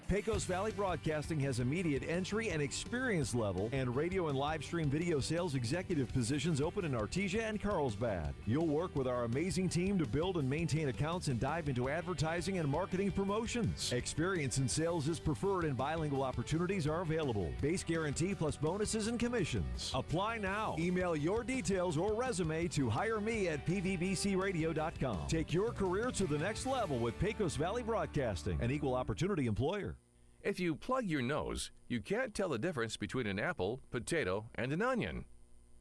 S7: Pecos Valley Broadcasting has immediate entry and experience level and radio and live stream video sales executive positions open in Artesia and Carlsbad. You'll work with our amazing team to build and maintain accounts and dive into advertising and marketing promotions. Experience in sales is preferred and bilingual opportunities are available. Base guarantee plus bonuses and commissions. Apply now. Email your details or resume to hireme@pvbcradio.com. Take your career to the next level with Pecos Valley Broadcasting, an equal opportunity employer.
S12: If you plug your nose, you can't tell the difference between an apple, potato, and an onion,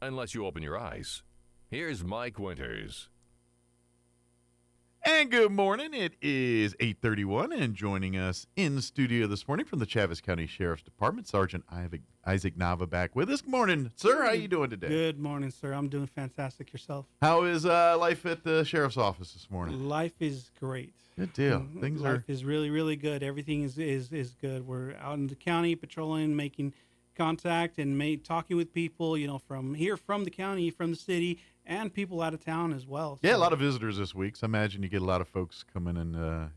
S12: unless you open your eyes. Here's Mike Winters.
S13: And good morning. It is 8:31, and joining us in the studio this morning from the Chaves County Sheriff's Department, Sergeant Isaac Nava back with us. Good morning, sir. How you doing today?
S8: Good morning, sir. I'm doing fantastic. Yourself?
S13: How is life at the sheriff's office this morning?
S8: Life is great.
S13: Good deal.
S8: Life is really, really good. Everything is good. We're out in the county patrolling, making contact and talking with people, from here, from the county, from the city, and people out of town as well.
S13: So. Yeah, a lot of visitors this week. So I imagine you get a lot of folks coming and,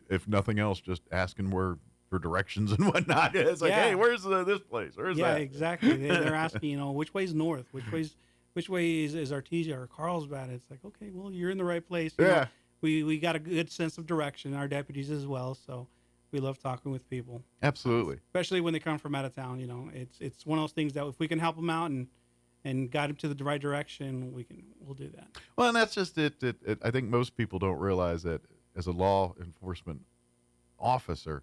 S13: if nothing else, just asking for directions and whatnot. It's like, hey, where's this place? Where's that?
S8: Yeah, exactly. They're asking, which way's north? Which way is Artesia or Carlsbad? It's like, okay, well, you're in the right place.
S13: Yeah.
S8: We got a good sense of direction, our deputies as well, so we love talking with people.
S13: Absolutely.
S8: Especially when they come from out of town, It's one of those things that if we can help them out and guide them to the right direction, we'll do that.
S13: Well, and that's just it. I think most people don't realize that as a law enforcement officer,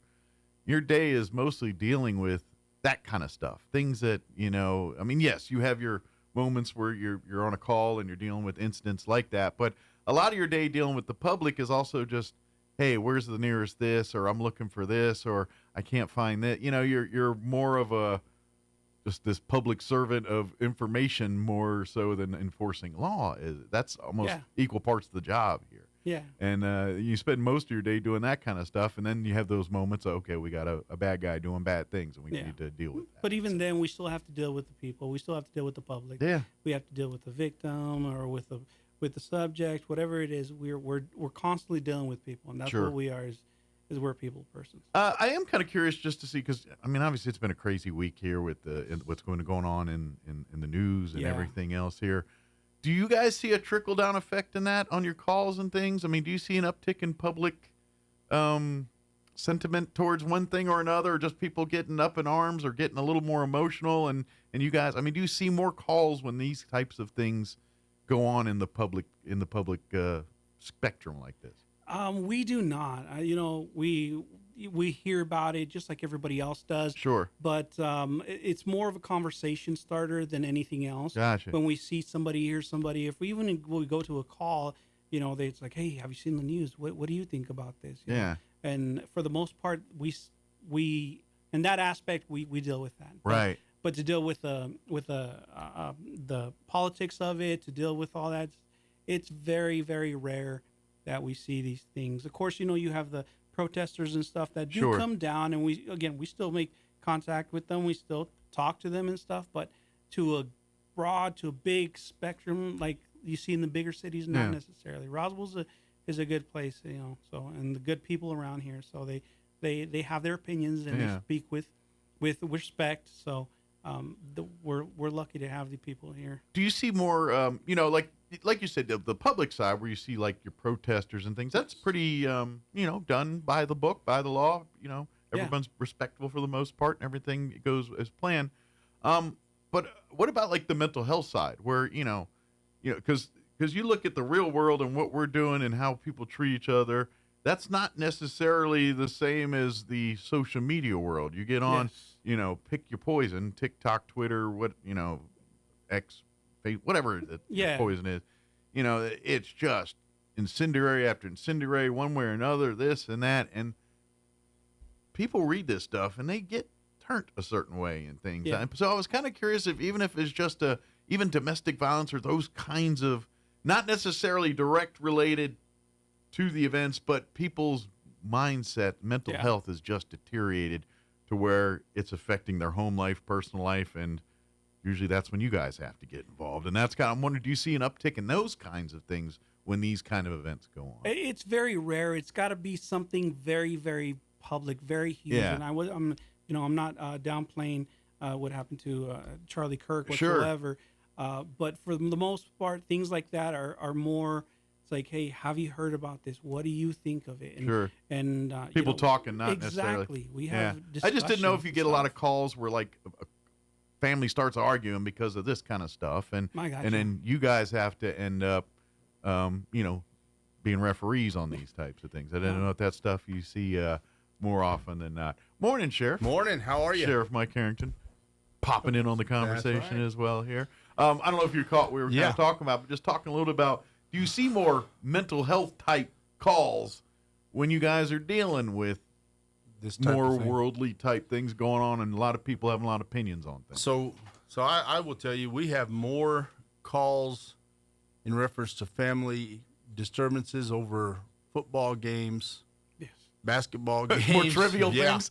S13: your day is mostly dealing with that kind of stuff. Things that, yes, you have your moments where you're on a call and you're dealing with incidents like that, but a lot of your day dealing with the public is also just, hey, where's the nearest this, or I'm looking for this, or I can't find that. You're more of just this public servant of information more so than enforcing law. That's almost equal parts of the job here.
S8: Yeah.
S13: And you spend most of your day doing that kind of stuff, and then you have those moments, okay, we got a bad guy doing bad things, and we need to deal with that.
S8: But even then, we still have to deal with the people. We still have to deal with the public.
S13: Yeah.
S8: We have to deal with the victim or with the subject, whatever it is. We're constantly dealing with people, and that's what we are is we're people persons.
S13: I am kind of curious just to see, because obviously it's been a crazy week here with what's going on in the news and everything else here. Do you guys see a trickle down effect in that on your calls and things? Do you see an uptick in public sentiment towards one thing or another, or just people getting up in arms or getting a little more emotional? And you guys, do you see more calls when these types of things go on in the public spectrum like this?
S8: We do not. We hear about it just like everybody else does.
S13: Sure.
S8: But it's more of a conversation starter than anything else.
S13: Gotcha.
S8: When we see somebody, hear somebody, if we go to a call, it's like, hey, have you seen the news? What do you think about this? You know? And for the most part, we in that aspect we deal with that.
S13: Right.
S8: But to deal with the politics of it, to deal with all that, it's very, very rare that we see these things. Of course, you have the protesters and stuff that do come down, and we still make contact with them. We still talk to them and stuff, but to a big spectrum like you see in the bigger cities, not necessarily. Roswell is a good place, so, and the good people around here, so they have their opinions and they speak with respect. So we're lucky to have the people here.
S13: Do you see more, like you said, the public side where you see like your protesters and things? That's pretty, done by the book, by the law. Everyone's respectful for the most part, and everything goes as planned. but what about like the mental health side, where because you look at the real world and what we're doing and how people treat each other. That's not necessarily the same as the social media world. You get on, pick your poison, TikTok, Twitter, X, whatever the poison is. It's just incendiary after incendiary, one way or another, this and that. And people read this stuff and they get turned a certain way and things. Yeah. So I was kind of curious even if it's just even domestic violence or those kinds of, not necessarily direct related to the events, but people's mindset, mental health is just deteriorated to where it's affecting their home life, personal life, and usually that's when you guys have to get involved. And that's kind of, I'm wondering, do you see an uptick in those kinds of things when these kind of events go on?
S8: It's very rare. It's got to be something very, very public, very huge. Yeah. And I'm not downplaying what happened to Charlie Kirk whatsoever. Sure. But for the most part, things like that are more. It's like, hey, have you heard about this? What do you think of it? And,
S13: sure.
S8: And
S13: people talking, not
S8: necessarily.
S13: Exactly.
S8: We have.
S13: I just didn't know if you get a lot of calls where like a family starts arguing because of this kind of stuff, and then you guys have to end up, being referees on these types of things. I didn't know if that stuff you see more often than not. Morning, Sheriff.
S9: Morning. How are you,
S13: Sheriff Mike Harrington? Popping in on the conversation as well here. I don't know if you caught we were kind of talking about, but just talking a little bit about. Do you see more mental health type calls when you guys are dealing with
S9: this type
S13: more
S9: of thing?
S13: Worldly type things going on, and a lot of people having a lot of opinions on things?
S9: So I will tell you, we have more calls in reference to family disturbances over football games, basketball games,
S13: more trivial things.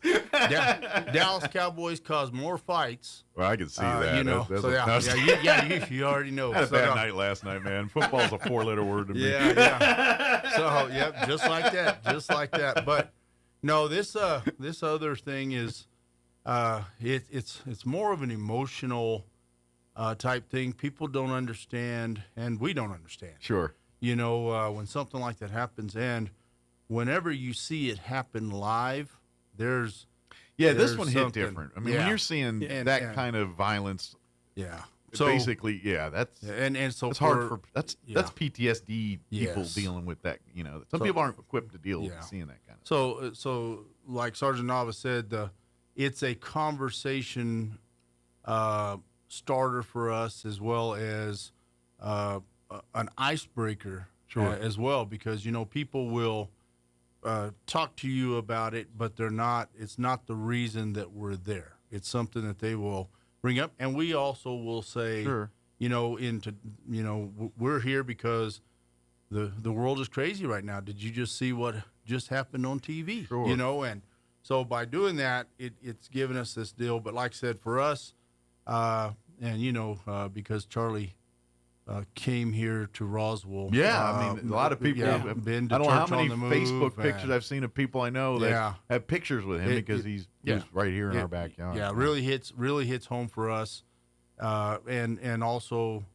S9: Dallas Cowboys cause more fights.
S13: Well, I can see that.
S9: You already know.
S13: I had a bad night last night, man. Football's a 4-letter word to me.
S9: Yeah. So, just like that. But no, this other thing is, it's more of an emotional type thing. People don't understand, and we don't understand.
S13: Sure.
S9: When something like that happens, and whenever you see it happen live, there's
S13: this one hit different. I mean, when you're seeing that kind of violence,
S9: so
S13: basically, that's
S9: so
S13: it's hard for that's PTSD people dealing with that. Some people aren't equipped to deal with seeing that kind of.
S9: So like Sergeant Nava said, it's a conversation starter for us, as well as an icebreaker as well, because people will talk to you about it, but it's not the reason that we're there. It's something that they will bring up, and we also will say, we're here because the world is crazy right now. Did you just see what just happened on TV?
S13: Sure.
S9: And so by doing that, it's given us this deal. But like I said, for us, because Charlie came here to Roswell.
S13: A lot of people have
S9: been to
S13: I don't know how many
S9: Facebook
S13: pictures I've seen of people I know that have pictures with him because he's right here in our backyard.
S9: Yeah, really hits home for us, and also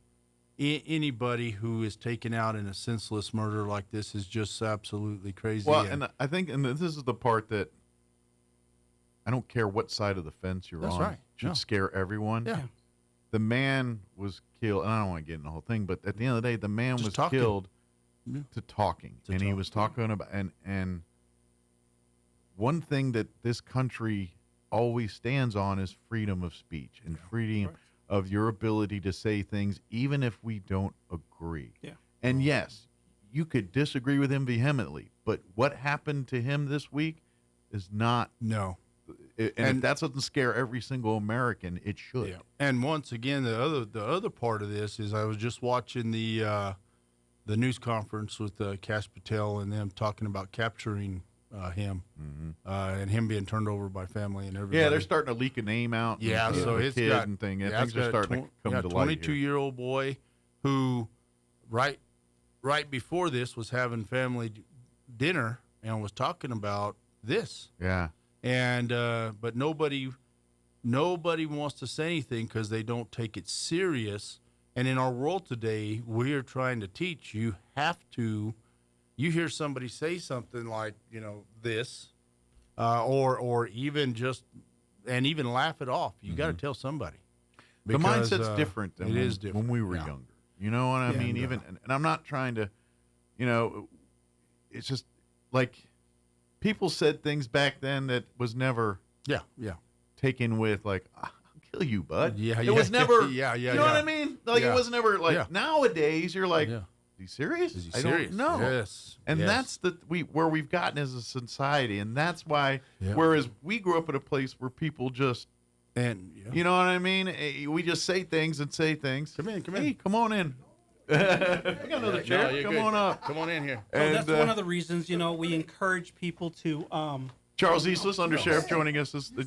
S9: anybody who is taken out in a senseless murder like this is just absolutely crazy.
S13: Well, and I think, and this is the part that I don't care what side of the fence you're on.
S9: That's right.
S13: Should scare everyone.
S9: Yeah.
S13: The man was killed, and I don't want to get in the whole thing, but at the end of the day, the man was killed to talking. He was talking about, and one thing that this country always stands on is freedom of speech and freedom of your ability to say things, even if we don't agree.
S8: Yeah.
S13: And yes, you could disagree with him vehemently, but what happened to him this week is not.
S9: No.
S13: And if that doesn't scare every single American, it should.
S9: Yeah. And once again, the other part of this is I was just watching the news conference with Cash Patel and them talking about capturing him and him being turned over by family and everybody.
S13: Yeah, they're starting to leak a name out.
S9: Yeah, so it's
S13: kids
S9: got
S13: and thing. Things are starting to come to light.
S9: 22-year-old boy who right before this was having family dinner and was talking about this.
S13: Yeah.
S9: And but nobody wants to say anything because they don't take it serious. And in our world today, we are trying to teach you you hear somebody say something like this, or even even laugh it off. You got to tell somebody.
S13: The mindset's different than
S9: different.
S13: when we were younger. You know what I mean? Even and I'm not trying to, it's just like people said things back then that was never taken with like, I'll kill you, bud. It was never you know what I mean? Like it was never like nowadays you're like, is he serious?
S9: Is he
S13: I
S9: serious?
S13: don't know.
S9: Yes.
S13: And that's where we've gotten as a society, and that's why whereas we grew up in a place where people just you know what I mean? We just say things and say things. Come in. Hey, come on in. We got another chair.
S9: No,
S13: come
S9: good.
S13: on up.
S9: Come on in here.
S8: So
S13: And,
S8: that's one of the reasons, we encourage people to.
S13: Charles Eastless, Undersheriff,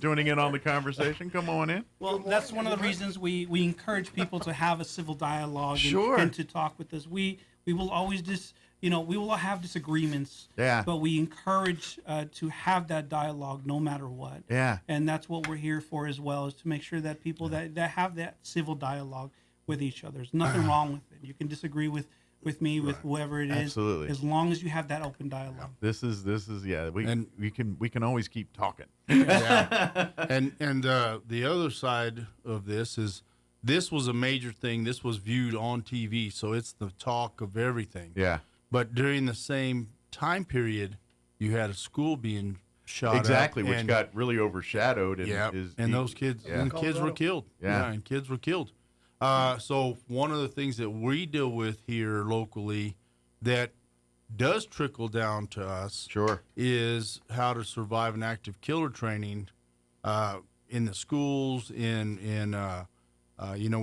S13: joining in on the conversation. Come on in.
S8: Well, that's one of the reasons we encourage people to have a civil dialogue and to talk with us. We will always we will have disagreements.
S13: Yeah.
S8: But we encourage to have that dialogue no matter what.
S13: Yeah.
S8: And that's what we're here for as well, is to make sure that people that have that civil dialogue with each other. There's nothing wrong with it. You can disagree with me, with whoever it is.
S13: Absolutely.
S8: As long as you have that open dialogue.
S13: This is we can always keep talking.
S9: Yeah. And the other side of this is this was a major thing. This was viewed on TV, so it's the talk of everything.
S13: Yeah.
S9: But during the same time period, you had a school being shot
S13: exactly,
S9: up,
S13: which got really overshadowed. And
S9: those kids and kids were killed. And kids were killed. So one of the things that we deal with here locally that does trickle down to us is how to survive an active killer training in the schools, we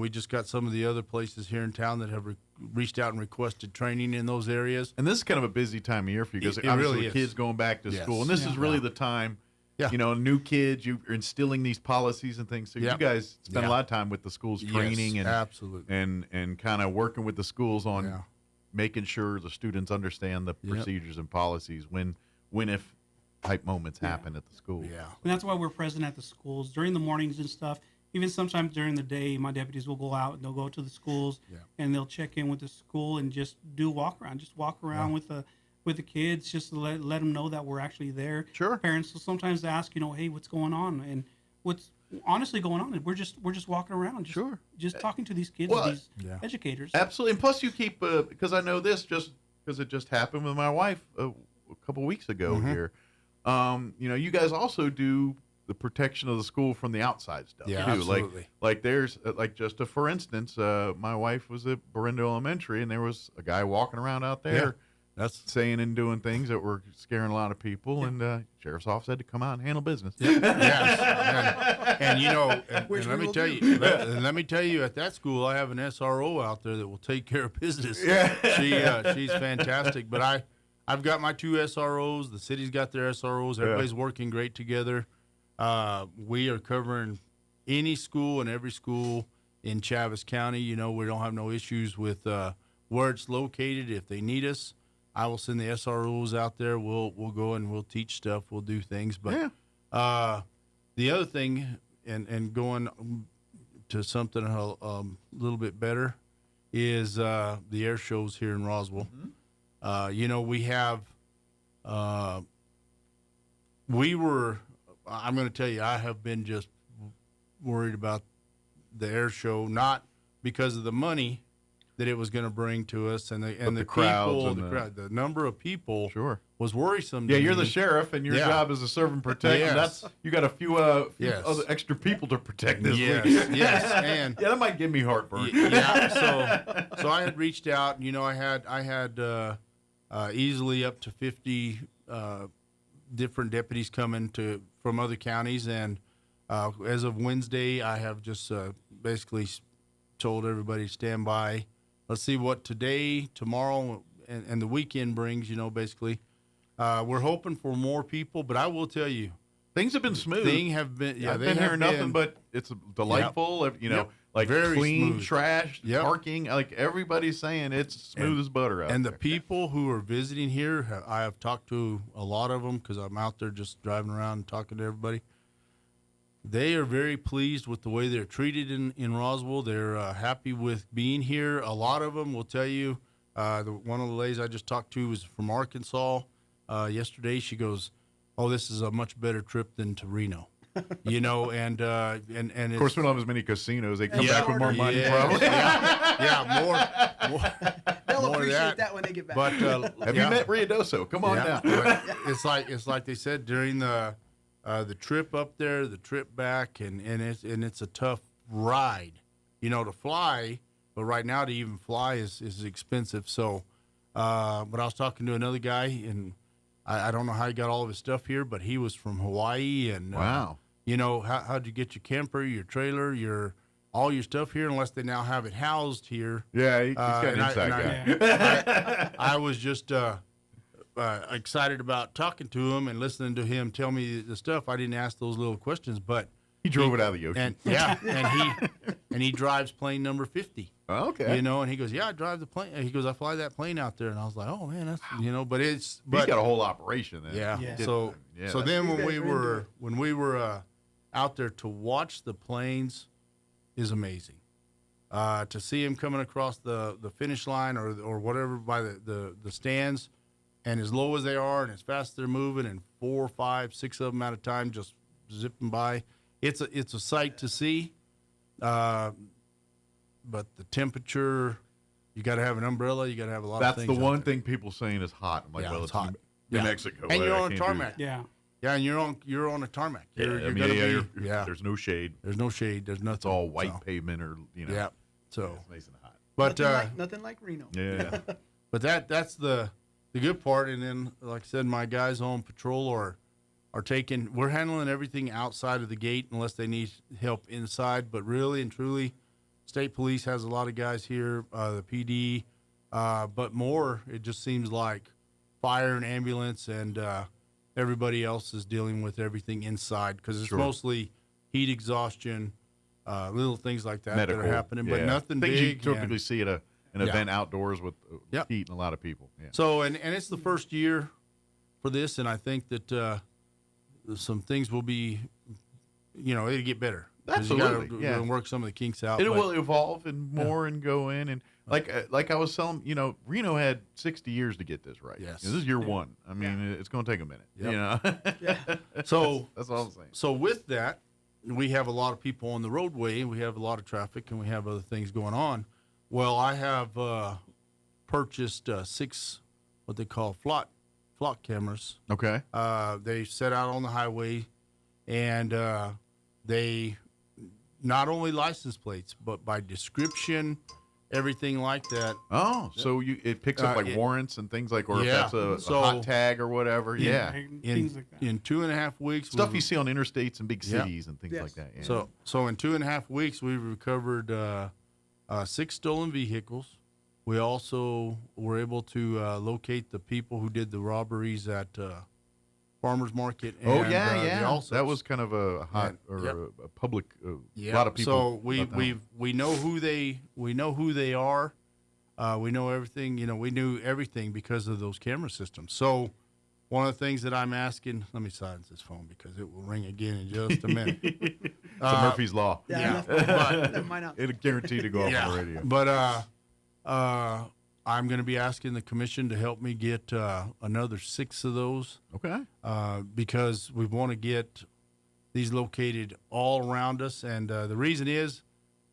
S9: just got some of the other places here in town that have reached out and requested training in those areas.
S13: And this is kind of a busy time of year for you because
S9: it
S13: obviously
S9: really is.
S13: Kids going back to school. And this is really the time, new kids, you're instilling these policies and things. So you guys spend a lot of time with the schools training
S9: absolutely.
S13: and kind of working with the schools on making sure the students understand the procedures and policies when if type moments happen at the school.
S8: Yeah. And that's why we're present at the schools during the mornings and stuff. Even sometimes during the day, my deputies will go out and they'll go to the schools and they'll check in with the school and just do walk around with the kids, just to let them know that we're actually there.
S13: Sure.
S8: Parents will sometimes ask, hey, what's going on? And what's honestly going on is we're just walking around, just talking to these kids, these educators.
S13: Absolutely. And plus you keep, because I know this just because it just happened with my wife a couple weeks ago here. You guys also do the protection of the school from the outside stuff too.
S9: Absolutely.
S13: Like there's for instance, my wife was at Berendo Elementary and there was a guy walking around out there that's saying and doing things that were scaring a lot of people and sheriff's office had to come out and handle business.
S9: And let me tell you at that school I have an SRO out there that will take care of business. She's fantastic, but I've got my 2 SROs, the city's got their SROs, everybody's working great together. We are covering any school and every school in Chaves County. We don't have no issues with where it's located. If they need us, I will send the SROs out there. We'll go and we'll teach stuff. We'll do things. But the other thing, and going to something a little bit better, is the air shows here in Roswell. We have I'm going to tell you, I have been just worried about the air show, not because of the money that it was going to bring to us and the
S13: crowds
S9: people, the number of people was worrisome.
S13: Yeah, you're the sheriff, and your job is to serve and protect. And that's you got a few other extra people to protect this week.
S9: And
S13: that might give me heartburn.
S9: So I had reached out. I had easily up to 50 different deputies coming from other counties, and as of Wednesday, I have just basically told everybody to stand by. Let's see what today, tomorrow, and the weekend brings. Basically, we're hoping for more people, but I will tell you,
S13: things have been smooth.
S9: I've been
S13: hearing nothing but it's delightful. Like
S9: very
S13: clean,
S9: smooth.
S13: trash, parking. Like everybody's saying, it's smooth as butter out
S9: and
S13: there.
S9: The people who are visiting here, I have talked to a lot of them because I'm out there just driving around and talking to everybody. They are very pleased with the way they're treated in Roswell. They're happy with being here. A lot of them will tell you. One of the ladies I just talked to was from Arkansas. Yesterday, she goes, "Oh, this is a much better trip than to Reno." you know, and
S13: of course, we don't have as many casinos. They come back with more money,
S9: yeah,
S13: probably.
S9: more.
S10: They'll
S9: more
S10: appreciate that when they get back.
S9: But
S13: have you met Riadoso? Come on down.
S9: But it's like they said during the trip up there, the trip back, and it's a tough ride, you know, to fly. But right now, to even fly is expensive. So, but I was talking to another guy, and I don't know how he got all of his stuff here, but he was from Hawaii, and
S13: wow.
S9: You know, how'd you get your camper, your trailer, all your stuff here? Unless they now have it housed here.
S13: Yeah, he's got an inside guy.
S9: I was just excited about talking to him and listening to him tell me the stuff. I didn't ask those little questions, but
S13: he drove it out of the ocean.
S9: And he drives plane number 50.
S13: Oh, okay.
S9: You know, and he goes, yeah, I drive the plane. He goes, I fly that plane out there, and I was like, oh man, that's but
S13: he's got a whole operation then.
S9: Yeah. So then when we were out there to watch the planes is amazing. To see him coming across the finish line or whatever by the stands, and as low as they are and as fast as they're moving, and 4, 5, 6 of them at a time just zipping by, it's a sight to see. But the temperature, you got to have an umbrella. You got to have a lot of things.
S13: That's the one thing people saying is hot. I'm like, well, it's hot. New Mexico,
S9: and you're on a tarmac.
S8: Yeah,
S9: and you're on a tarmac.
S13: There's no shade.
S9: There's no shade. There's nothing.
S13: It's all white pavement, or
S9: Yeah. So
S13: it's nice and hot.
S9: But
S10: nothing like Reno.
S13: Yeah.
S9: But that's the good part. And then, like I said, my guys on patrol are taking. We're handling everything outside of the gate unless they need help inside. But really and truly, state police has a lot of guys here. The PD, but more. It just seems like fire and ambulance and everybody else is dealing with everything inside because it's mostly heat exhaustion, little things like that
S13: Medical,
S9: that are happening, but nothing
S13: things
S9: big.
S13: you typically see at an event outdoors with heat and a lot of people. Yeah.
S9: So, and it's the first year for this, and I think that some things will be, it'll get better.
S13: Absolutely,
S9: you gotta work some of the kinks out.
S13: It will evolve and more and go in and like I was telling, Reno had 60 years to get this right.
S9: Yes,
S13: this is year one. I mean, it's going to take a minute.
S9: Yep. So
S13: that's all I'm saying.
S9: So with that, we have a lot of people on the roadway, we have a lot of traffic, and we have other things going on. Well, I have purchased 6 what they call flock cameras.
S13: Okay.
S9: They set out on the highway, and they not only license plates, but by description, everything like that.
S13: Oh, so it picks up warrants and things like, or if that's a hot tag or whatever.
S9: Things like that. In 2.5 weeks,
S13: stuff you see on interstates and big cities and things like that. Yeah.
S9: So in 2.5 weeks, we recovered 6 stolen vehicles. We also were able to locate the people who did the robberies at Farmers Market. And,
S13: that was kind of a hot a public. A lot of people.
S9: So we know who they are. We know everything. We knew everything because of those camera systems. So one of the things that I'm asking, let me silence this phone because it will ring again in just a minute.
S13: It's a Murphy's Law.
S9: But
S13: it'll guarantee to go off on the radio.
S9: But I'm going to be asking the commission to help me get another 6 of those.
S13: Okay.
S9: Because we want to get these located all around us, and the reason is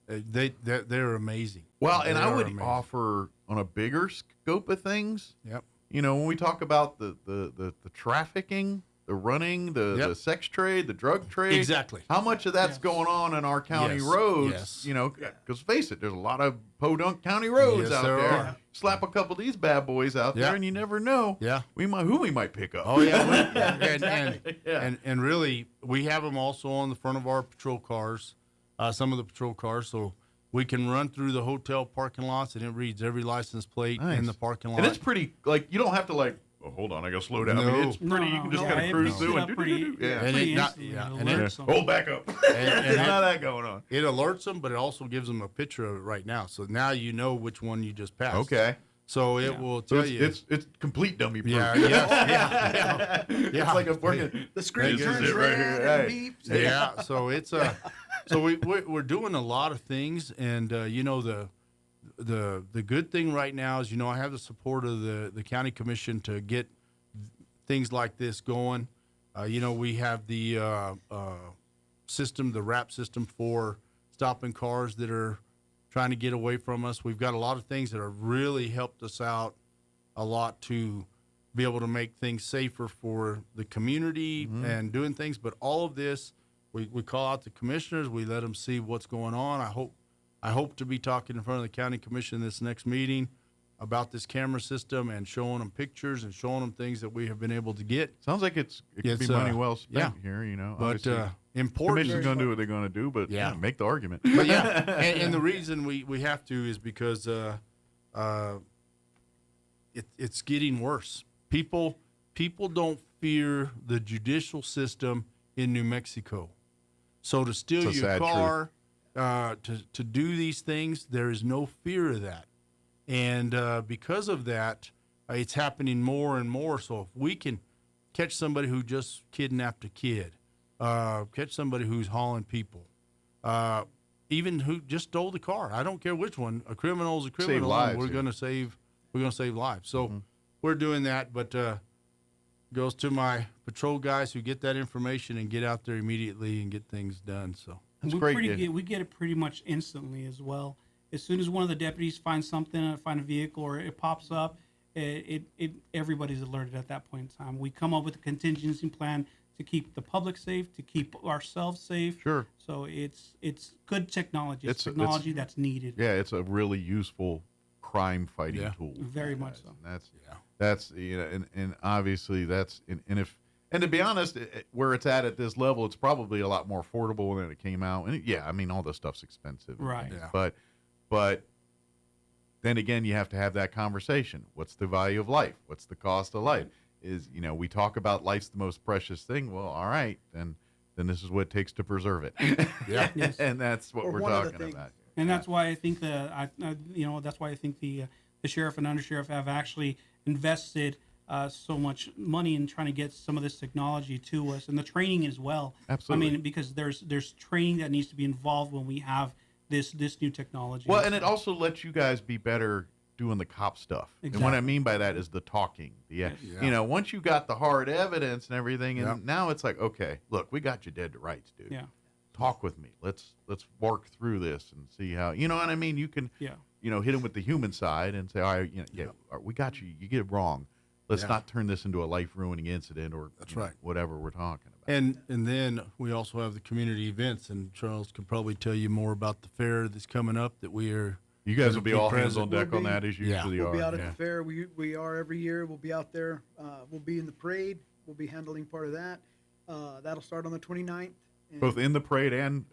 S9: they're amazing.
S13: Well, and I would offer on a bigger scope of things.
S9: Yep.
S13: When we talk about the trafficking, the running, the sex trade, the drug trade.
S9: Exactly.
S13: How much of that's going on in our county roads? Yes. Because face it, there's a lot of podunk county roads out there.
S9: Are.
S13: Slap a couple of these bad boys out there, and you never know.
S9: Yeah.
S13: Who we might pick up.
S9: Oh yeah. And really, we have them also on the front of our patrol cars. Some of the patrol cars, so we can run through the hotel parking lots, and it reads every license plate in the parking lot.
S13: And it's pretty you don't have to hold on, I gotta slow down.
S9: No.
S13: I mean, it's pretty. You can just kind of cruise through and back up. There's not that going on.
S9: It alerts them, but it also gives them a picture of it right now. So now you know which one you just passed.
S13: Okay.
S9: So it will tell you.
S13: It's complete dummy proof.
S9: Yeah.
S13: It's like
S10: the screen turns red and beeps.
S9: Yeah. So it's so we're doing a lot of things, and the good thing right now is, I have the support of the county commission to get things like this going. We have the system, the wrap system for stopping cars that are trying to get away from us. We've got a lot of things that have really helped us out a lot to be able to make things safer for the community and doing things. But all of this, we call out the commissioners. We let them see what's going on. I hope to be talking in front of the county commission this next meeting about this camera system and showing them pictures and showing them things that we have been able to get.
S13: Sounds like it could be money well spent here, you know.
S9: But important.
S13: Commission's going to do what they're going to do, but make the argument.
S9: But and the reason we have to is because it's getting worse. People don't fear the judicial system in New Mexico. So to steal your car, to do these things, there is no fear of that. And because of that, it's happening more and more. So if we can catch somebody who just kidnapped a kid, catch somebody who's hauling people, even who just stole the car, I don't care which one. A criminal is a criminal.
S13: Save lives,
S9: we're going to save lives. So we're doing that, but goes to my patrol guys who get that information and get out there immediately and get things done. So
S8: we get it pretty much instantly as well. As soon as one of the deputies finds something, find a vehicle, or it pops up, everybody's alerted at that point in time. We come up with a contingency plan to keep the public safe, to keep ourselves safe.
S13: Sure.
S8: So it's good technology. It's technology that's needed.
S13: Yeah, it's a really useful crime fighting tool.
S8: Very much so.
S13: That's you know, and obviously that's and to be honest, where it's at this level, it's probably a lot more affordable than it came out. And I mean, all this stuff's expensive,
S8: right?
S13: Yeah. But then again, you have to have that conversation. What's the value of life? What's the cost of life? We talk about life's the most precious thing. Well, all right, then this is what it takes to preserve it.
S8: Yes.
S13: And that's what we're talking about.
S8: And that's why I think that's why I think the sheriff and undersheriff have actually invested so much money in trying to get some of this technology to us, and the training as well.
S13: Absolutely.
S8: I mean, because there's training that needs to be involved when we have this new technology.
S13: Well, and it also lets you guys be better doing the cop stuff.
S8: Exactly.
S13: And what I mean by that is the talking. Once you got the hard evidence and everything, and now it's like, okay, look, we got you dead to rights, dude.
S8: Yeah.
S13: Talk with me. Let's work through this and see how, you know what I mean? You can, hit him with the human side and say, all right, we got you. You get it wrong. Let's not turn this into a life-ruining incident or whatever we're talking about.
S9: And then we also have the community events, and Charles could probably tell you more about the fair that's coming up that we are.
S13: You guys will be all hands on deck on that as you usually are.
S10: We'll be out at the fair. We are every year. We'll be out there. We'll be in the parade. We'll be handling part of that. That'll start on the 29th.
S13: Both in the parade and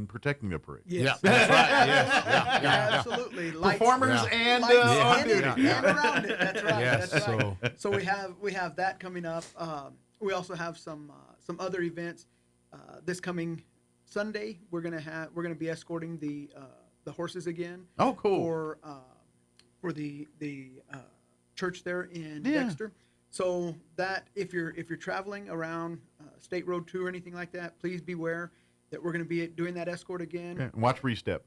S13: protecting the parade.
S10: Yes.
S9: Yeah, that's right. Yes.
S10: Yeah, absolutely.
S13: Performers and on duty.
S10: And around it. That's right.
S9: Yes,
S10: that's right. So we have that coming up. We also have some other events. This coming Sunday, we're gonna be escorting the horses again.
S13: Oh, cool.
S10: For the church there in Dexter. So that if you're traveling around State Road 2 or anything like that, please beware that we're going to be doing that escort again.
S13: Yeah, and watch Restep.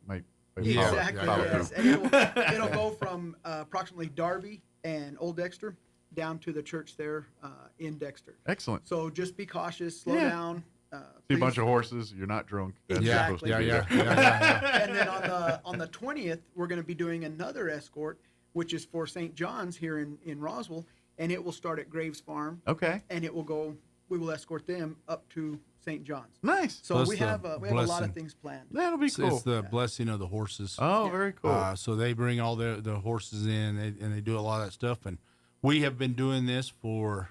S10: Exactly. Yes. And it'll go from approximately Darby and Old Dexter down to the church there in Dexter.
S13: Excellent.
S10: So just be cautious, slow down.
S13: See a bunch of horses. You're not drunk. That's
S10: Exactly.
S13: Yeah.
S10: And then on the 20th, we're going to be doing another escort, which is for St. John's here in Roswell. And it will start at Graves Farm.
S13: Okay.
S10: And we will escort them up to St. John's.
S13: Nice.
S10: So we have a lot of things planned.
S13: That'll be cool.
S9: It's the blessing of the horses.
S13: Oh, very cool.
S9: So they bring all the horses in, and they do a lot of that stuff. And we have been doing this for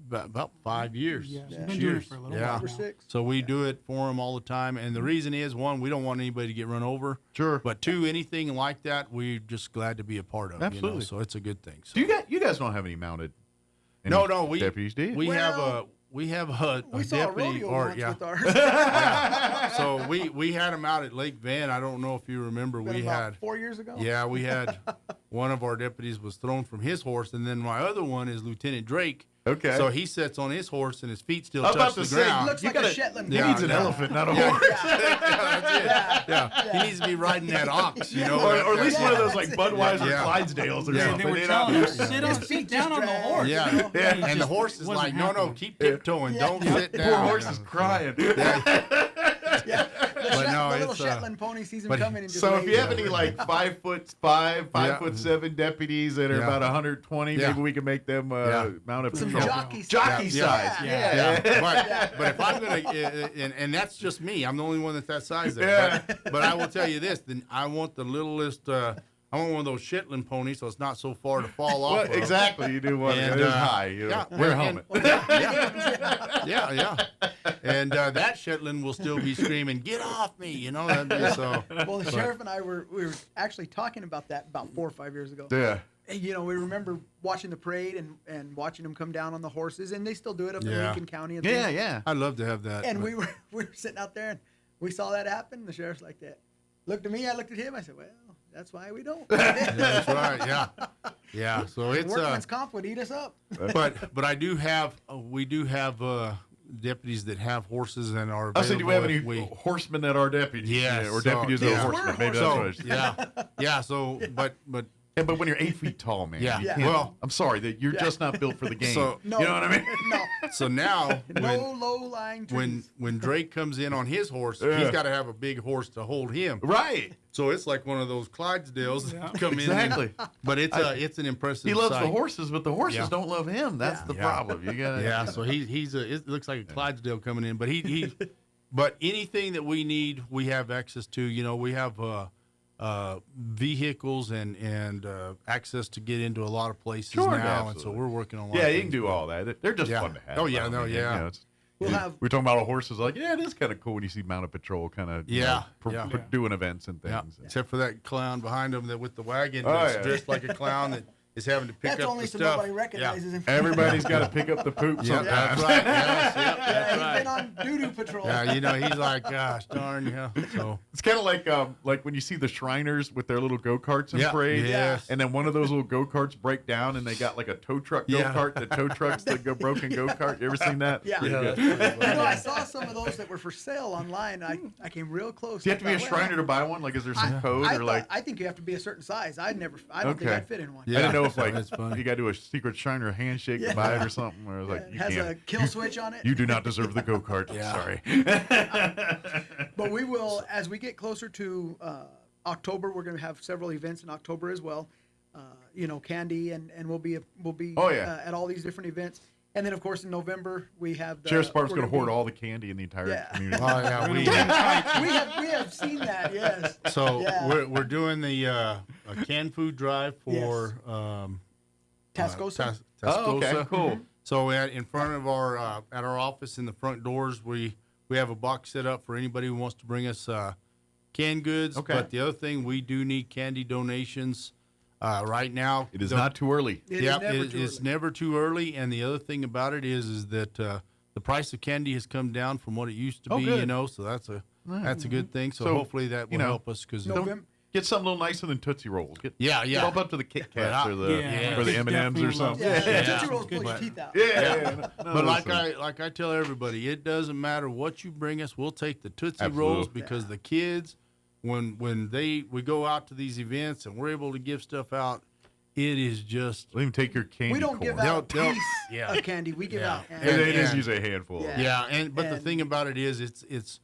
S9: about 5 years.
S8: Yeah, we've been doing it for a little while.
S10: 5 or 6.
S9: So we do it for them all the time. And the reason is, one, we don't want anybody to get run over.
S13: Sure.
S9: But two, anything like that, we're just glad to be a part of.
S13: Absolutely.
S9: So it's a good thing. So.
S13: Do you guys don't have any mounted?
S9: No, we
S13: deputies, do you?
S9: We have a
S10: we saw
S9: deputy.
S10: a rodeo once with ours.
S9: So we had them out at Lake Van. I don't know if you remember.
S10: About 4 years ago.
S9: Yeah, we had one of our deputies was thrown from his horse, and then my other one is Lieutenant Drake.
S13: Okay.
S9: So he sits on his horse, and his feet still
S13: I'm
S9: touch
S13: about
S9: the
S13: to say,
S9: ground.
S10: Looks like a Shetland
S13: He
S10: pony.
S13: needs an elephant, not a horse.
S9: Yeah. He needs to be riding that ox, you know.
S13: Or at least one of those like Budweiser
S9: Yeah.
S13: Clydesdales or
S9: Yeah.
S13: something.
S8: They were
S13: you
S8: telling
S13: know?
S8: him, sit down on the horse.
S9: Yeah.
S8: you know?
S9: Yeah.
S8: He
S9: And the
S8: just
S9: horse is
S8: wasn't
S9: like, no,
S8: happy.
S9: keep tiptoeing. Don't sit down.
S13: Poor horse is crying.
S9: But no,
S10: the little
S9: it's,
S10: Shetland pony sees him
S9: but-
S10: coming and just
S13: So if you
S10: lays
S13: have
S10: there.
S13: any like 5'5", 5'7" deputies that are
S9: Yeah.
S13: about 120,
S9: Yeah.
S13: maybe we can make them mount up
S10: Some
S13: patrol.
S10: jockey
S13: Jockey
S10: size.
S13: size.
S9: Yeah.
S13: Yeah.
S9: But if I'm gonna, and that's just me. I'm the only one that's that size there.
S13: Yeah.
S9: But I will tell you this: then I want the littlest. I want one of those Shetland ponies, so it's not so far to fall off.
S13: Well,
S9: of.
S13: exactly. You do want it is high. You know, wear a helmet.
S9: Yeah. And that Shetland will still be screaming, "Get off me!" You know. So.
S10: Well, the sheriff and I we were actually talking about that about 4 or 5 years ago.
S13: Yeah.
S10: And, you know, we remember watching the parade and watching them come down on the horses, and they still do it up in
S9: Yeah.
S10: Lincoln County. And
S13: Yeah,
S10: things.
S13: yeah.
S9: I'd love to have that.
S10: And
S9: but-
S10: we were sitting out there, and we saw that happen. The sheriff's like that. Looked at me, I looked at him. I said, "Well, that's why we don't."
S9: Yeah, that's right. Yeah. So it's
S10: Workman's comp would eat us up.
S9: but I do have we do have deputies that have horses and are.
S13: I said, do we have any
S9: available
S13: horsemen that are deputies?
S9: Yes,
S13: or
S9: so-
S13: deputies that
S9: yeah.
S13: are horsemen. Maybe that's what I should
S9: Yeah. So, but
S13: Yeah, but when you're 8 feet tall, man.
S9: Yeah.
S13: you can't-
S9: Well-
S13: I'm sorry that you're just not built for the game.
S9: So-
S10: No,
S13: you know what I mean?
S10: No.
S9: so now
S10: No low-lying trees.
S9: when Drake comes in on his horse,
S13: Yeah.
S9: he's got to have a big horse to hold him.
S13: Right.
S9: So it's like one of those Clydesdales that come in.
S13: Exactly.
S9: But it's an impressive.
S13: He loves the
S9: sight.
S13: horses, but the horses
S9: Yeah.
S13: don't love him. That's the problem. You gotta.
S9: Yeah, so it looks like a Clydesdale coming in, but he but anything that we need, we have access to. You know, we have vehicles and access to get into a lot of places
S13: Sure,
S9: now, and
S13: absolutely.
S9: so we're working on a lot.
S13: Yeah,
S9: of
S13: you can
S9: things.
S13: do all that. They're just
S9: Yeah.
S13: fun to have.
S9: Oh, yeah,
S13: I
S9: no,
S13: mean,
S9: yeah.
S13: you know, it's-
S10: We'll have.
S13: we're talking about horses. Like, yeah, it is kind of cool when you see mounted patrol kind of doing events and
S9: Yeah.
S13: things.
S9: Except for that clown behind him that with the wagon
S13: Oh,
S9: that's
S13: yeah.
S9: dressed like a clown that is having to pick
S10: That's
S9: up
S10: only
S9: the
S10: so
S9: stuff.
S10: nobody recognizes him.
S13: Everybody's got to pick up the poop
S9: Yeah,
S13: sometimes.
S9: that's right. Yes, yep, that's
S10: Yeah,
S9: right.
S10: he's been on doo-doo patrol.
S9: Yeah, you know, he's like, gosh darn, yeah. So
S13: It's kind of like when you see the Shriners with their little go-karts in
S9: Yeah,
S13: parade.
S9: yes.
S13: And then one of those little go-karts break down and they got like a tow truck
S9: Yeah.
S13: go-kart that tow trucks the broken go-kart. You ever seen that?
S10: Yeah.
S13: Pretty good.
S10: You know, I saw some of those that were for sale online. I came real close.
S13: Do you have to be a
S10: I thought, well,
S13: Shriner to buy one? Like, is there some code
S10: I
S13: or
S10: thought-
S13: like?
S10: I think you have to be a certain size. I don't think I'd fit in one.
S13: I didn't know if
S9: Yeah,
S13: like
S9: that's funny.
S13: you got to do a secret Shriner handshake
S10: Yeah.
S13: to buy it or something. Or like
S10: It
S13: you
S10: has
S13: can't.
S10: a kill switch on it.
S13: You do not deserve the go-kart.
S9: Yeah.
S13: Sorry.
S10: But we will, as we get closer to October, we're going to have several events in October as well. You know, candy, and we'll be
S13: Oh, yeah.
S10: at all these different events. And then, of course, in November we have the
S13: Sheriff's Department's
S10: we're
S13: going to hoard
S10: be-
S13: all the candy in the entire
S10: Yeah.
S13: community.
S9: Oh yeah,
S10: we have seen that, yes.
S9: So
S10: Yeah.
S9: we're doing the a canned food drive for
S10: Tascosa.
S13: Oh, okay,
S9: Tascosa.
S13: cool.
S9: So in front of our at our office in the front doors, we have a box set up for anybody who wants to bring us canned goods.
S13: Okay.
S9: But the other thing, we do need candy donations. Right now,
S13: It is not too early.
S9: It's never too early. And the other thing about it is that the price of candy has come down from what it used to
S13: Oh,
S9: be.
S13: good.
S9: You know, so that's a good thing. So hopefully that will help us because
S13: Get something a little nicer than Tootsie Rolls. Get bump up to the Kit Kats or the M&Ms or something.
S10: Tootsie Rolls pull your teeth out.
S13: Yeah.
S9: But like I tell everybody, it doesn't matter what you bring us. We'll take the Tootsie Rolls because the kids, when we go out to these events and we're able to give stuff out, it is just.
S13: We'll even take your candy.
S10: We don't give out
S9: They'll-
S10: piece of candy. We give out.
S13: It is usually a handful.
S9: But the thing about it is, it's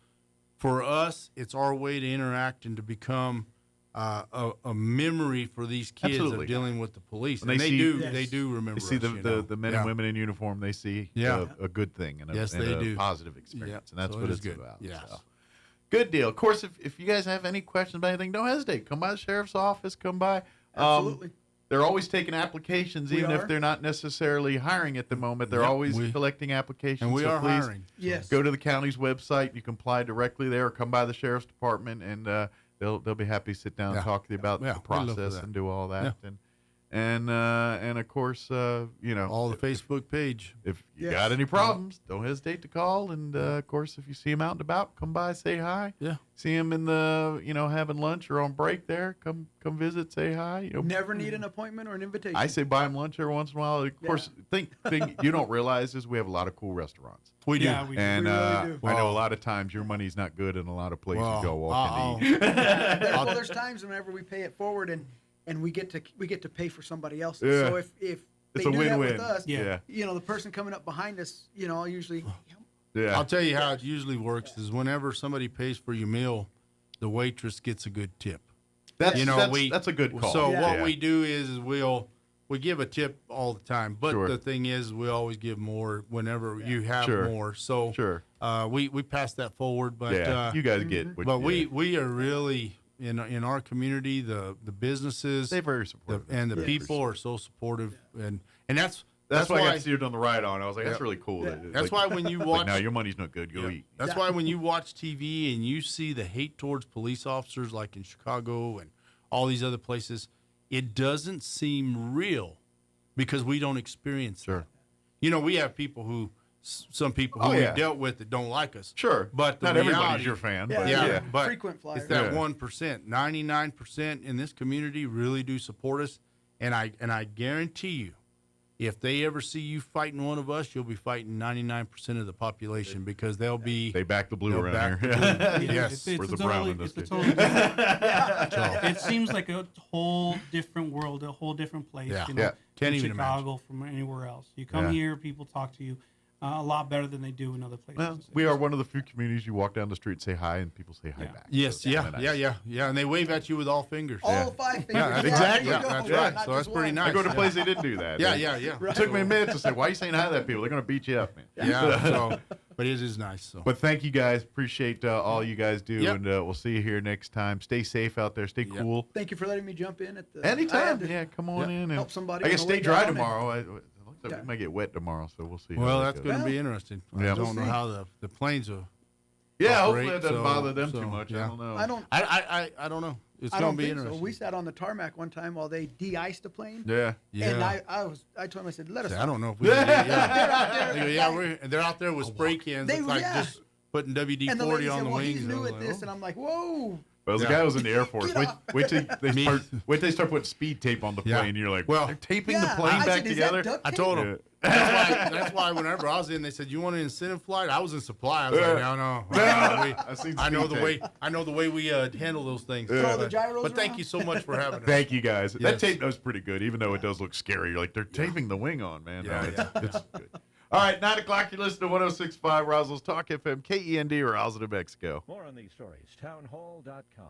S9: for us. It's our way to interact and to become a memory for these kids
S13: Absolutely.
S9: of dealing with the police.
S13: When
S9: And
S13: they
S9: they do remember.
S13: They see
S9: us, you know?
S13: the men and women in uniform. They see a good thing and a positive experience, and that's
S9: So
S13: what
S9: it is
S13: it's
S9: good.
S13: about.
S9: Yes.
S13: So. Good deal. Of course, if you guys have any questions about anything, don't hesitate. Come by the sheriff's office. Come by.
S10: Absolutely.
S13: They're always taking applications,
S10: We
S13: even
S10: are.
S13: if they're not necessarily hiring at the moment. They're always collecting applications.
S9: And we
S13: so
S9: are
S13: please
S9: hiring.
S10: Yes.
S13: Go to the county's website. You can apply directly there, or come by the sheriff's department, and they'll be happy to sit down and talk to you about the
S9: we'd love for
S13: process
S9: that.
S13: and do all that. And of course,
S9: all the Facebook page.
S13: If you got any problems, don't hesitate to call. And of course, if you see him out and about, come by, say hi.
S9: Yeah.
S13: See him in the having lunch or on break there. Come visit, say hi.
S10: Never need an appointment or an invitation.
S13: I say buy him lunch every once in a while. Of course, thing you don't realize is we have a lot of cool restaurants.
S9: We do.
S10: Yeah, we
S13: And
S10: really do.
S13: I know a lot of times your money's not good in a lot of places you go walk in to eat.
S10: Well, there's times whenever we pay it forward and we get to pay for somebody else.
S13: Yeah.
S10: So if
S13: It's
S10: they
S13: a
S10: do that
S13: win-win.
S10: with us,
S13: Yeah.
S10: the person coming up behind us, I'll usually.
S13: Yeah.
S9: I'll tell you how it usually works is whenever somebody pays for your meal, the waitress gets a good tip.
S13: That's a good call.
S9: So what we do is we give a tip all the time, but the thing is we always give more whenever you have more. So we pass that forward, but
S13: you guys get.
S9: But we are really in our community, the businesses,
S13: they're very supportive,
S9: and the people are so supportive, and that's
S13: why I got to see it on the ride on. I was like, that's really cool.
S9: Yeah. That's why when you watch,
S13: no, your money's not good. Go eat.
S9: That's why when you watch TV and you see the hate towards police officers, like in Chicago and all these other places, it doesn't seem real because we don't experience it. We have people who. Some people who we've dealt with that don't like us.
S13: Sure.
S9: But
S13: not everybody's your fan.
S9: But
S10: frequent flyers.
S9: It's that 1%. 99% in this community really do support us. And I guarantee you, if they ever see you fighting one of us, you'll be fighting 99% of the population because they
S13: back the blue around here.
S9: Yes.
S8: It's
S13: the
S8: totally,
S13: brown in this
S8: it's a
S13: case.
S8: totally different, it seems like a whole different world, a whole different place.
S9: Yeah.
S8: Can't
S9: even
S8: Chicago from anywhere else. You come here, people talk to you a lot better than they do in other places.
S13: Well, we are one of the few communities you walk down the street and say hi, and people say hi back.
S9: Yes,
S13: So it's kinda nice.
S9: yeah, and they wave at you with all fingers.
S10: All 5 fingers.
S9: Yeah,
S13: exactly.
S9: Yeah, that's right. So that's pretty nice.
S13: I go to a place they didn't do that.
S9: Yeah.
S13: It took me a minute to say, why are you saying hi to that people? They're going to beat you up, man.
S9: Yeah, but it is nice. So.
S13: But thank you guys. Appreciate all you guys do,
S9: Yep.
S13: and we'll see you here next time. Stay safe out there. Stay cool.
S10: Thank you for letting me jump in at the
S13: Anytime. Come on in. And
S10: help somebody.
S13: I guess
S10: on the
S13: stay
S10: way
S13: dry
S10: down
S13: tomorrow. It looks like we might get wet tomorrow, so we'll see.
S9: Well,
S13: how
S9: that's
S13: that
S9: going
S13: goes.
S9: to be interesting.
S13: Yeah.
S9: I don't know how the planes will.
S13: Yeah,
S9: operate,
S13: hopefully it doesn't bother them too much.
S9: Yeah.
S13: I don't know.
S9: I don't know. It's
S10: I
S9: going
S10: don't
S9: to be
S10: think
S9: interesting.
S10: so. We sat on the tarmac one time while they de-iced a plane.
S13: Yeah.
S10: And I told him, I said, let us.
S9: I don't know if we.
S10: They're out there.
S9: They're out there with spray cans. It's like just putting WD-40
S10: and the lady
S9: on
S10: said,
S9: the
S10: well,
S9: wings.
S10: he's new
S9: and
S10: at this, and I'm like, whoa.
S13: Well, the guy was in the Air Force. Wait till they start putting speed tape on the plane.
S9: Yeah.
S13: And you're like,
S9: well,
S13: they're taping the plane
S10: I
S13: back
S10: said, "Is that
S13: together.
S10: duct
S9: I
S10: tape?"
S9: told him. That's why whenever I was in, they said, "You want an incentive flight?" I was in supply. I was like, "No." I know the way. I know the way we handle those things.
S10: Throw the gyros
S9: But thank
S10: around.
S9: you so much for having us.
S13: Thank you guys.
S9: Yes.
S13: That tape does pretty good, even though it does look scary. You're like, they're taping the wing on, man. No, it's good. All right, 9 o'clock, you listen to 106.5 Roswell's Talk FM, KEND, Roswell, New Mexico.
S7: More on these stories, townhall.com.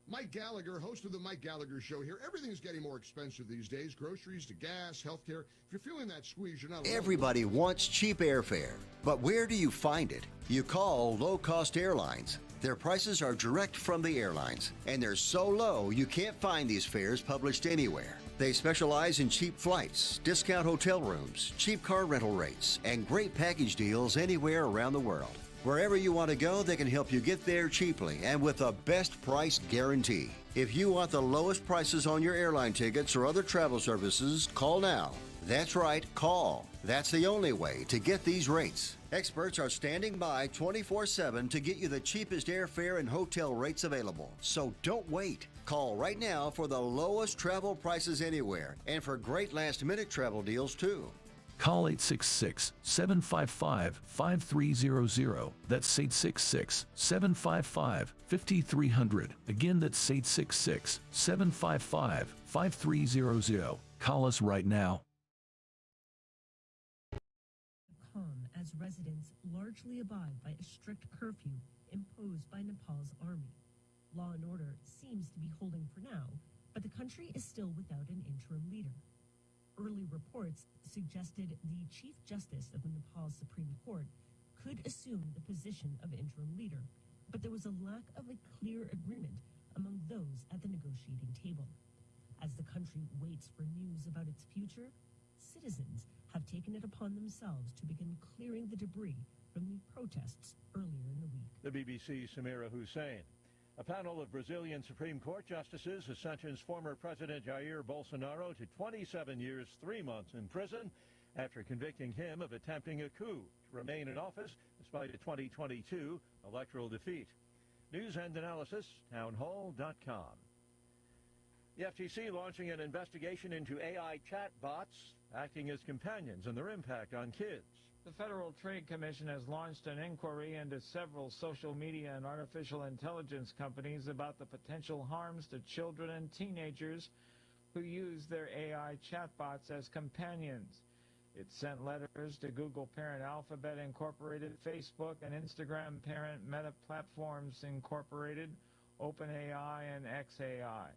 S1: Mike Gallagher, host of the Mike Gallagher Show here. Everything's getting more expensive these days, groceries to gas, healthcare. If you're feeling that squeeze, you're not alone.
S16: Everybody wants cheap airfare, but where do you find it? You call low-cost airlines. Their prices are direct from the airlines, and they're so low you can't find these fares published anywhere. They specialize in cheap flights, discount hotel rooms, cheap car rental rates, and great package deals anywhere around the world. Wherever you want to go, they can help you get there cheaply and with a best price guarantee. If you want the lowest prices on your airline tickets or other travel services, call now. That's right, call. That's the only way to get these rates. Experts are standing by 24/7 to get you the cheapest airfare and hotel rates available. So don't wait. Call right now for the lowest travel prices anywhere and for great last-minute travel deals too.
S18: Call 866-755-5300. That's 866-755-5300. Again, that's 866-755-5300. Call us right now.
S19: As residents largely abide by a strict curfew imposed by Nepal's army. Law and order seems to be holding for now, but the country is still without an interim leader. Early reports suggested the Chief Justice of the Nepal Supreme Court could assume the position of interim leader, but there was a lack of a clear agreement among those at the negotiating table. As the country waits for news about its future, citizens have taken it upon themselves to begin clearing the debris from the protests earlier in the week.
S7: The BBC's Samira Hussein. A panel of Brazilian Supreme Court justices has sentenced former President Jair Bolsonaro to 27 years, 3 months in prison after convicting him of attempting a coup to remain in office despite a 2022 electoral defeat. News and analysis, townhall.com. The FTC launching an investigation into AI chatbots acting as companions and their impact on kids.
S3: The Federal Trade Commission has launched an inquiry into several social media and artificial intelligence companies about the potential harms to children and teenagers who use their AI chatbots as companions. It sent letters to Google parent Alphabet Incorporated, Facebook and Instagram parent Meta Platforms Incorporated, OpenAI, and XAI.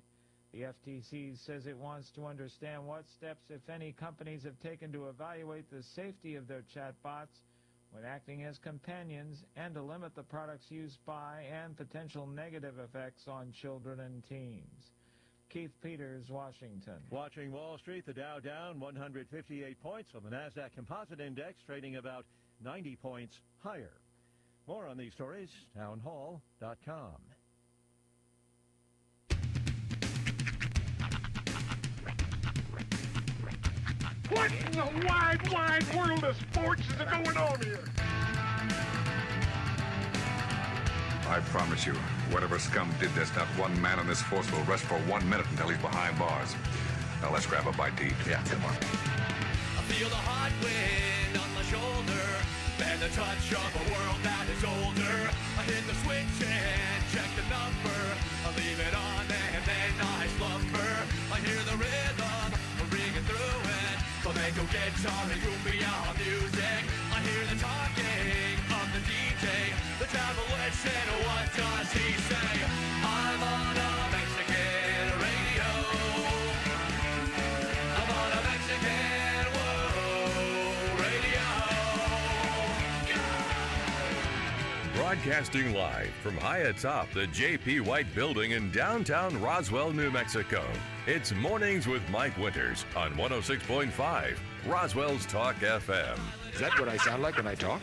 S3: The FTC says it wants to understand what steps, if any, companies have taken to evaluate the safety of their chatbots when acting as companions and to limit the product's use by and potential negative effects on children and teens. Keith Peters, Washington.
S7: Watching Wall Street, the Dow down 158 points on the NASDAQ Composite Index, trading about 90 points higher. More on these stories, townhall.com.
S11: What in the wide, wide world of sports is going on here?
S14: I promise you, whatever scum did this, not one man in this force will rest for 1 minute until he's behind bars. Now let's grab a bite to eat. Yeah, come on.
S20: I feel the hot wind on my shoulder and the touch of a world that is older. I hit the switch and check the number. I leave it on and then I slumber. I hear the rhythm ringing through it. Flamenco guitar and cumbia music. I hear the talking of the DJ. The Travelician, what does he say? I'm on a Mexican radio. I'm on a Mexican radio.
S12: Broadcasting live from high atop the J.P. White Building in downtown Roswell, New Mexico. It's Mornings with Mike Winters on 106.5 Roswell's Talk FM.
S14: Is that what I sound like when I talk?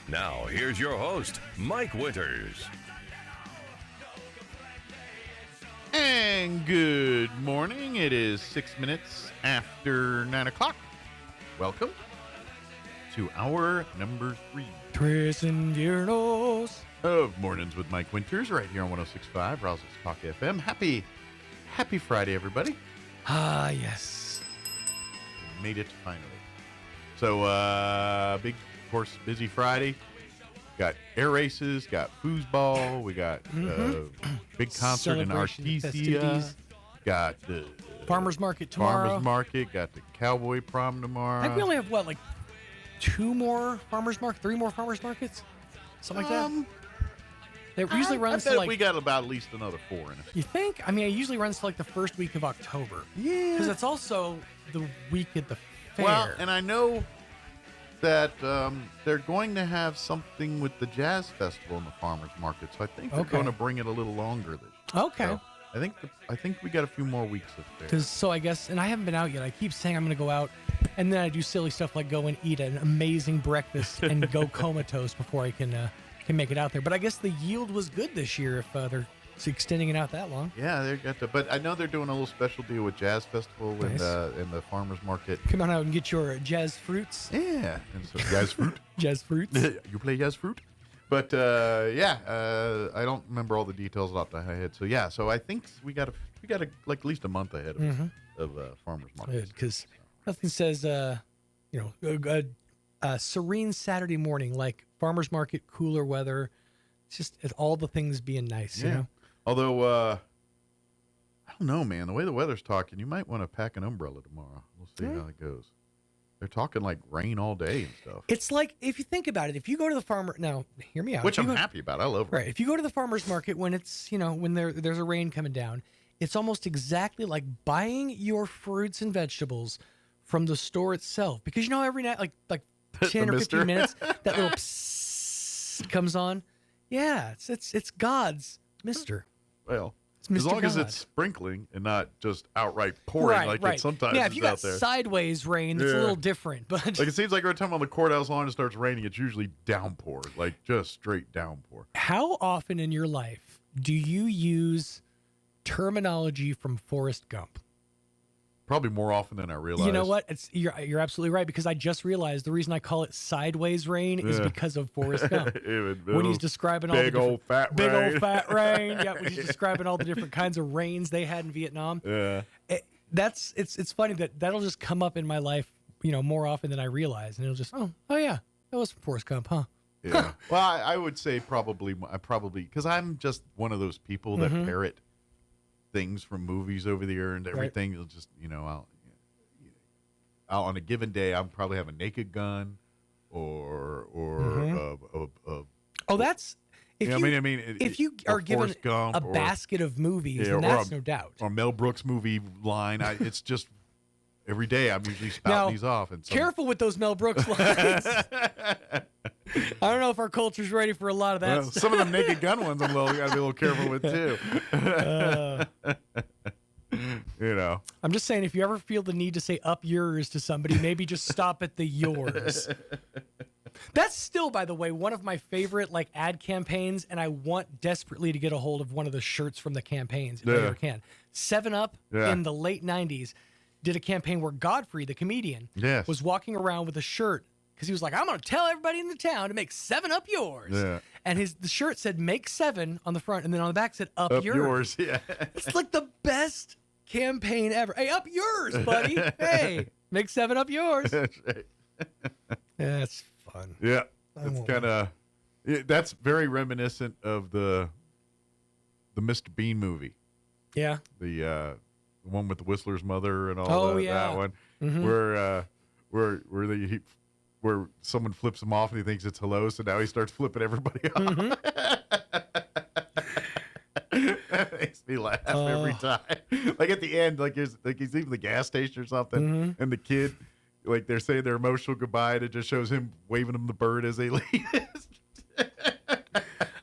S12: Now, here's your host, Mike Winters.
S13: And good morning. It is 6 minutes after 9 o'clock. Welcome to hour number 3.
S6: Tres inviernos
S13: of Mornings with Mike Winters right here on 106.5 Roswell's Talk FM. Happy Friday, everybody.
S6: Ah, yes.
S13: We made it finally. So, big, of course, busy Friday. Got air races, got foosball, we got big concert in Artesia. Got the
S6: Farmers Market tomorrow.
S13: Farmers Market, got the Cowboy Prom tomorrow.
S6: I think we only have, what, like 2 more Farmers Market, 3 more Farmers Markets? Something like that? It usually runs to like...
S13: we got about at least another 4 in it.
S6: You think? I mean, it usually runs to like the first week of October. Yeah. Because it's also the week at the fair.
S13: Well, and I know that they're going to have something with the Jazz Festival in the Farmers Market, so I think they're going to bring it a little longer this year.
S6: Okay.
S13: So I think we got a few more weeks of fair.
S6: Because so I guess, and I haven't been out yet. I keep saying I'm going to go out, and then I do silly stuff like go and eat an amazing breakfast and go comatose before I can make it out there. But I guess the yield was good this year if they're extending it out that long.
S13: Yeah, they got to. But I know they're doing a little special deal with Jazz Festival in the Farmers Market.
S6: Come on out and get your jazz fruits.
S13: Yeah, and so jazz fruit.
S6: Jazz fruits.
S13: You play jazz fruit. But I don't remember all the details off the head. So yeah, so I think we got like at least a month ahead of Farmers Market.
S6: Because nothing says a serene Saturday morning like Farmers Market, cooler weather. It's just all the things being nice, you know.
S13: Although I don't know, man. The way the weather's talking, you might want to pack an umbrella tomorrow. We'll see how it goes. They're talking like rain all day and stuff.
S6: It's like, if you think about it, if you go to the farmer, now hear me out.
S13: Which I'm happy about. I love rain.
S6: Right. If you go to the farmer's market when it's, when there's a rain coming down, it's almost exactly like buying your fruits and vegetables from the store itself. Because every night, like 10 or 15 minutes, that little psst comes on. Yeah, it's God's mister.
S13: Well, As long as
S6: God.
S13: it's sprinkling and not just outright pouring it sometimes
S6: if you
S13: is
S6: got
S13: out there.
S6: sideways rain, that's a little different. But
S13: like it seems like every time on the courthouse lawn it starts raining, it's usually downpour, like just straight downpour.
S6: How often in your life do you use terminology from Forrest Gump?
S13: Probably more often than I realize.
S6: You know what? You're absolutely right, because I just realized the reason I call it sideways rain is because of Forrest Gump. When he's describing all the
S13: old fat
S6: big
S13: rain.
S6: old fat rain. Yeah, when he's describing all the different kinds of rains they had in Vietnam.
S13: Yeah.
S6: It's funny that'll just come up in my life, more often than I realize, and it'll just oh yeah, that was from Forrest Gump, huh?
S13: Yeah. Well, I would say probably because I'm just one of those people that parrot things from movies over the air and everything. You'll just I'll on a given day I'll probably have a Naked Gun or
S6: that's if you are given a basket of movies, then that's no doubt.
S13: Or Mel Brooks movie line. It's just every day I'm usually spouting these off. And
S6: careful with those Mel Brooks lines. I don't know if our culture's ready for a lot of that.
S13: Some of the Naked Gun ones gotta be a little careful with too.
S6: I'm just saying, if you ever feel the need to say "up yours" to somebody, maybe just stop at the yours. That's still, by the way, one of my favorite ad campaigns, and I want desperately to get a hold of one of the shirts from the campaigns if I ever can. 7-Up in the late 90s did a campaign where Godfrey, the comedian, was walking around with a shirt because he was like, I'm going to tell everybody in the town to make 7-Up yours. Yeah. And the shirt said "Make 7" on the front, and then on the back said "Up yours."
S13: Yeah.
S6: It's like the best campaign ever. Hey, up yours, buddy. Hey, make 7-Up yours.
S13: That's right.
S6: That's fun.
S13: Yeah. It's kind of that's very reminiscent of the Mr. Bean movie.
S6: Yeah.
S13: The one with the Whistler's mother and all that one. Where where someone flips him off and he thinks it's hello, so now he starts flipping everybody off. That makes me laugh every time. Like at the end, he's leaving the gas station or something, and the kid, they're saying their emotional goodbye, and it just shows him waving them the bird as they leave.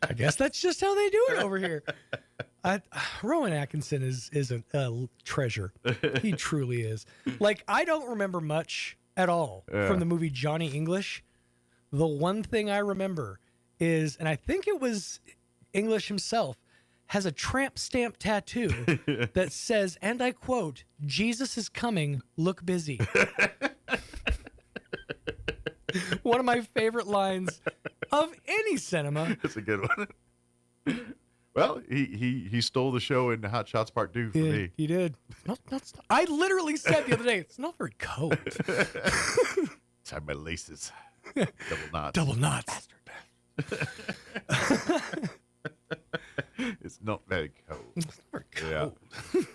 S6: I guess that's just how they do it over here. Rowan Atkinson is a treasure. He truly is. I don't remember much at all from the movie Johnny English. The one thing I remember is, and I think it was English himself, has a tramp stamp tattoo that says, and I quote, "Jesus is coming, look busy." One of my favorite lines of any cinema.
S13: That's a good one. Well, he stole the show in Hot Shots Part 2 for me.
S6: He did. I literally said the other day, it's not very cold.
S13: Tie my laces. Double knots.
S6: Double knots.
S13: It's not very cold.
S6: It's not very cold.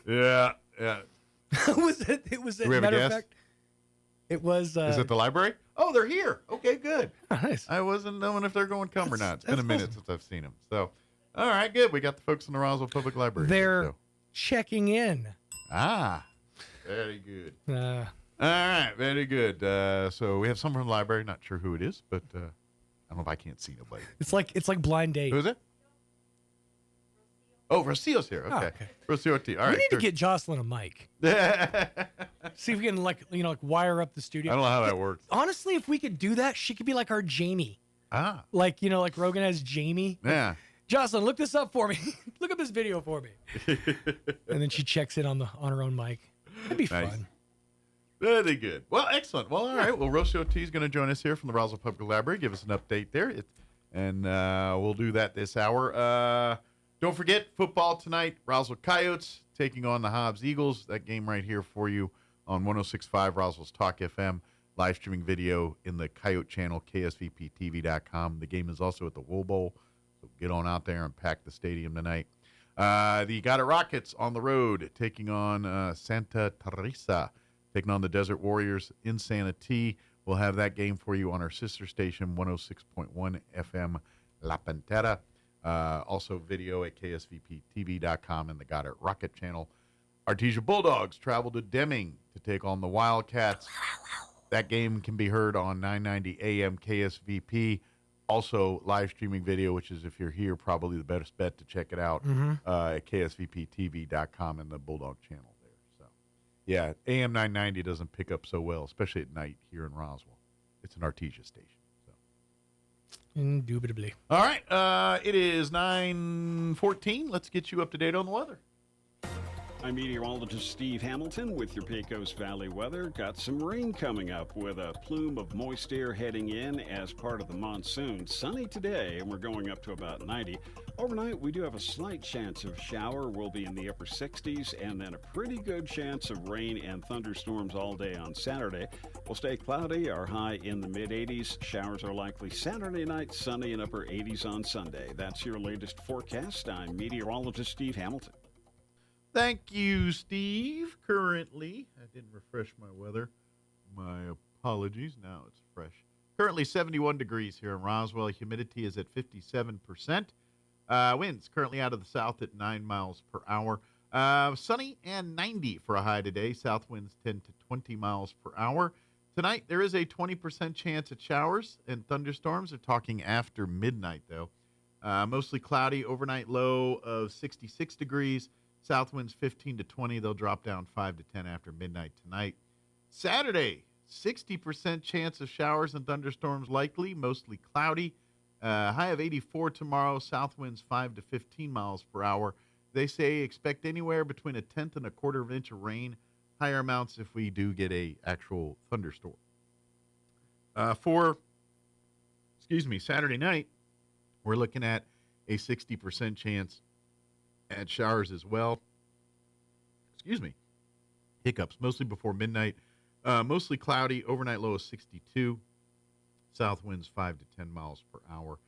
S13: Yeah.
S6: It was a matter of fact. It was.
S13: Is it the library? Oh, they're here. Okay, good.
S6: Oh, nice.
S13: I wasn't knowing if they're going to come or not. It's been a minute since I've seen them. So, all right, good. We got the folks in the Roswell Public Library.
S6: They're checking in.
S13: Ah, very good. All right, very good. So we have someone from the library. Not sure who it is, but I don't know if I can't see nobody.
S6: It's like blind date.
S13: Who is it? Oh, Rocio's here. Okay. Rocio T. All right.
S6: We need to get Jocelyn a mic. See if we can wire up the studio.
S13: I don't know how that works.
S6: Honestly, if we could do that, she could be like our Jamie.
S13: Ah.
S6: Like Rogan has Jamie.
S13: Yeah.
S6: Jocelyn, look this up for me. Look up this video for me. And then she checks in on her own mic. That'd be fun.
S13: Very good. Well, excellent. Well, all right. Well, Rocio T is going to join us here from the Roswell Public Library. Give us an update there. And we'll do that this hour. Don't forget, football tonight. Roswell Coyotes taking on the Hobbs Eagles. That game right here for you on 106.5 Roswell's Talk FM. Live streaming video in the Coyote channel, ksvptv.com. The game is also at the Wool Bowl. So get on out there and pack the stadium tonight. The Got It Rockets on the road taking on Santa Teresa, taking on the Desert Warriors in Santa T. We'll have that game for you on our sister station, 106.1 FM La Pantera. Also video at ksvptv.com and the Got It Rocket channel. Artesia Bulldogs travel to Deming to take on the Wildcats. That game can be heard on 990 AM KSVP Also, live streaming video, which is, if you're here, probably the best bet to check it out at ksvptv.com and the Bulldog channel there. So, yeah, AM 990 doesn't pick up so well, especially at night here in Roswell. It's an Artesia station. So.
S6: Indubitably.
S13: All right, it is 9:14. Let's get you up to date on the weather.
S4: I'm meteorologist Steve Hamilton with your Pecos Valley weather. Got some rain coming up with a plume of moist air heading in as part of the monsoon. Sunny today, and we're going up to about 90. Overnight, we do have a slight chance of shower. We'll be in the upper 60s, and then a pretty good chance of rain and thunderstorms all day on Saturday. We'll stay cloudy, our high in the mid-80s. Showers are likely Saturday night, sunny and upper 80s on Sunday. That's your latest forecast. I'm meteorologist Steve Hamilton.
S13: Thank you, Steve. Currently, I didn't refresh my weather. My apologies. Now it's fresh. Currently 71 degrees here in Roswell. Humidity is at 57%. Winds currently out of the south at 9 miles per hour. Sunny and 90 for a high today. South winds 10 to 20 miles per hour. Tonight, there is a 20% chance of showers and thunderstorms. They're talking after midnight, though. Mostly cloudy. Overnight low of 66 degrees. South winds 15 to 20. They'll drop down 5 to 10 after midnight tonight. Saturday, 60% chance of showers and thunderstorms likely, mostly cloudy. High of 84 tomorrow. South winds 5 to 15 miles per hour. They say expect anywhere between a tenth and a quarter of an inch of rain. Higher amounts if we do get a actual thunderstorm. For Saturday night, we're looking at a 60% chance at showers as well. Hiccups, mostly before midnight. Mostly cloudy, overnight low of 62. South winds 5 to 10 miles per hour.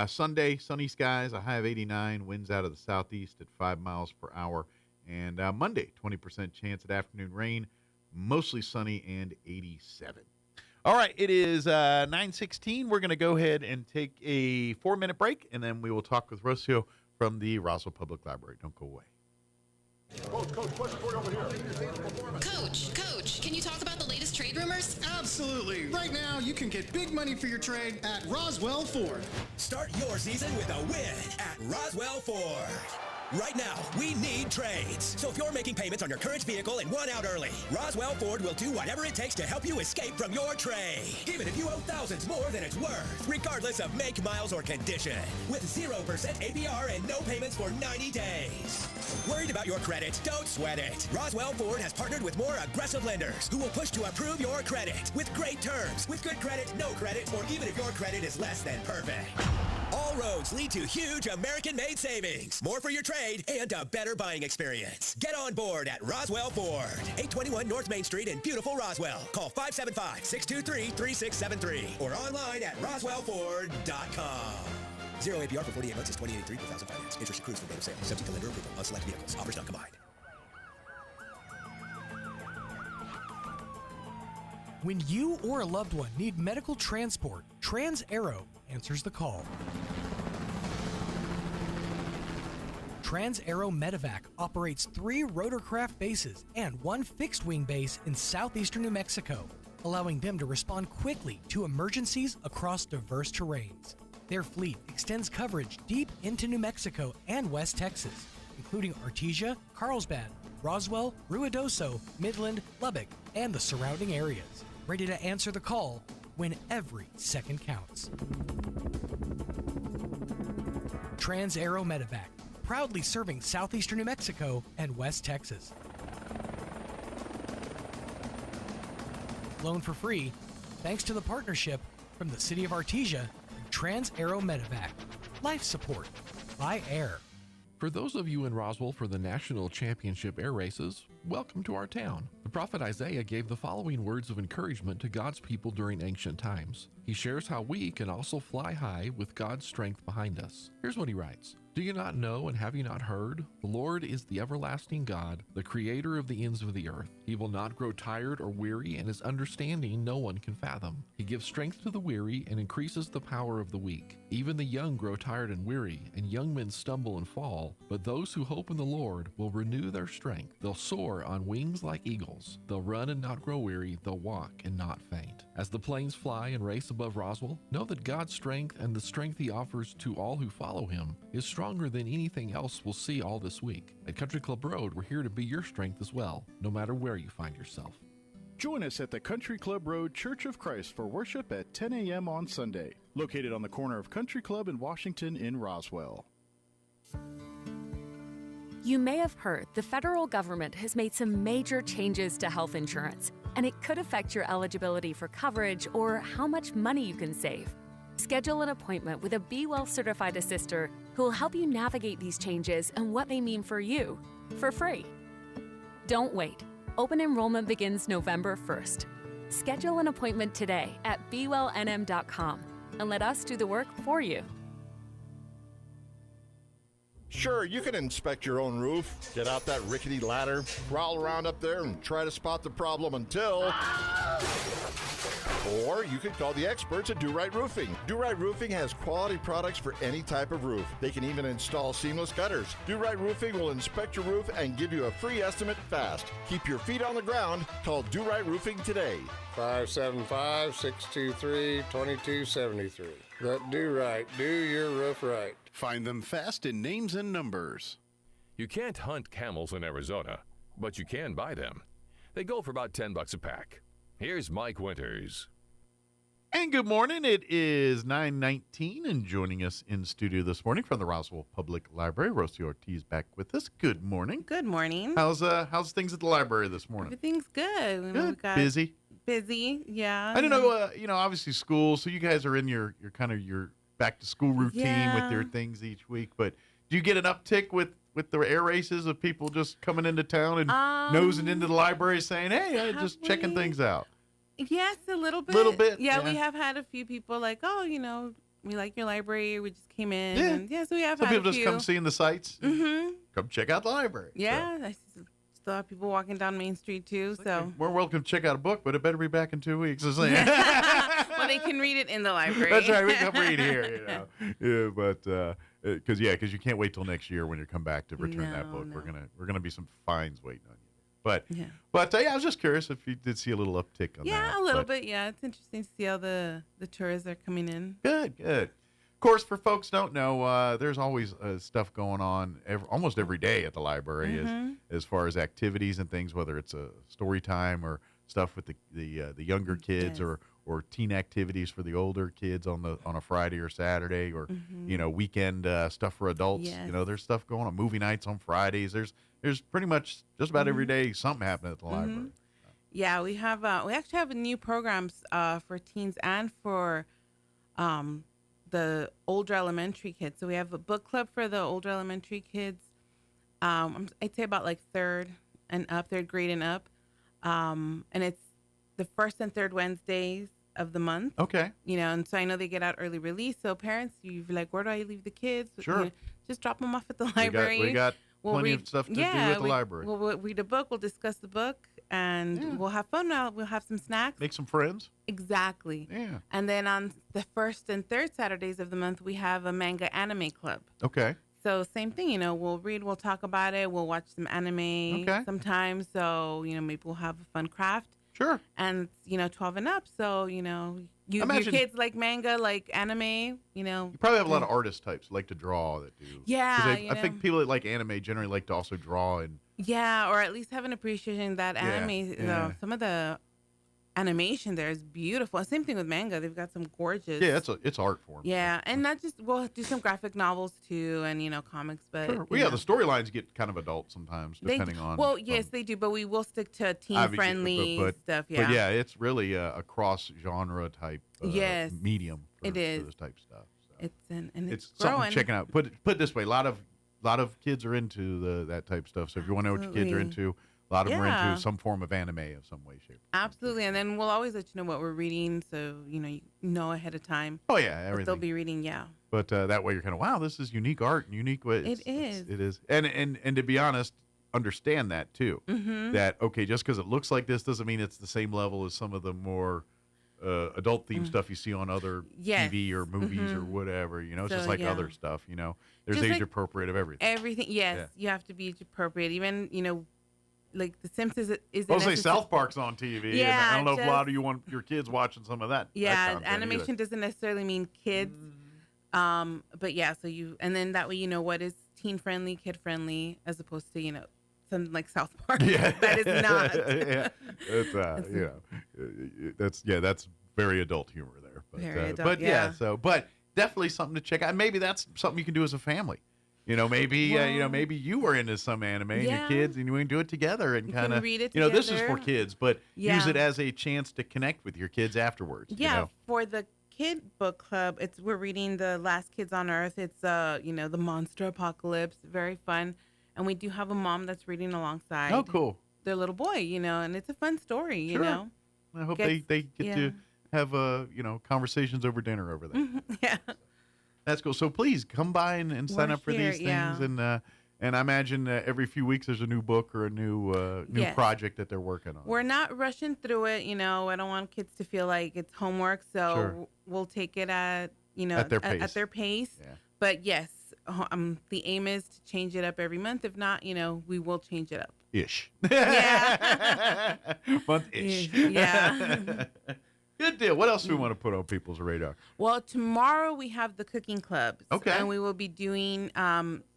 S13: Sunday, sunny skies, a high of 89. Winds out of the southeast at 5 miles per hour. And Monday, 20% chance at afternoon rain. Mostly sunny and 87. All right, it is 9:16. We're going to go ahead and take a 4-minute break, and then we will talk with Rocio from the Roswell Public Library. Don't go away.
S5: Coach, can you talk about the latest trade rumors?
S15: Absolutely. Right now, you can get big money for your trade at Roswell Ford.
S23: Start your season with a win at Roswell Ford. Right now, we need trades. So if you're making payments on your current vehicle and want out early, Roswell Ford will do whatever it takes to help you escape from your trade. Even if you owe thousands more than it's worth, regardless of make, miles, or condition. With 0% APR and no payments for 90 days. Worried about your credit? Don't sweat it. Roswell Ford has partnered with more aggressive lenders who will push to approve your credit with great terms, with good credit, no credit, or even if your credit is less than perfect. All roads lead to huge American-made savings, more for your trade, and a better buying experience. Get on board at Roswell Ford, 821 North Main Street in beautiful Roswell. Call 575-623-3673 or online at roswellford.com. 0 APR for 48 months is $28.83 per thousand finance. Interest accrues for date of sale, subject to lender approval on select vehicles. Offers not combined.
S6: When you or a loved one need medical transport, Trans-Aero answers the call. Trans-Aero Medevac operates 3 rotorcraft bases and 1 fixed-wing base in southeastern New Mexico, allowing them to respond quickly to emergencies across diverse terrains. Their fleet extends coverage deep into New Mexico and West Texas, including Artesia, Carlsbad, Roswell, Ruidoso, Midland, Lubbock, and the surrounding areas, ready to answer the call when every second counts. Trans-Aero Medevac, proudly serving southeastern New Mexico and West Texas. Flown for free, thanks to the partnership from the City of Artesia and Trans-Aero Medevac. Life support by air.
S21: For those of you in Roswell for the National Championship Air Races, welcome to our town. The prophet Isaiah gave the following words of encouragement to God's people during ancient times. He shares how we can also fly high with God's strength behind us. Here's what he writes. Do you not know, and have you not heard? The Lord is the everlasting God, the creator of the ends of the earth. He will not grow tired or weary, and his understanding no one can fathom. He gives strength to the weary and increases the power of the weak. Even the young grow tired and weary, and young men stumble and fall. But those who hope in the Lord will renew their strength. They'll soar on wings like eagles. They'll run and not grow weary. They'll walk and not faint. As the planes fly and race above Roswell, know that God's strength and the strength he offers to all who follow him is stronger than anything else we'll see all this week. At Country Club Road, we're here to be your strength as well, no matter where you find yourself.
S2: Join us at the Country Club Road Church of Christ for worship at 10 a.m. on Sunday, located on the corner of Country Club and Washington in Roswell.
S17: You may have heard the federal government has made some major changes to health insurance, and it could affect your eligibility for coverage or how much money you can save. Schedule an appointment with a Be Well certified assister who will help you navigate these changes and what they mean for you for free. Don't wait. Open enrollment begins November 1st. Schedule an appointment today at bewellnm.com and let us do the work for you.
S22: Sure, you can inspect your own roof, get out that rickety ladder, crawl around up there and try to spot the problem until... Or you could call the experts at Do Right Roofing. Do Right Roofing has quality products for any type of roof. They can even install seamless gutters. Do Right Roofing will inspect your roof and give you a free estimate fast. Keep your feet on the ground. Call Do Right Roofing today.
S24: 575-623-2273. Let Do Right do your roof right.
S25: Find them fast in names and numbers.
S12: You can't hunt camels in Arizona, but you can buy them. They go for about $10 a pack. Here's Mike Winters.
S13: And good morning. It is 9:19, and joining us in studio this morning from the Roswell Public Library, Rosie Ortiz back with us. Good morning.
S26: Good morning.
S13: How's things at the library this morning?
S26: Everything's good.
S13: Good. Busy.
S26: Busy, yeah.
S13: I don't know. Obviously school. So you guys are in your kind of your back to school routine with your things each week. But do you get an uptick with the air races of people just coming into town and nosing into the library saying, "Hey, just checking things out"?
S26: Yes, a little bit. Yeah, we have had a few people like, "Oh, we like your library. We just came in."
S13: Yeah.
S26: And so we have
S13: Some
S26: had
S13: people
S26: a few.
S13: just come seeing the sights.
S26: Mm-hmm.
S13: Come check out the library.
S26: Yeah, I still have people walking down Main Street too. So
S13: we're welcome to check out a book, but it better be back in 2 weeks.
S26: well, they can read it in the library.
S13: That's right. We can come read here. Yeah, but because you can't wait till next year when you come back to return that book. No. We're gonna be some fines waiting on you. But I was just curious if you did see a little uptick on that.
S26: Yeah, a little bit. Yeah, it's interesting to see how the tourists are coming in.
S13: Good. Of course, for folks who don't know, there's always stuff going on almost every day at the library as far as activities and things, whether it's a story time or stuff with the younger kids or teen activities for the older kids on a Friday or Saturday or weekend stuff for adults.
S26: Yes.
S13: There's stuff going on. Movie nights on Fridays. There's pretty much just about every day something happening at the library.
S26: Yeah, we have we actually have new programs for teens and for the older elementary kids. So we have a book club for the older elementary kids. I'd say about like third grade and up. And it's the first and third Wednesdays of the month.
S13: Okay.
S26: And so I know they get out early release. So parents, you're like, where do I leave the kids?
S13: Sure.
S26: Just drop them off at the library.
S13: We got plenty of stuff to do at the library.
S26: We'll read a book. We'll discuss the book, and we'll have fun. We'll have some snacks.
S13: Make some friends.
S26: Exactly.
S13: Yeah.
S26: And then on the first and third Saturdays of the month, we have a manga anime club.
S13: Okay.
S26: So same thing, we'll read, we'll talk about it, we'll watch some anime sometimes. So, maybe we'll have a fun craft.
S13: Sure.
S26: And, 12 and up. So, your kids like manga, like anime,
S13: You probably have a lot of artist types who like to draw that do.
S26: Yeah.
S13: I think people that like anime generally like to also draw and.
S26: Yeah, or at least have an appreciation that anime, some of the animation there is beautiful. Same thing with manga. They've got some gorgeous.
S13: Yeah, it's art form.
S26: Yeah, and not just, we'll do some graphic novels too and, comics. But
S13: sure. Well, the storylines get kind of adult sometimes depending on.
S26: Well, yes, they do, but we will stick to teen-friendly stuff. Yeah.
S13: But yeah, it's really a cross-genre type medium for this type of stuff. So.
S26: It's
S13: something
S26: growing.
S13: checking out. Put it this way, a lot of kids are into that type of stuff. So if you want to know what your kids are into, A lot of them are
S26: Yeah.
S13: into some form of anime of some way, shape.
S26: Absolutely. And then we'll always let you know what we're reading, so you know ahead of time.
S13: Oh yeah,
S26: what
S13: everything.
S26: they'll be reading. Yeah.
S13: But that way you're kind of, wow, this is unique art and unique way.
S26: It is.
S13: It is. And to be honest, understand that too.
S26: Mhm.
S13: That, okay, just because it looks like this doesn't mean it's the same level as some of the more adult themed stuff you see on other
S26: Yes.
S13: TV or movies or
S26: Mhm.
S13: whatever. It's
S26: So,
S13: just like
S26: yeah.
S13: other stuff. There's
S26: Just
S13: age
S26: like
S13: appropriate of everything.
S26: Everything. Yes,
S13: Yeah.
S26: you have to be age appropriate. Even like The Simpsons isn't.
S13: I'll say
S26: necessar-
S13: South Park's on TV. and
S26: Yeah,
S13: I don't know if a lot
S26: just-
S13: of you want your kids watching some of that.
S26: Yeah,
S13: that content
S26: animation
S13: either.
S26: doesn't necessarily mean kids. But yeah, so and then that way you know what is teen friendly, kid friendly, as opposed to something like South Park.
S13: Yeah.
S26: That is not.
S13: Yeah. That's very adult humor there. But,
S26: Very adult,
S13: but
S26: yeah.
S13: but definitely something to check out. Maybe that's something you can do as a family. Maybe you were into some anime and your
S26: Yeah.
S13: kids, and you can do it together and
S26: You
S13: kind
S26: can
S13: of,
S26: read it
S13: this is for
S26: together.
S13: kids, but use
S26: Yeah.
S13: it as a chance to connect with your kids afterwards.
S26: Yeah, for the kid book club, we're reading The Last Kids on Earth. It's the monster apocalypse, very fun, and we do have a mom that's reading alongside.
S13: Oh, cool.
S26: Their little boy, and it's a fun story.
S13: Sure. I hope they get to have conversations over dinner over there.
S26: Yeah.
S13: That's cool. So please come by and sign
S26: We're
S13: up for
S26: here,
S13: these things,
S26: yeah.
S13: and I imagine every few weeks there's a new book or a new
S26: Yes.
S13: project that they're working on.
S26: We're not rushing through it. I don't want kids to feel like it's homework, so
S13: Sure.
S26: we'll take it at
S13: At their
S26: At their pace.
S13: Yeah.
S26: But yes, the aim is to change it up every month. If not, we will change it up.
S13: Ish.
S26: Yeah.
S13: Month-ish.
S26: Yeah.
S13: Good deal. What else do we want to put on people's radar?
S26: Well, tomorrow we have the cooking clubs.
S13: Okay.
S26: And we will be doing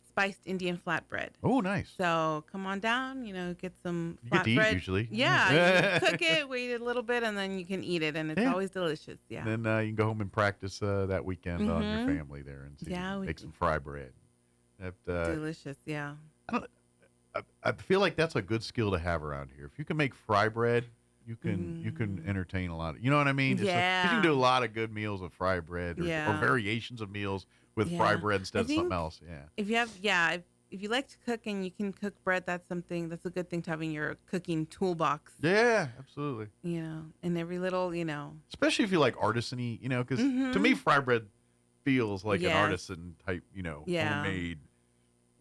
S26: spiced Indian flatbread.
S13: Oh, nice.
S26: So come on down, get some
S13: You
S26: flatbread.
S13: get to eat usually.
S26: Yeah. You cook it, wait a little bit, and then you can eat it. And it's
S13: Yeah.
S26: always delicious. Yeah.
S13: Then you can go home and practice that weekend on your
S26: Mhm.
S13: family there and see,
S26: Yeah,
S13: make some fry bread.
S26: Delicious. Yeah.
S13: I feel like that's a good skill to have around here. If you can make fry bread, you can entertain a lot of, you know what I mean? It's
S26: Yeah.
S13: you can do a lot of good meals with fry bread or
S26: Yeah.
S13: variations of meals with fry
S26: Yeah.
S13: bread instead
S26: I
S13: of something
S26: think
S13: else. Yeah.
S26: If you have, if you like to cook and you can cook bread, that's a good thing to have in your cooking toolbox.
S13: Yeah, absolutely.
S26: And every little,
S13: Especially if you like artisan-y, because to
S26: Mhm.
S13: me, fry bread feels like an
S26: Yes.
S13: artisan type,
S26: Yeah.
S13: homemade,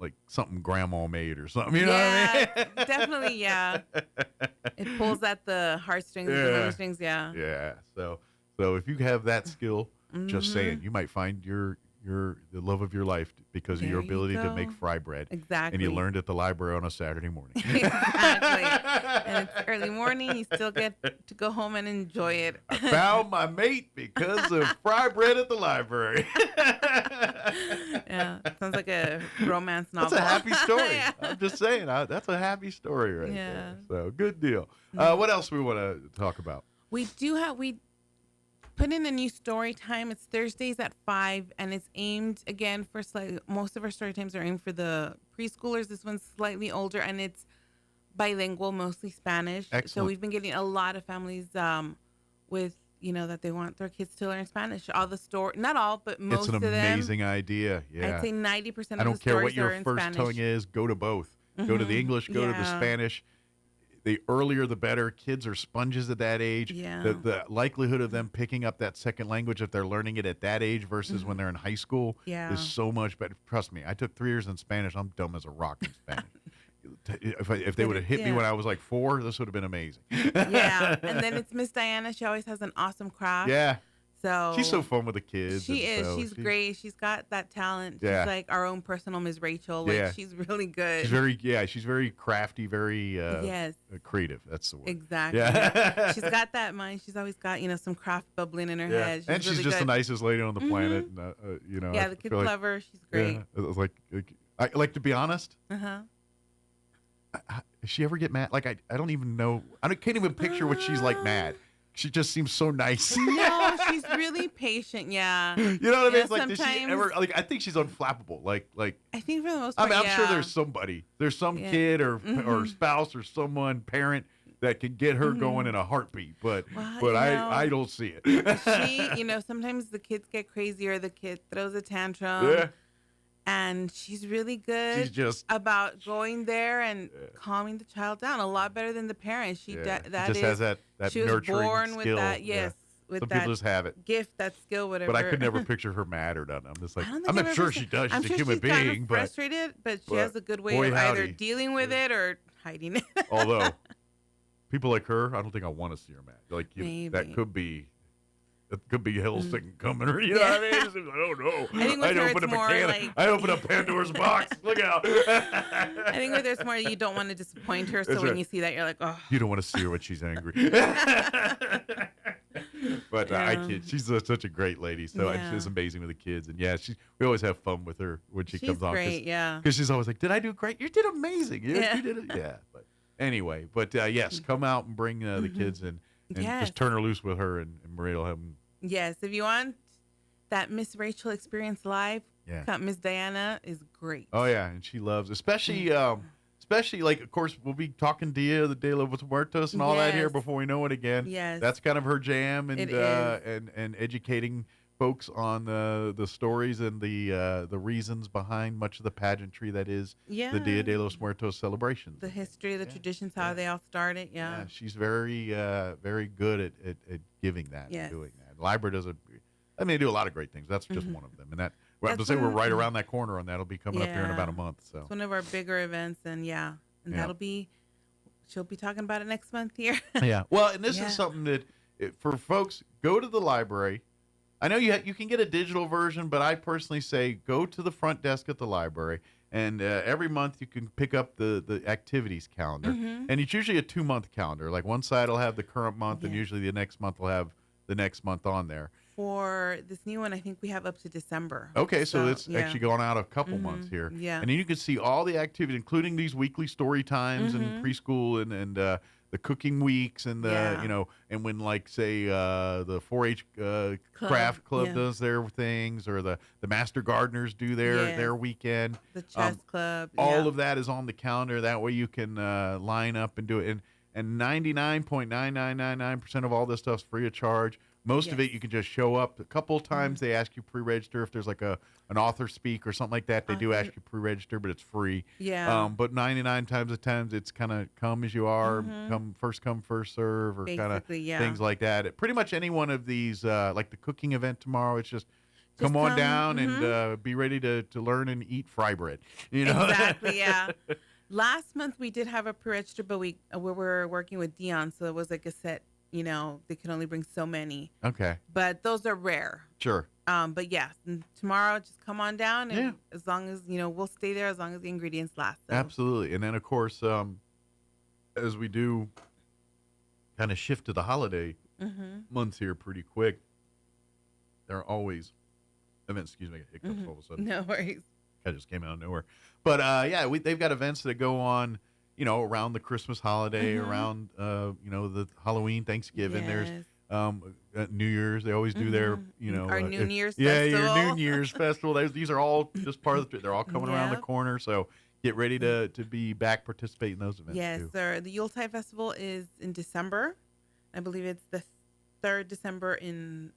S13: like something grandma made or something. You know what I mean?
S26: Definitely, yeah. It pulls at the heartstrings, and the
S13: Yeah.
S26: memory strings, yeah.
S13: Yeah. So if you have that skill, just
S26: Mhm.
S13: saying, you might find the love of your life because of your
S26: There you
S13: ability to
S26: go.
S13: make fry bread. And
S26: Exactly.
S13: you learned at the library on a Saturday morning.
S26: Exactly. And it's early morning. You still get to go home and enjoy it.
S13: I found my mate because of fry bread at the library.
S26: Yeah. Sounds like a romance novel.
S13: That's a happy story.
S26: Yeah.
S13: I'm just saying, that's a happy story right
S26: Yeah.
S13: there. So good deal. What else we want to talk about?
S26: We put in a new story time. It's Thursdays at 5, and it's aimed again for most of our story times are aimed for the preschoolers. This one's slightly older, and it's bilingual, mostly Spanish. So
S13: Excellent.
S26: we've been getting a lot of families with that they want their kids to learn Spanish. All the story, not all, but most
S13: It's an
S26: of them.
S13: amazing idea. Yeah.
S26: I'd say 90%
S13: I
S26: of
S13: don't
S26: the
S13: care what
S26: stories are
S13: your
S26: in
S13: first
S26: Spanish.
S13: tongue is. Go to both. Go to the
S26: Mhm.
S13: English. Go to the
S26: Yeah.
S13: Spanish. The earlier, the better. Kids are sponges at that age.
S26: Yeah.
S13: The likelihood of them picking up that second language if they're learning it at that age versus when they're in high school
S26: Yeah.
S13: is so much better. Trust me, I took 3 years in Spanish. I'm dumb as a rock in Spanish. If they would have hit me
S26: Yeah.
S13: when I was like 4, this would have been amazing.
S26: Yeah. And then it's Miss Diana. She always has an awesome craft.
S13: Yeah.
S26: So
S13: She's so fun with the kids.
S26: She
S13: and
S26: is.
S13: so
S26: She's great. She's got that talent.
S13: Yeah.
S26: She's like our own personal Miss Rachel. Like
S13: Yeah.
S26: she's really good.
S13: She's very crafty, very
S26: Yes.
S13: creative. That's the word.
S26: Exactly.
S13: Yeah.
S26: She's got that mind. She's always got, some craft bubbling in her
S13: Yeah.
S26: head.
S13: And she's
S26: really
S13: just
S26: good.
S13: the nicest lady on the planet. And,
S26: Yeah,
S13: I
S26: the kids
S13: feel like-
S26: love her. She's great.
S13: Yeah, it was like to be honest,
S26: Uh-huh.
S13: does she ever get mad? Like I don't even know. Can't even picture what she's like mad. She just seems so nice.
S26: No, she's really patient. Yeah.
S13: You know what I mean? It's like, does she
S26: sometimes-
S13: ever? Like, I think she's unflappable. Like.
S26: I think for the most
S13: I
S26: part,
S13: mean, I'm sure
S26: yeah.
S13: there's somebody. There's some
S26: Yeah.
S13: kid or
S26: Mhm.
S13: spouse or someone, parent that can get her going in a heartbeat. But
S26: Well,
S13: I don't see it.
S26: She, sometimes the kids get crazy or the kid throws a tantrum.
S13: Yeah.
S26: And she's really good
S13: She's just
S26: about going there and calming the child down. A lot better than the parents. She
S13: just
S26: is,
S13: has that
S26: she was
S13: nurturing
S26: born
S13: skill.
S26: with that. Yes, with
S13: Some
S26: that
S13: people just have it.
S26: gift, that skill, whatever.
S13: But I could never picture her mad or nothing. I'm just like,
S26: I'm
S13: not sure she does.
S26: I'm
S13: She's a
S26: sure
S13: human
S26: she's kind
S13: being,
S26: of frustrated, but she has a good way
S13: boy,
S26: of either
S13: howdy.
S26: dealing with it or hiding it.
S13: Although people like her, I don't think I want to see her mad. Like
S26: Maybe.
S13: that could be hell Satan coming, or you know what I mean? It's like, oh no!
S26: I think with her,
S13: opened
S26: it's
S13: up
S26: more
S13: a can.
S26: like-
S13: I opened up Pandora's box. Look out!
S26: I think where there's more, you don't want to disappoint her. So
S13: That's
S26: when
S13: right.
S26: you see that, you're like, oh.
S13: You don't want to see her when she's angry. But I kid. She's such a great lady. So she's amazing with the kids. And we always have fun with her when she
S26: She's
S13: comes on.
S26: great, yeah.
S13: Because she's always like, "Did I do great? You did amazing. You did it." Yeah. But anyway, yes, come out and bring the kids and
S26: Yes.
S13: just turn her loose with her, and Maria will have them.
S26: Yes, if you want that Miss Rachel experience live,
S13: Yeah.
S26: Miss Diana is great.
S13: Oh yeah, and she loves, especially like, of course, we'll be talking Dia de los Muertos and all that here
S26: Yes.
S13: before we know it again.
S26: Yes.
S13: That's kind of her jam, and
S26: It is.
S13: and educating folks on the stories and the reasons behind much of the pageantry that is the Dia de los Muertos celebrations.
S26: The history, the traditions, how they all started. Yeah.
S13: She's very very good at giving that,
S26: Yes.
S13: and doing that. Library does they do a lot of great things. That's just one of them, and that. Well, I'm
S26: That's
S13: to say we're
S26: one-
S13: right around that corner on that. It'll be coming up here in about a month. So
S26: It's one of our bigger events, and
S13: Yeah.
S26: she'll be talking about it next month here.
S13: Yeah. Well, and this
S26: Yeah.
S13: is something that for folks, go to the library. I know you can get a digital version, but I personally say go to the front desk at the library, and every month you can pick up the activities calendar.
S26: Mhm.
S13: And it's usually a 2-month calendar. Like one side will have the current month, and usually the next month will have the next month on there.
S26: For this new one, I think we have up to December.
S13: Okay, so it's
S26: yeah.
S13: actually going out a couple months here.
S26: Yeah.
S13: And then you can see all the activities, including these weekly story times
S26: Mhm.
S13: and preschool and the cooking weeks and the and when like say the 4-H craft club
S26: yeah.
S13: does their things, or the Master Gardeners do their weekend.
S26: The chess club.
S13: All of that is on the calendar. That way you can line up and do it. And 99.9999% of all this stuff's free of charge. Most of it you can just show up. A couple of times they ask you pre-register if there's like an author speak or something like that. They do ask you pre-register, but it's free.
S26: Yeah.
S13: But 99 times of times it's kind of come as you are,
S26: Mhm.
S13: come first serve, or kind of
S26: Basically, yeah.
S13: things like that. Pretty much any one of these, like the cooking event tomorrow, it's just come on down and be ready to learn and eat fry bread. You know
S26: Exactly. Yeah. Last month we did have a pre-register, but we were working with Dion, so it was like a set. You know, they could only bring so many.
S13: Okay.
S26: But those are rare.
S13: Sure.
S26: But yes, tomorrow just come on down, and as long as we'll stay there as long as the ingredients last. So.
S13: Absolutely. And then of course, as we do kind of shift to the holiday months here pretty quick, there are always events. Excuse me, I got hiccups all of a sudden.
S26: No worries.
S13: I just came out of nowhere. But they've got events that go on, around the Christmas holiday, around the Halloween, Thanksgiving.
S26: Yes.
S13: There's New Year's. They always do their
S26: Our New Year's
S13: festival.
S26: festival.
S13: Your New Year's festival. These are all just part of they're all coming around the
S26: Yep.
S13: corner. So get ready to be back, participate in those events
S26: Yes,
S13: too.
S26: sir. The Yuletide Festival is in December. I believe it's the third December in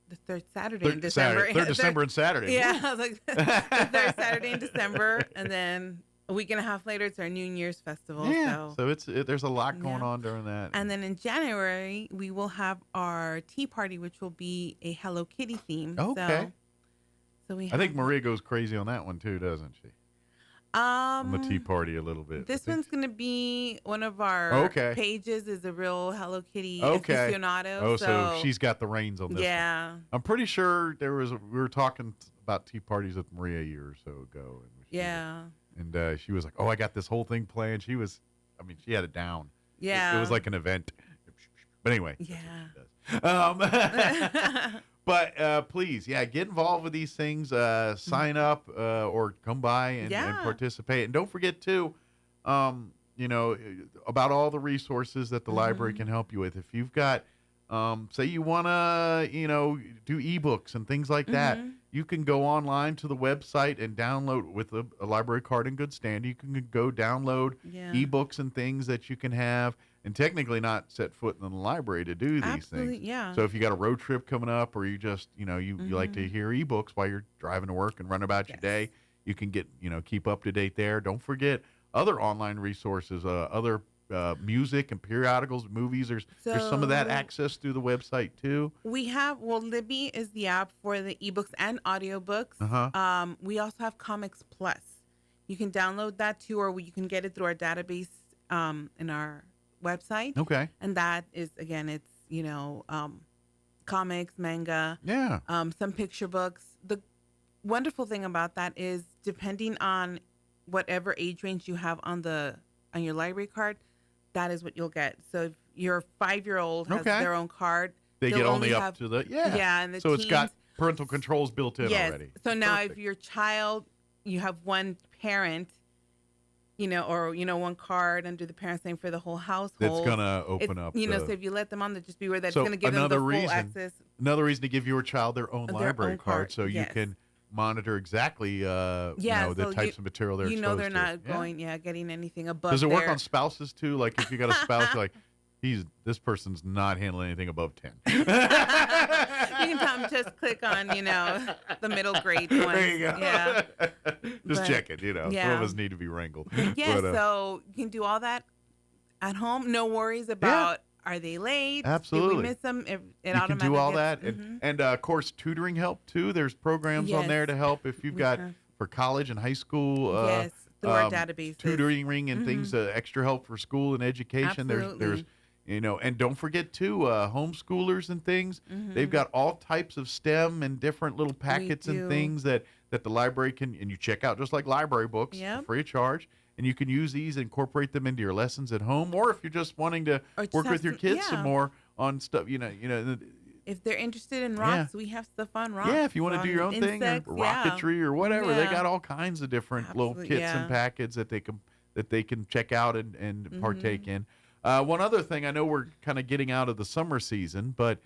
S26: the third Saturday in December.
S13: Third December and Saturday.
S26: Yeah, I was like the third Saturday in December, and then a week and a half later, it's our New Year's festival.
S13: Yeah. So there's a lot going on during that.
S26: And then in January, we will have our tea party, which will be a Hello Kitty theme.
S13: Okay.
S26: So we.
S13: I think Maria goes crazy on that one too, doesn't she? On the tea party a little bit.
S26: This one's gonna be one of our pages. Is a real Hello Kitty aficionado.
S13: Oh, so she's got the reins on this.
S26: Yeah.
S13: One. I'm pretty sure we were talking about tea parties with Maria a year or so ago. And she was like, "Oh, I got this whole thing planned." She had it down.
S26: Yeah.
S13: It was like an event. But anyway.
S26: Yeah.
S13: But please, get involved with these things. Sign up or come by and participate. And don't forget too, about all the resources that the library can help you with. If you've got, say you want to, do ebooks and things like that, you can go online to the website and download with a library card in good standing. You can go download ebooks and things that you can have. And technically not set foot in the library to do these things.
S26: Yeah.
S13: So if you got a road trip coming up, or you just, you like to hear ebooks while you're driving to work and run about your day, You can get, keep up to date there. Don't forget other online resources, other music and periodicals, movies. There's some of that access through the website too.
S26: We have, Libby is the app for the ebooks and audiobooks. We also have Comics Plus. You can download that too, or you can get it through our database in our website.
S13: Okay.
S26: And that is, again, it's, comics, manga, some picture books. The wonderful thing about that is, depending on whatever age range you have on your library card, that is what you'll get. So if your 5-year-old has their own card,
S13: they get only up to the
S26: and the
S13: so
S26: teens,
S13: it's got parental controls built in already.
S26: So now if your child, you have one parent, or one card under the parent's name for the whole household.
S13: It's gonna open up.
S26: So if you let them on, just be aware that it's gonna give them the full access.
S13: Another reason to give your child their own library card, so you can monitor exactly the types of material they're exposed to.
S26: They're not getting anything above.
S13: Does it work on spouses too? Like if you got a spouse, like this person's not handling anything above 10.
S26: You can tell them just click on the middle grade ones.
S13: There you go.
S26: Yeah.
S13: Just check it. Some of us need to be wrangled.
S26: So you can do all that at home. No worries about. Are they late?
S13: Absolutely.
S26: Did we miss them?
S13: You can do all that. And of course, tutoring help, too. There's programs on there to help if you've got for college and high school.
S26: Through our database.
S13: Tutoring and things, extra help for school and education.
S26: Absolutely.
S13: There's and don't forget, too, homeschoolers and things. They've got all types of STEM and different little packets and things that the library can, and you check out just like library books free of charge. And you can use these, incorporate them into your lessons at home, or if you're just wanting to work with your kids some more on stuff,
S26: if they're interested in rocks, we have stuff on rocks.
S13: Yeah, if you want to do your own thing, or rocketry or whatever, they got all kinds of different little kits and packets that they can check out and partake in. One other thing, I know we're kind of getting out of the summer season, but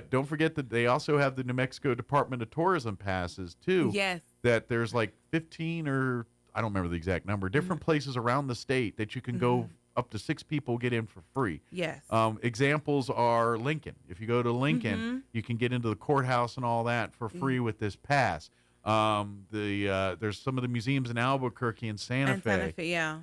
S13: don't forget that they also have the New Mexico Department of Tourism passes too.
S26: Yes.
S13: That there's like 15 or I don't remember the exact number, different places around the state that you can go up to 6 people get in for free.
S26: Yes.
S13: Examples are Lincoln. If you go to Lincoln, you can get into the courthouse and all that for free with this pass. There's some of the museums in Albuquerque and Santa Fe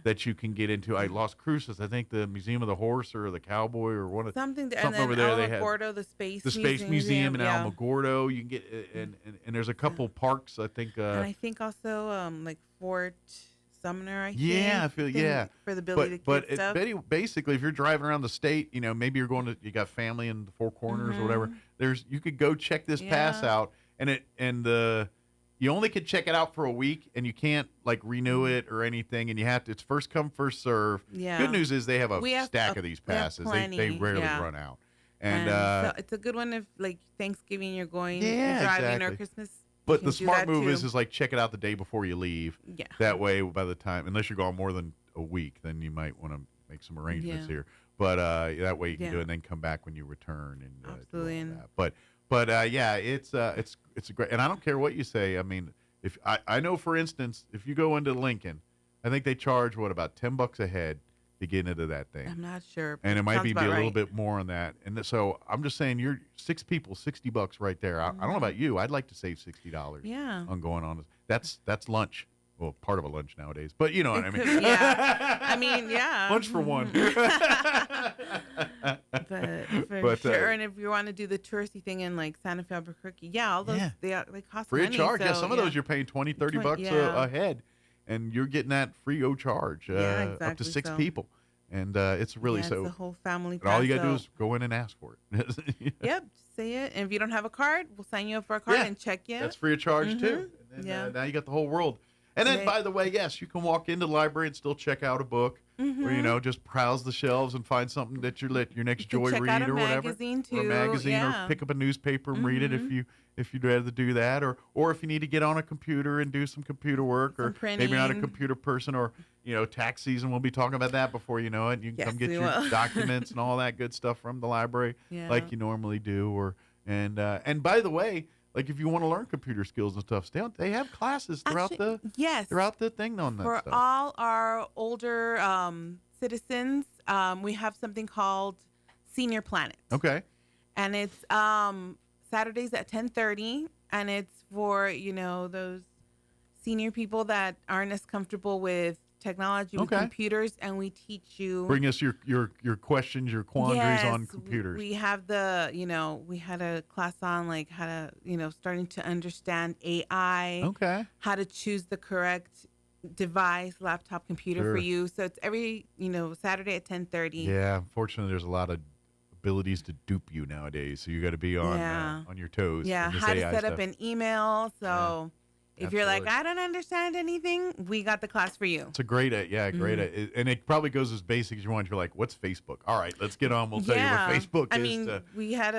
S13: that you can get into. Las Cruces, I think the Museum of the Horse or the Cowboy or something over there. They have
S26: the Space
S13: Museum in Alamogordo. You can get and there's a couple parks. I think.
S26: And I think also like Fort Sumner. I think.
S13: Yeah, I feel
S26: for the Billy the Kid stuff.
S13: Basically, if you're driving around the state, maybe you're you got family in the Four Corners or whatever. You could go check this pass out, you only can check it out for a week, and you can't renew it or anything. And it's first come, first serve.
S26: Yeah.
S13: Good news is they have a stack of these passes. They rarely run out. And
S26: so it's a good one if Thanksgiving you're going driving or Christmas.
S13: But the smart move is check it out the day before you leave.
S26: Yeah.
S13: That way, by the time, unless you're gone more than a week, then you might want to make some arrangements here. But that way you can do it and then come back when you return and
S26: absolutely.
S13: Do all that. But it's a great, and I don't care what you say. I mean, if I know, for instance, if you go into Lincoln, I think they charge about $10 a head to get into that thing.
S26: I'm not sure,
S13: and it might be a little bit more on that. And so I'm just saying, you're 6 people, $60 right there. I don't know about you. I'd like to save $60.
S26: Yeah.
S13: On going on. That's lunch. Well, part of a lunch nowadays, but you know what I mean.
S26: I mean,
S13: lunch for one.
S26: but sure, and if you want to do the touristy thing in Santa Fe, Albuquerque, all those they cost
S13: free
S26: money.
S13: Free of charge.
S26: So,
S13: some of those you're paying $20-$30 a head, and you're getting that free of charge up to 6 people, and it's really
S26: it's the whole family.
S13: All you got to do is go in and ask for it.
S26: Yep, say it, and if you don't have a card, we'll sign you up for a card and check you.
S13: That's free of charge too. And then, now you got the whole world. And then, by the way, yes, you can walk into the library and still check out a book, or just browse the shelves and find something that your next joy read or whatever,
S26: or
S13: a magazine, or pick up a newspaper and read it if you'd rather do that, or if you need to get on a computer and do some computer work, or maybe not a computer person, or tax season. We'll be talking about that before you know it. You can come get your documents and all that good stuff from the library, like you normally do, and by the way. If you want to learn computer skills and stuff, they have classes throughout the thing on that
S26: for
S13: stuff.
S26: For all our older citizens, we have something called Senior Planet.
S13: Okay.
S26: And it's Saturdays at 10:30, and it's for those senior people that aren't as comfortable with technology, with computers, and we teach you.
S13: Bring us your questions, your quandaries on computers.
S26: We have we had a class on like how to, starting to understand AI.
S13: Okay.
S26: How to choose the correct device, laptop, computer for you. So it's every, Saturday at 10:30.
S13: Yeah, unfortunately, there's a lot of abilities to dupe you nowadays, so you got to be on your toes.
S26: Yeah, how to set up an email. So if you're like, I don't understand anything, we got the class for you.
S13: It's a great, and it probably goes as basic as you want. You're like, what's Facebook? All right, let's get on. We'll tell you what Facebook is.
S26: We had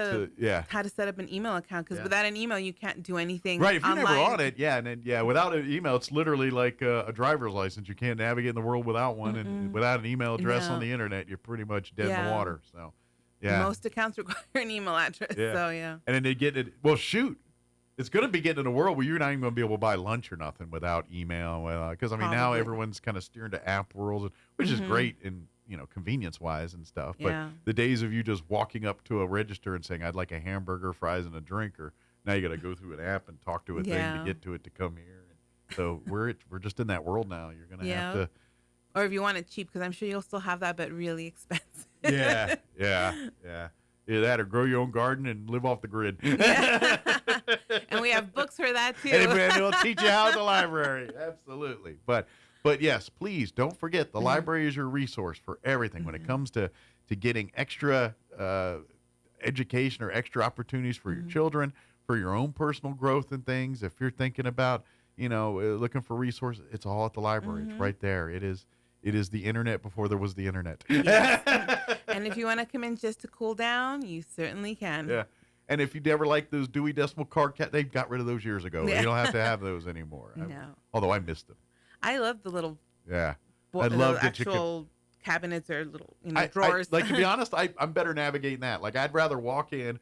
S26: how to set up an email account, because without an email, you can't do anything.
S13: Right, if you're
S26: online.
S13: never on it, and then, without an email, it's literally like a driver's license. You can't navigate in the world without one, and without an email address on the internet, you're pretty much dead in the water. So,
S26: most accounts require an email address. So,
S13: and then they get it. Well, shoot. It's going to be getting in a world where you're not even going to be able to buy lunch or nothing without email. Because, now everyone's kind of steering to app worlds, which is great in, convenience-wise and stuff. But the days of you just walking up to a register and saying, I'd like a hamburger, fries, and a drink, or now you got to go through an app and talk to a thing to get to it to come here. And so we're just in that world now. You're going to have to.
S26: Or if you want it cheap, because I'm sure you'll still have that, but really expensive.
S13: Yeah. Either that or grow your own garden and live off the grid.
S26: And we have books for that too.
S13: And we'll teach you how at the library. Absolutely. But yes, please don't forget the library is your resource for everything when it comes to getting extra education or extra opportunities for your children, for your own personal growth and things. If you're thinking about, looking for resources, it's all at the library. It's right there. It is the internet before there was the internet.
S26: Yes. And if you want to come in just to cool down, you certainly can.
S13: Yeah. And if you never liked those Dewey Decimal Card they got rid of those years ago. You don't have to have those anymore.
S26: No.
S13: Although I missed them.
S26: I love the little
S13: I love the
S26: actual cabinets or little drawers.
S13: To be honest, I'm better navigating that. Like I'd rather walk in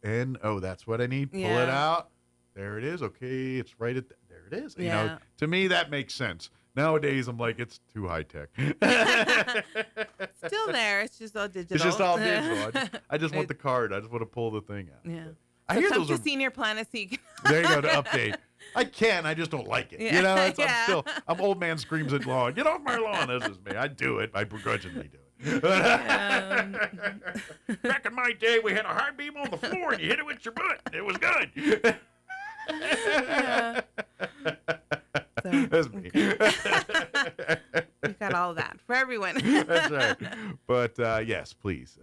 S13: and that's what I need. Pull it out. There it is. Okay, it's right at there it is. To me that makes sense. Nowadays, I'm like, it's too high tech.
S26: Still there. It's just all digital.
S13: It's just all digital. I just want the card. I just want to pull the thing out.
S26: Yeah.
S13: I hear those
S26: to Senior Planet so you can.
S13: There you go, to update. I can. I just don't like it.
S26: Yeah.
S13: I'm old man screams at lawn. Get off my lawn. This is me. I do it. I begrudgingly do it. Back in my day, we had a high beam on the floor and you hit it with your butt. It was good. That's me.
S26: We've got all of that for everyone.
S13: That's right. But yes, please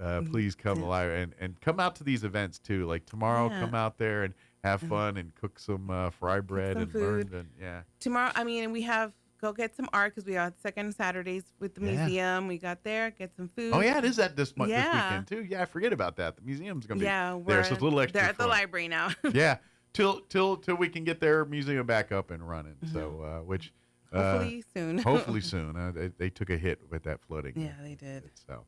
S13: come alive and come out to these events too. Like tomorrow, come out there and have fun and cook some fry bread and learn. And,
S26: tomorrow, we have go get some art because we are second Saturdays with the museum. We got there, get some food.
S13: Oh yeah, it is this weekend too. Yeah, I forget about that. The museum's gonna be there, so it's a little extra.
S26: They're at the library now.
S13: Yeah. Till we can get their museum back up and running. So, which
S26: hopefully soon.
S13: Hopefully soon. They took a hit with that flooding.
S26: Yeah, they did.
S13: So,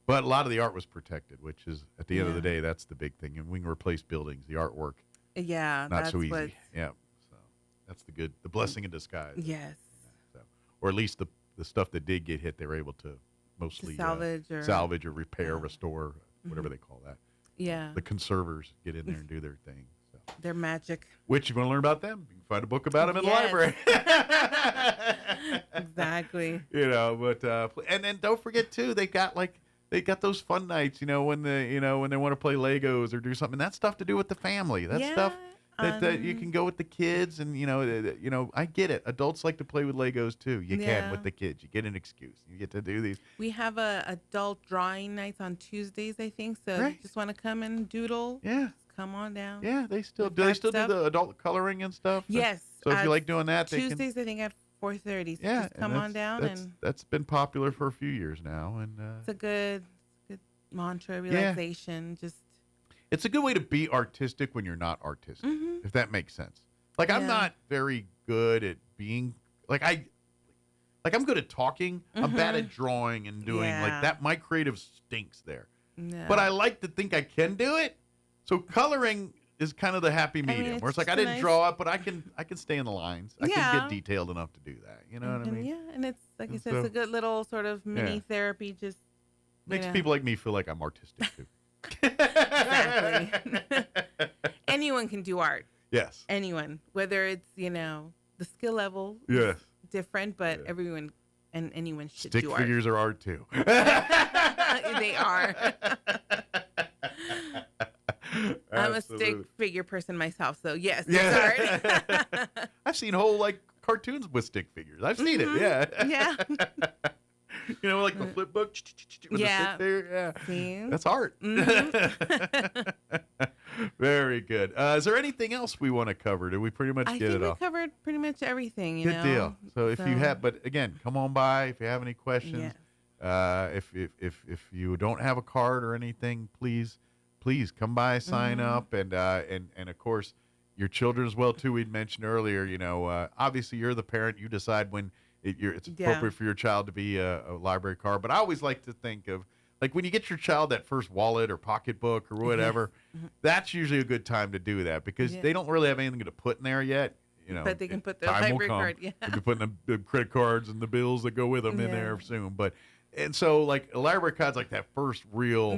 S13: but a lot of the art was protected, which is at the end of the day, that's the big thing. And we can replace buildings, the artwork.
S26: Yeah,
S13: not so easy. Yeah, so that's the blessing in disguise.
S26: Yes.
S13: So, or at least the stuff that did get hit, they were able to mostly
S26: salvage
S13: or repair, restore, whatever they call that.
S26: Yeah.
S13: The conservers get in there and do their thing.
S26: Their magic.
S13: Which, you want to learn about them, you can find a book about them in the library.
S26: Exactly.
S13: But and then don't forget too, they got those fun nights. When they want to play Legos or do something. That's stuff to do with the family. That's stuff that you can go with the kids. And I get it. Adults like to play with Legos too. You can with the kids. You get an excuse. You get to do these.
S26: We have adult drawing nights on Tuesdays, I think. So if you just want to come and doodle.
S13: Yeah.
S26: Come on down.
S13: Yeah, they still do the adult coloring and stuff.
S26: Yes.
S13: So if you like doing that,
S26: Tuesdays I think at 4:30. So
S13: yeah,
S26: just come on down
S13: that's been popular for a few years now, and
S26: it's a good mantra, relaxation.
S13: It's a good way to be artistic when you're not artistic, if that makes sense. Like I'm not very good at being I'm good at talking. I'm bad at drawing and doing like that. My creative stinks there, but I like to think I can do it. So coloring is kind of the happy medium, where it's like I didn't draw it, but I can stay in the lines. I can get detailed enough to do that. You know what I mean?
S26: Yeah, and it's like you said, it's a good little sort of mini therapy. Just
S13: makes people like me feel like I'm artistic too.
S26: Exactly. Anyone can do art.
S13: Yes.
S26: Anyone, whether it's the skill level
S13: Yeah.
S26: is different, but everyone and anyone should
S13: Stick
S26: do art.
S13: figures are art too.
S26: They are. I'm a stick
S13: Absolutely.
S26: figure person myself, so yes, it's art.
S13: I've seen whole like cartoons with stick figures. I've seen it. Yeah.
S26: Yeah.
S13: You know, like the flip book with the stick figure. Yeah.
S26: See?
S13: That's art. Very good. Is there anything else we want to cover? Did we pretty much
S26: I
S13: get
S26: think
S13: it
S26: we
S13: all?
S26: covered pretty much everything.
S13: Good deal. So if you have, but again, come on by if you have any questions. If you don't have a card or anything, please come by, sign up, and of course your children as well too. We'd mentioned earlier. You know, obviously you're the parent. You decide when it's appropriate for your child to be a library card. But I always like to think of like when you get your child that first wallet or pocketbook or whatever. That's usually a good time to do that because they don't really have anything to put in there yet. You know,
S26: but they can put their
S13: time will
S26: library
S13: come.
S26: card. Yeah.
S13: They'll be putting the credit cards and the bills that go with them in there soon. And so like a library card's like that first real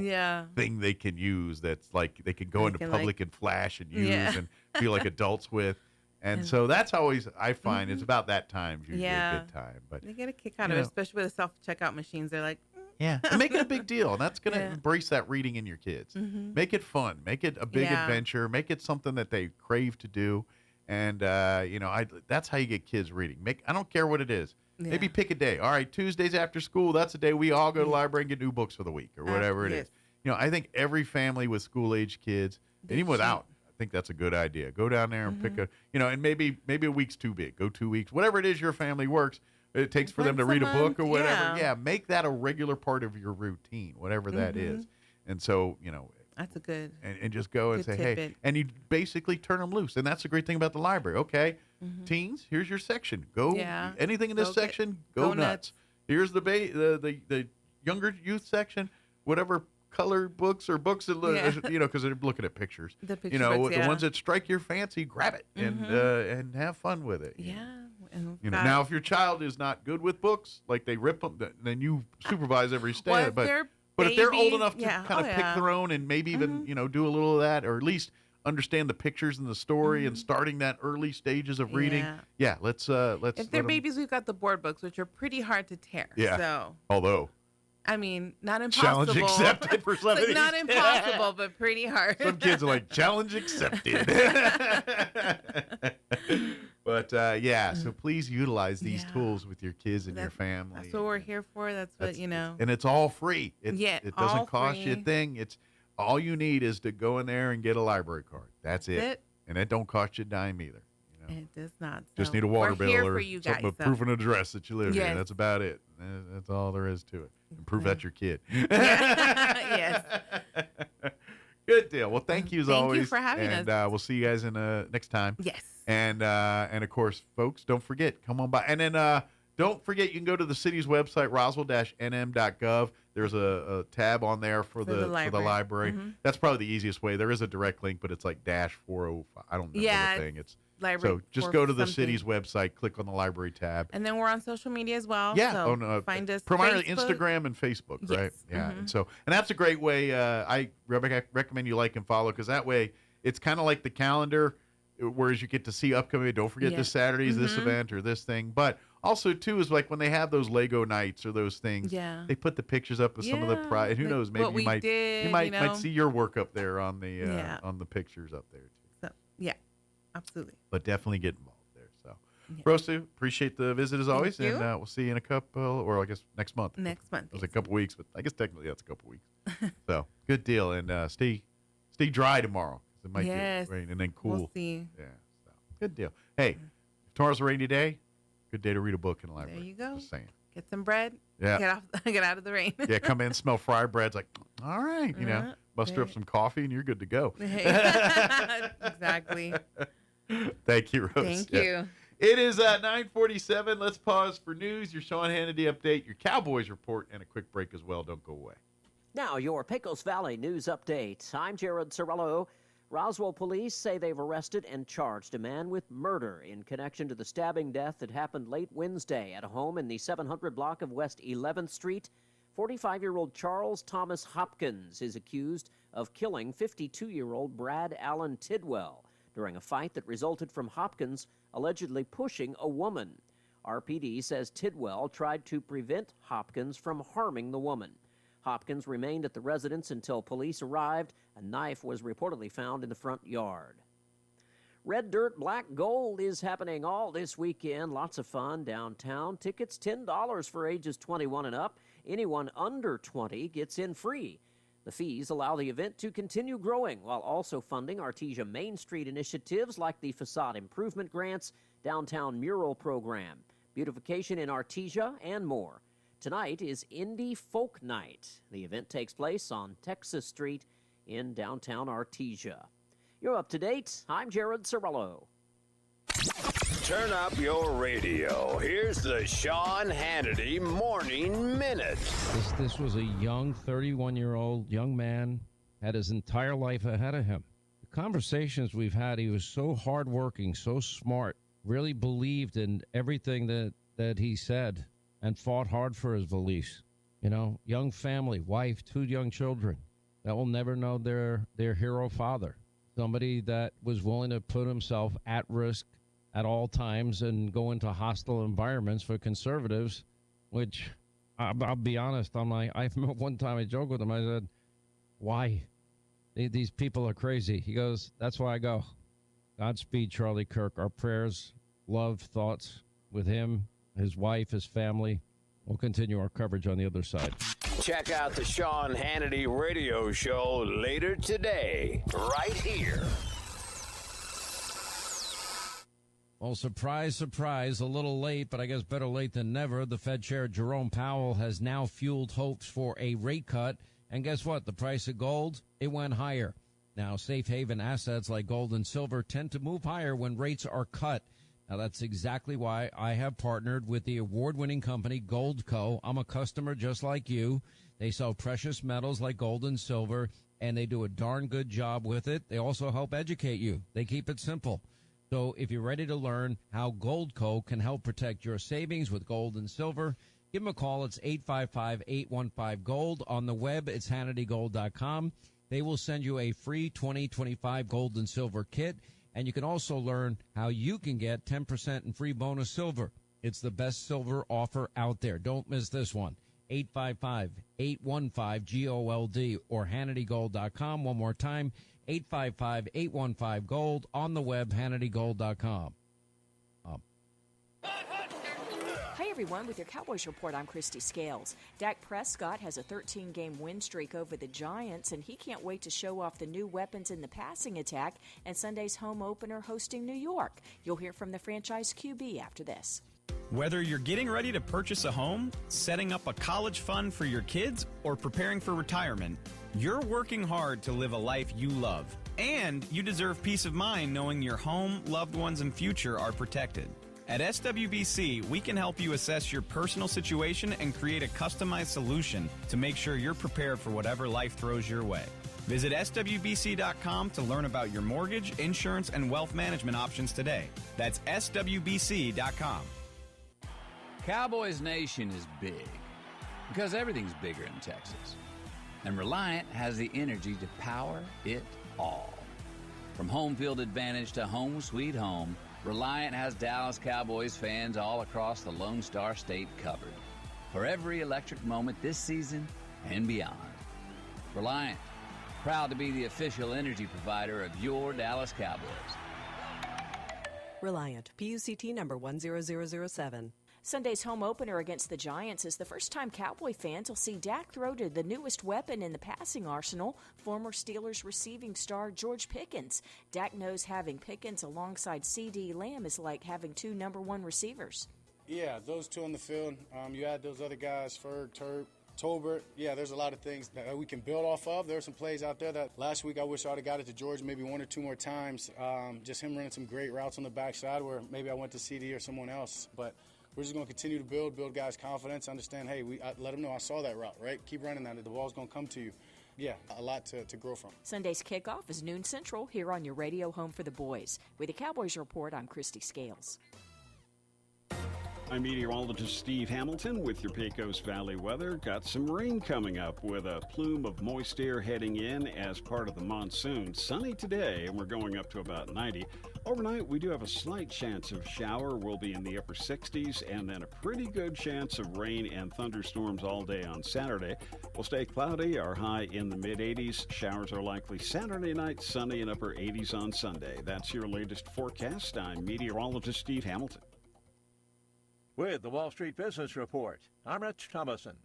S13: thing they can use. That's like they can go into public and flash and use and feel like adults with. And so that's always, I find, it's about that time usually a good time. But
S26: they get a kick out of it, especially with the self-checkout machines. They're like,
S13: and make it a big deal. And that's going to embrace that reading in your kids. Make it fun. Make it a big adventure. Make it something that they crave to do. And, that's how you get kids reading. I don't care what it is. Maybe pick a day. All right, Tuesdays after school, that's the day we all go to the library and get new books for the week or whatever it is. You know, I think every family with school-age kids, and even without, I think that's a good idea. Go down there and pick and maybe a week's too big. Go 2 weeks. Whatever it is your family works, it takes for them to read a book or whatever. Yeah, make that a regular part of your routine, whatever that is. And so,
S26: that's a good
S13: and just go and say, hey, and you basically turn them loose. And that's the great thing about the library. Okay, teens, here's your section. Go anything in this section, go nuts. Here's the younger youth section, whatever color books or books that because they're looking at pictures. The picture books, the ones that strike your fancy, grab it and have fun with it.
S26: Yeah. And
S13: now if your child is not good with books, like they rip them, then you supervise every step. But if they're old enough to kind of pick their own and maybe even do a little of that, or at least understand the pictures and the story and starting that early stages of reading. Let's
S26: if they're babies, we've got the board books, which are pretty hard to tear. So
S13: although
S26: I mean, not impossible.
S13: Challenge accepted for some of these.
S26: Not impossible, but pretty hard.
S13: Some kids are like, challenge accepted. But so please utilize these tools with your kids and your family.
S26: That's what we're here for. That's what,
S13: And it's all free. It doesn't cost you a thing. It's all you need is to go in there and get a library card. That's it. And it don't cost you a dime either.
S26: It does not.
S13: Just need a water bill or
S26: something,
S13: a proof of an address that you live here. That's about it. That's all there is to it. And prove that's your kid.
S26: Yes.
S13: Good deal. Well, thank you as always.
S26: Thank you for having us.
S13: And we'll see you guys in next time.
S26: Yes.
S13: And of course, folks, don't forget, come on by. And then don't forget, you can go to the city's website, roswell-nm.gov. There's a tab on there for the library. That's probably the easiest way. There is a direct link, but it's like -405. I don't remember the thing. It's library. So just go to the city's website, click on the library tab.
S26: And then we're on social media as well.
S13: Yeah.
S26: So find us
S13: primarily
S26: Facebook.
S13: Instagram and Facebook, right?
S26: Yes.
S13: Yeah. And that's a great way. I recommend you like and follow, because that way it's kind of like the calendar, whereas you get to see upcoming. Don't forget this Saturday is this event or this thing. But also too is like when they have those Lego nights or those things.
S26: Yeah.
S13: They put the pictures up of some of the pride. Who knows? Maybe you might see your work up there on the pictures up there too.
S26: So yeah, absolutely.
S13: But definitely get involved there. So, Rosa, appreciate the visit as always, and we'll see you in a couple, or I guess next month.
S26: Next month.
S13: It was a couple weeks, but I guess technically that's a couple weeks. So good deal, and stay dry tomorrow. It might get rain and then cool.
S26: We'll see.
S13: Yeah. So good deal. Hey, tomorrow's a rainy day. Good day to read a book in the library.
S26: There you go.
S13: Just saying.
S26: Get some bread.
S13: Yeah.
S26: Get out of the rain.
S13: Yeah. Come in, smell fried bread. It's like, all right, muster up some coffee, and you're good to go.
S26: Exactly.
S13: Thank you, Rose.
S26: Thank you.
S13: It is 9:47. Let's pause for news, your Sean Hannity update, your Cowboys report, and a quick break as well. Don't go away.
S1: Now, your Pecos Valley news update. I'm Jared Cirillo. Roswell police say they've arrested and charged a man with murder in connection to the stabbing death that happened late Wednesday at a home in the 700 block of West 11th Street. 45-year-old Charles Thomas Hopkins is accused of killing 52-year-old Brad Allen Tidwell. during a fight that resulted from Hopkins allegedly pushing a woman. RPD says Tidwell tried to prevent Hopkins from harming the woman. Hopkins remained at the residence until police arrived. A knife was reportedly found in the front yard. Red Dirt Black Gold is happening all this weekend. Lots of fun downtown. Tickets $10 for ages 21 and up. Anyone under 20 gets in free. The fees allow the event to continue growing while also funding Artesia Main Street initiatives like the Facade Improvement Grants, Downtown Mural Program, Beautification in Artesia, and more. Tonight is Indie Folk Night. The event takes place on Texas Street in downtown Artesia. You're up to date. I'm Jared Cirillo.
S8: Turn up your radio. Here's the Sean Hannity Morning Minute.
S9: This was a young 31-year-old young man, had his entire life ahead of him. The conversations we've had, he was so hardworking, so smart, really believed in everything that he said and fought hard for his beliefs. You know, young family, wife, 2 young children that will never know their hero father. Somebody that was willing to put himself at risk at all times and go into hostile environments for conservatives, which I'll be honest, I remember one time I joked with him, I said, why? These people are crazy. He goes, that's why I go. Godspeed, Charlie Kirk. Our prayers, love, thoughts with him, his wife, his family. We'll continue our coverage on the other side.
S8: Check out the Sean Hannity radio show later today, right here.
S9: Well, surprise, surprise, a little late, but I guess better late than never. The Fed Chair Jerome Powell has now fueled hopes for a rate cut. And guess what? The price of gold, it went higher. Now, safe haven assets like gold and silver tend to move higher when rates are cut. Now, that's exactly why I have partnered with the award-winning company Goldco. I'm a customer just like you. They sell precious metals like gold and silver, and they do a darn good job with it. They also help educate you. They keep it simple. So if you're ready to learn how Goldco can help protect your savings with gold and silver, give them a call. It's 855-815-GOLD. On the web, it's HannityGold.com. They will send you a free 2025 gold and silver kit. And you can also learn how you can get 10% in free bonus silver. It's the best silver offer out there. Don't miss this one. 855-815-GOLD or HannityGold.com. One more time, 855-815-GOLD. On the web, HannityGold.com.
S10: Hi, everyone. With your Cowboys Report, I'm Christy Scales. Dak Prescott has a 13-game win streak over the Giants, and he can't wait to show off the new weapons in the passing attack and Sunday's home opener hosting New York. You'll hear from the franchise QB after this.
S16: Whether you're getting ready to purchase a home, setting up a college fund for your kids, or preparing for retirement, you're working hard to live a life you love. And you deserve peace of mind knowing your home, loved ones, and future are protected. At SWBC, we can help you assess your personal situation and create a customized solution to make sure you're prepared for whatever life throws your way. Visit SWBC.com to learn about your mortgage, insurance, and wealth management options today. That's SWBC.com.
S18: Cowboys Nation is big because everything's bigger in Texas. And Reliant has the energy to power it all. From home field advantage to home sweet home, Reliant has Dallas Cowboys fans all across the Lone Star State covered for every electric moment this season and beyond. Reliant, proud to be the official energy provider of your Dallas Cowboys.
S19: Reliant, PUCT number 10007.
S10: Sunday's home opener against the Giants is the first time Cowboy fans will see Dak throw to the newest weapon in the passing arsenal, former Steelers receiving star George Pickens. Dak knows having Pickens alongside C.D. Lamb is like having 2 number 1 receivers.
S27: Yeah, those 2 on the field. You add those other guys, Ferg, Turp, Tolbert. Yeah, there's a lot of things that we can build off of. There are some plays out there that last week I wish I would have got it to George maybe 1 or 2 more times. Just him running some great routes on the backside where maybe I went to C.D. or someone else. But we're just going to continue to build guys' confidence, understand, hey, I let them know I saw that route, right? Keep running that. The ball's going to come to you. Yeah, a lot to grow from.
S10: Sunday's kickoff is noon Central here on your radio home for the boys. With the Cowboys Report, I'm Christy Scales.
S3: I'm meteorologist Steve Hamilton with your Pecos Valley weather. Got some rain coming up with a plume of moist air heading in as part of the monsoon. Sunny today, and we're going up to about 90. Overnight, we do have a slight chance of shower. We'll be in the upper 60s, and then a pretty good chance of rain and thunderstorms all day on Saturday. We'll stay cloudy, our high in the mid-80s. Showers are likely Saturday night, sunny and upper 80s on Sunday. That's your latest forecast. I'm meteorologist Steve Hamilton.
S4: With the Wall Street Business Report, I'm Rich Thomason.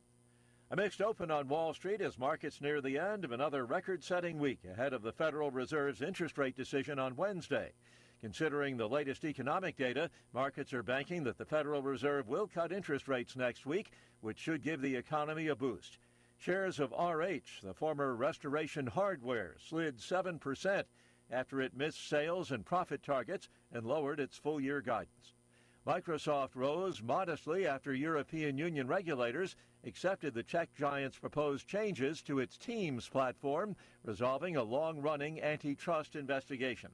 S4: A mixed open on Wall Street as markets near the end of another record-setting week ahead of the Federal Reserve's interest rate decision on Wednesday. Considering the latest economic data, markets are banking that the Federal Reserve will cut interest rates next week, which should give the economy a boost. Shares of RH, the former Restoration Hardware, slid 7% after it missed sales and profit targets and lowered its full-year guidance. Microsoft rose modestly after European Union regulators accepted the tech giant's proposed changes to its Teams platform, resolving a long-running antitrust investigation.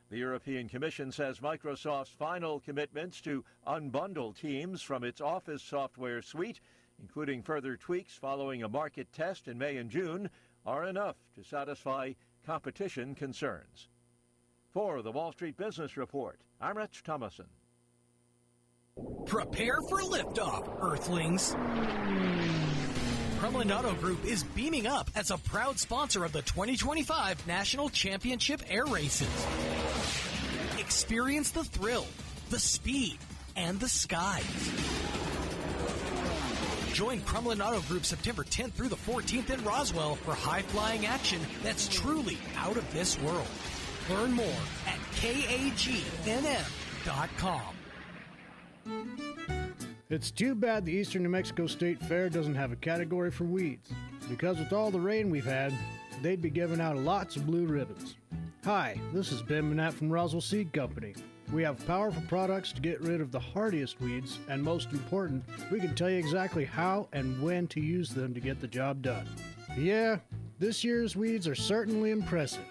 S4: The European Commission says Microsoft's final commitments to unbundle Teams from its Office software suite, including further tweaks following a market test in May and June, are enough to satisfy competition concerns. For the Wall Street Business Report, I'm Rich Thomason.
S5: Prepare for liftoff, Earthlings. Krumland Auto Group is beaming up as a proud sponsor of the 2025 National Championship Air Races. Experience the thrill, the speed, and the skies. Join Krumland Auto Group September 10th through the 14th in Roswell for high-flying action that's truly out of this world. Learn more at KAGNM.com.
S7: It's too bad the Eastern New Mexico State Fair doesn't have a category for weeds, because with all the rain we've had, they'd be giving out lots of blue ribbons. Hi, this is Ben Manette from Roswell Seed Company. We have powerful products to get rid of the hardiest weeds, and most important, we can tell you exactly how and when to use them to get the job done. Yeah, this year's weeds are certainly impressive,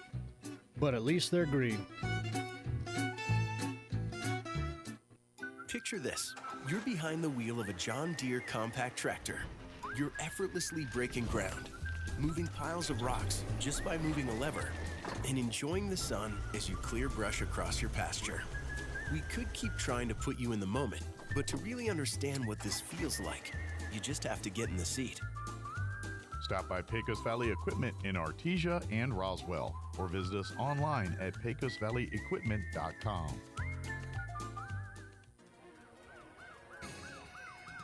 S7: but at least they're green.
S11: Picture this. You're behind the wheel of a John Deere compact tractor. You're effortlessly breaking ground, moving piles of rocks just by moving a lever, and enjoying the sun as you clear brush across your pasture. We could keep trying to put you in the moment, but to really understand what this feels like, you just have to get in the seat.
S2: Stop by Pecos Valley Equipment in Artesia and Roswell, or visit us online at pecosvalleyequipment.com.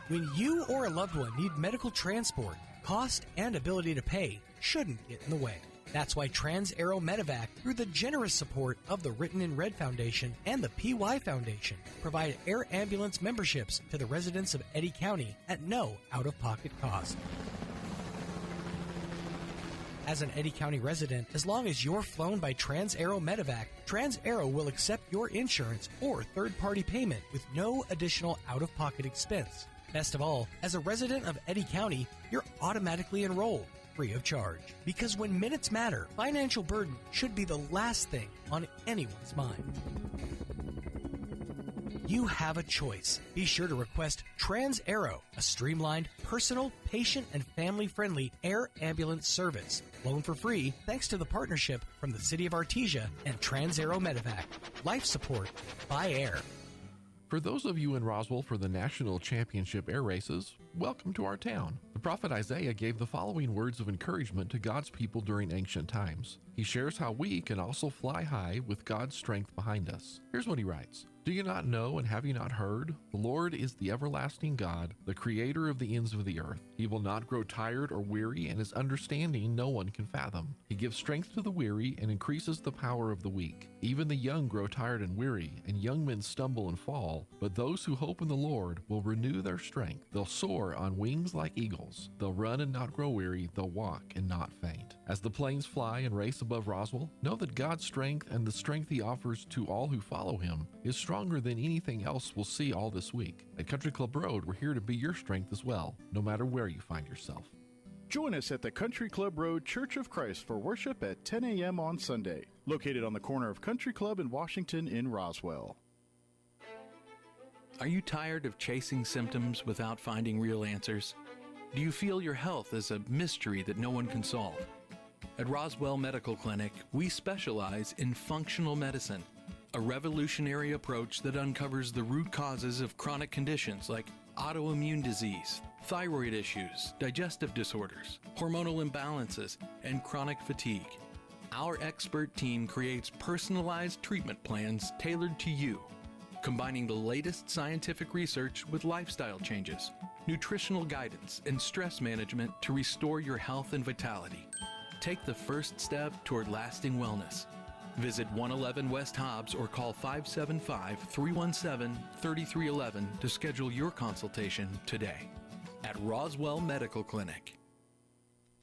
S5: When you or a loved one need medical transport, cost and ability to pay shouldn't get in the way. That's why Trans-Aero Medevac, through the generous support of the Written in Red Foundation and the PY Foundation, provide air ambulance memberships to the residents of Eddy County at no out-of-pocket cost. As an Eddy County resident, as long as you're flown by Trans-Aero Medevac, Trans-Aero will accept your insurance or third-party payment with no additional out-of-pocket expense. Best of all, as a resident of Eddy County, you're automatically enrolled, free of charge. Because when minutes matter, financial burden should be the last thing on anyone's mind. You have a choice. Be sure to request Trans-Aero, a streamlined, personal, patient, and family-friendly air ambulance service. Flown for free thanks to the partnership from the City of Artesia and Trans-Aero Medevac. Life support by air.
S21: For those of you in Roswell for the National Championship Air Races, welcome to our town. The prophet Isaiah gave the following words of encouragement to God's people during ancient times. He shares how we can also fly high with God's strength behind us. Here's what he writes. Do you not know and have you not heard? The Lord is the everlasting God, the creator of the ends of the earth. He will not grow tired or weary, and his understanding no one can fathom. He gives strength to the weary and increases the power of the weak. Even the young grow tired and weary, and young men stumble and fall. But those who hope in the Lord will renew their strength. They'll soar on wings like eagles. They'll run and not grow weary. They'll walk and not faint. As the planes fly and race above Roswell, know that God's strength and the strength he offers to all who follow him is stronger than anything else we'll see all this week. At Country Club Road, we're here to be your strength as well, no matter where you find yourself.
S2: Join us at the Country Club Road Church of Christ for worship at 10 a.m. on Sunday, located on the corner of Country Club and Washington in Roswell.
S6: Are you tired of chasing symptoms without finding real answers? Do you feel your health is a mystery that no one can solve? At Roswell Medical Clinic, we specialize in functional medicine, a revolutionary approach that uncovers the root causes of chronic conditions like autoimmune disease, thyroid issues, digestive disorders, hormonal imbalances, and chronic fatigue. Our expert team creates personalized treatment plans tailored to you, combining the latest scientific research with lifestyle changes, nutritional guidance, and stress management to restore your health and vitality. Take the first step toward lasting wellness. Visit 111 West Hobbs or call 575-317-3311 to schedule your consultation today at Roswell Medical Clinic.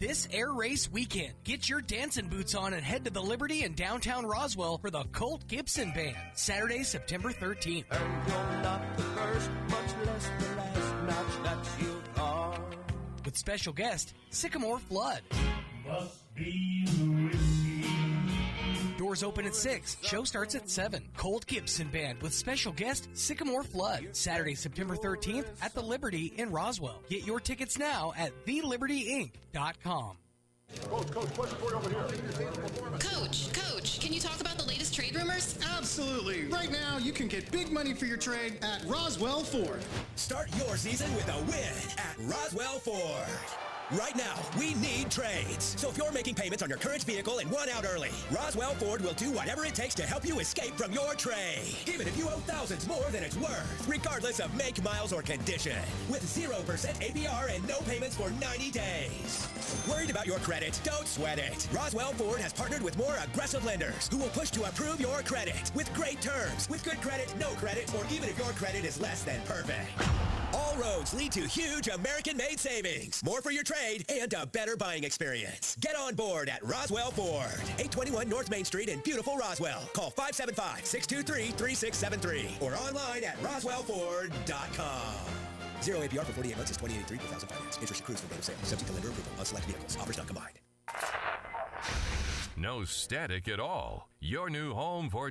S5: This Air Race weekend, get your dancing boots on and head to the Liberty in downtown Roswell for the Colt Gibson Band, Saturday, September 13th.
S14: And you're not the first, much less the last notch that you are.
S5: With special guest, Sycamore Flood.
S14: Must be the whiskey.
S5: Doors open at 6. Show starts at 7. Colt Gibson Band with special guest Sycamore Flood. Saturday, September 13th at the Liberty in Roswell. Get your tickets now at thelibertyinc.com.
S15: Coach, question for you over here.
S17: Coach, can you talk about the latest trade rumors?
S20: Absolutely. Right now, you can get big money for your trade at Roswell Ford.
S22: Start your season with a win at Roswell Ford. Right now, we need trades. So if you're making payments on your current vehicle and want out early, Roswell Ford will do whatever it takes to help you escape from your trade. Even if you owe thousands more than it's worth, regardless of make, miles, or condition. With 0% APR and no payments for 90 days. Worried about your credit? Don't sweat it. Roswell Ford has partnered with more aggressive lenders who will push to approve your credit with great terms, with good credit, no credit, or even if your credit is less than perfect. All roads lead to huge American-made savings. More for your trade and a better buying experience. Get on board at Roswell Ford. 821 North Main Street in beautiful Roswell. Call 575-623-3673 or online at roswellford.com. 0 APR for 48 months is $28.83 per thousand finance. Interest accrues for rate of sale. Subject to lender approval on select vehicles. Offers not combined.
S12: No static at all. Your new home for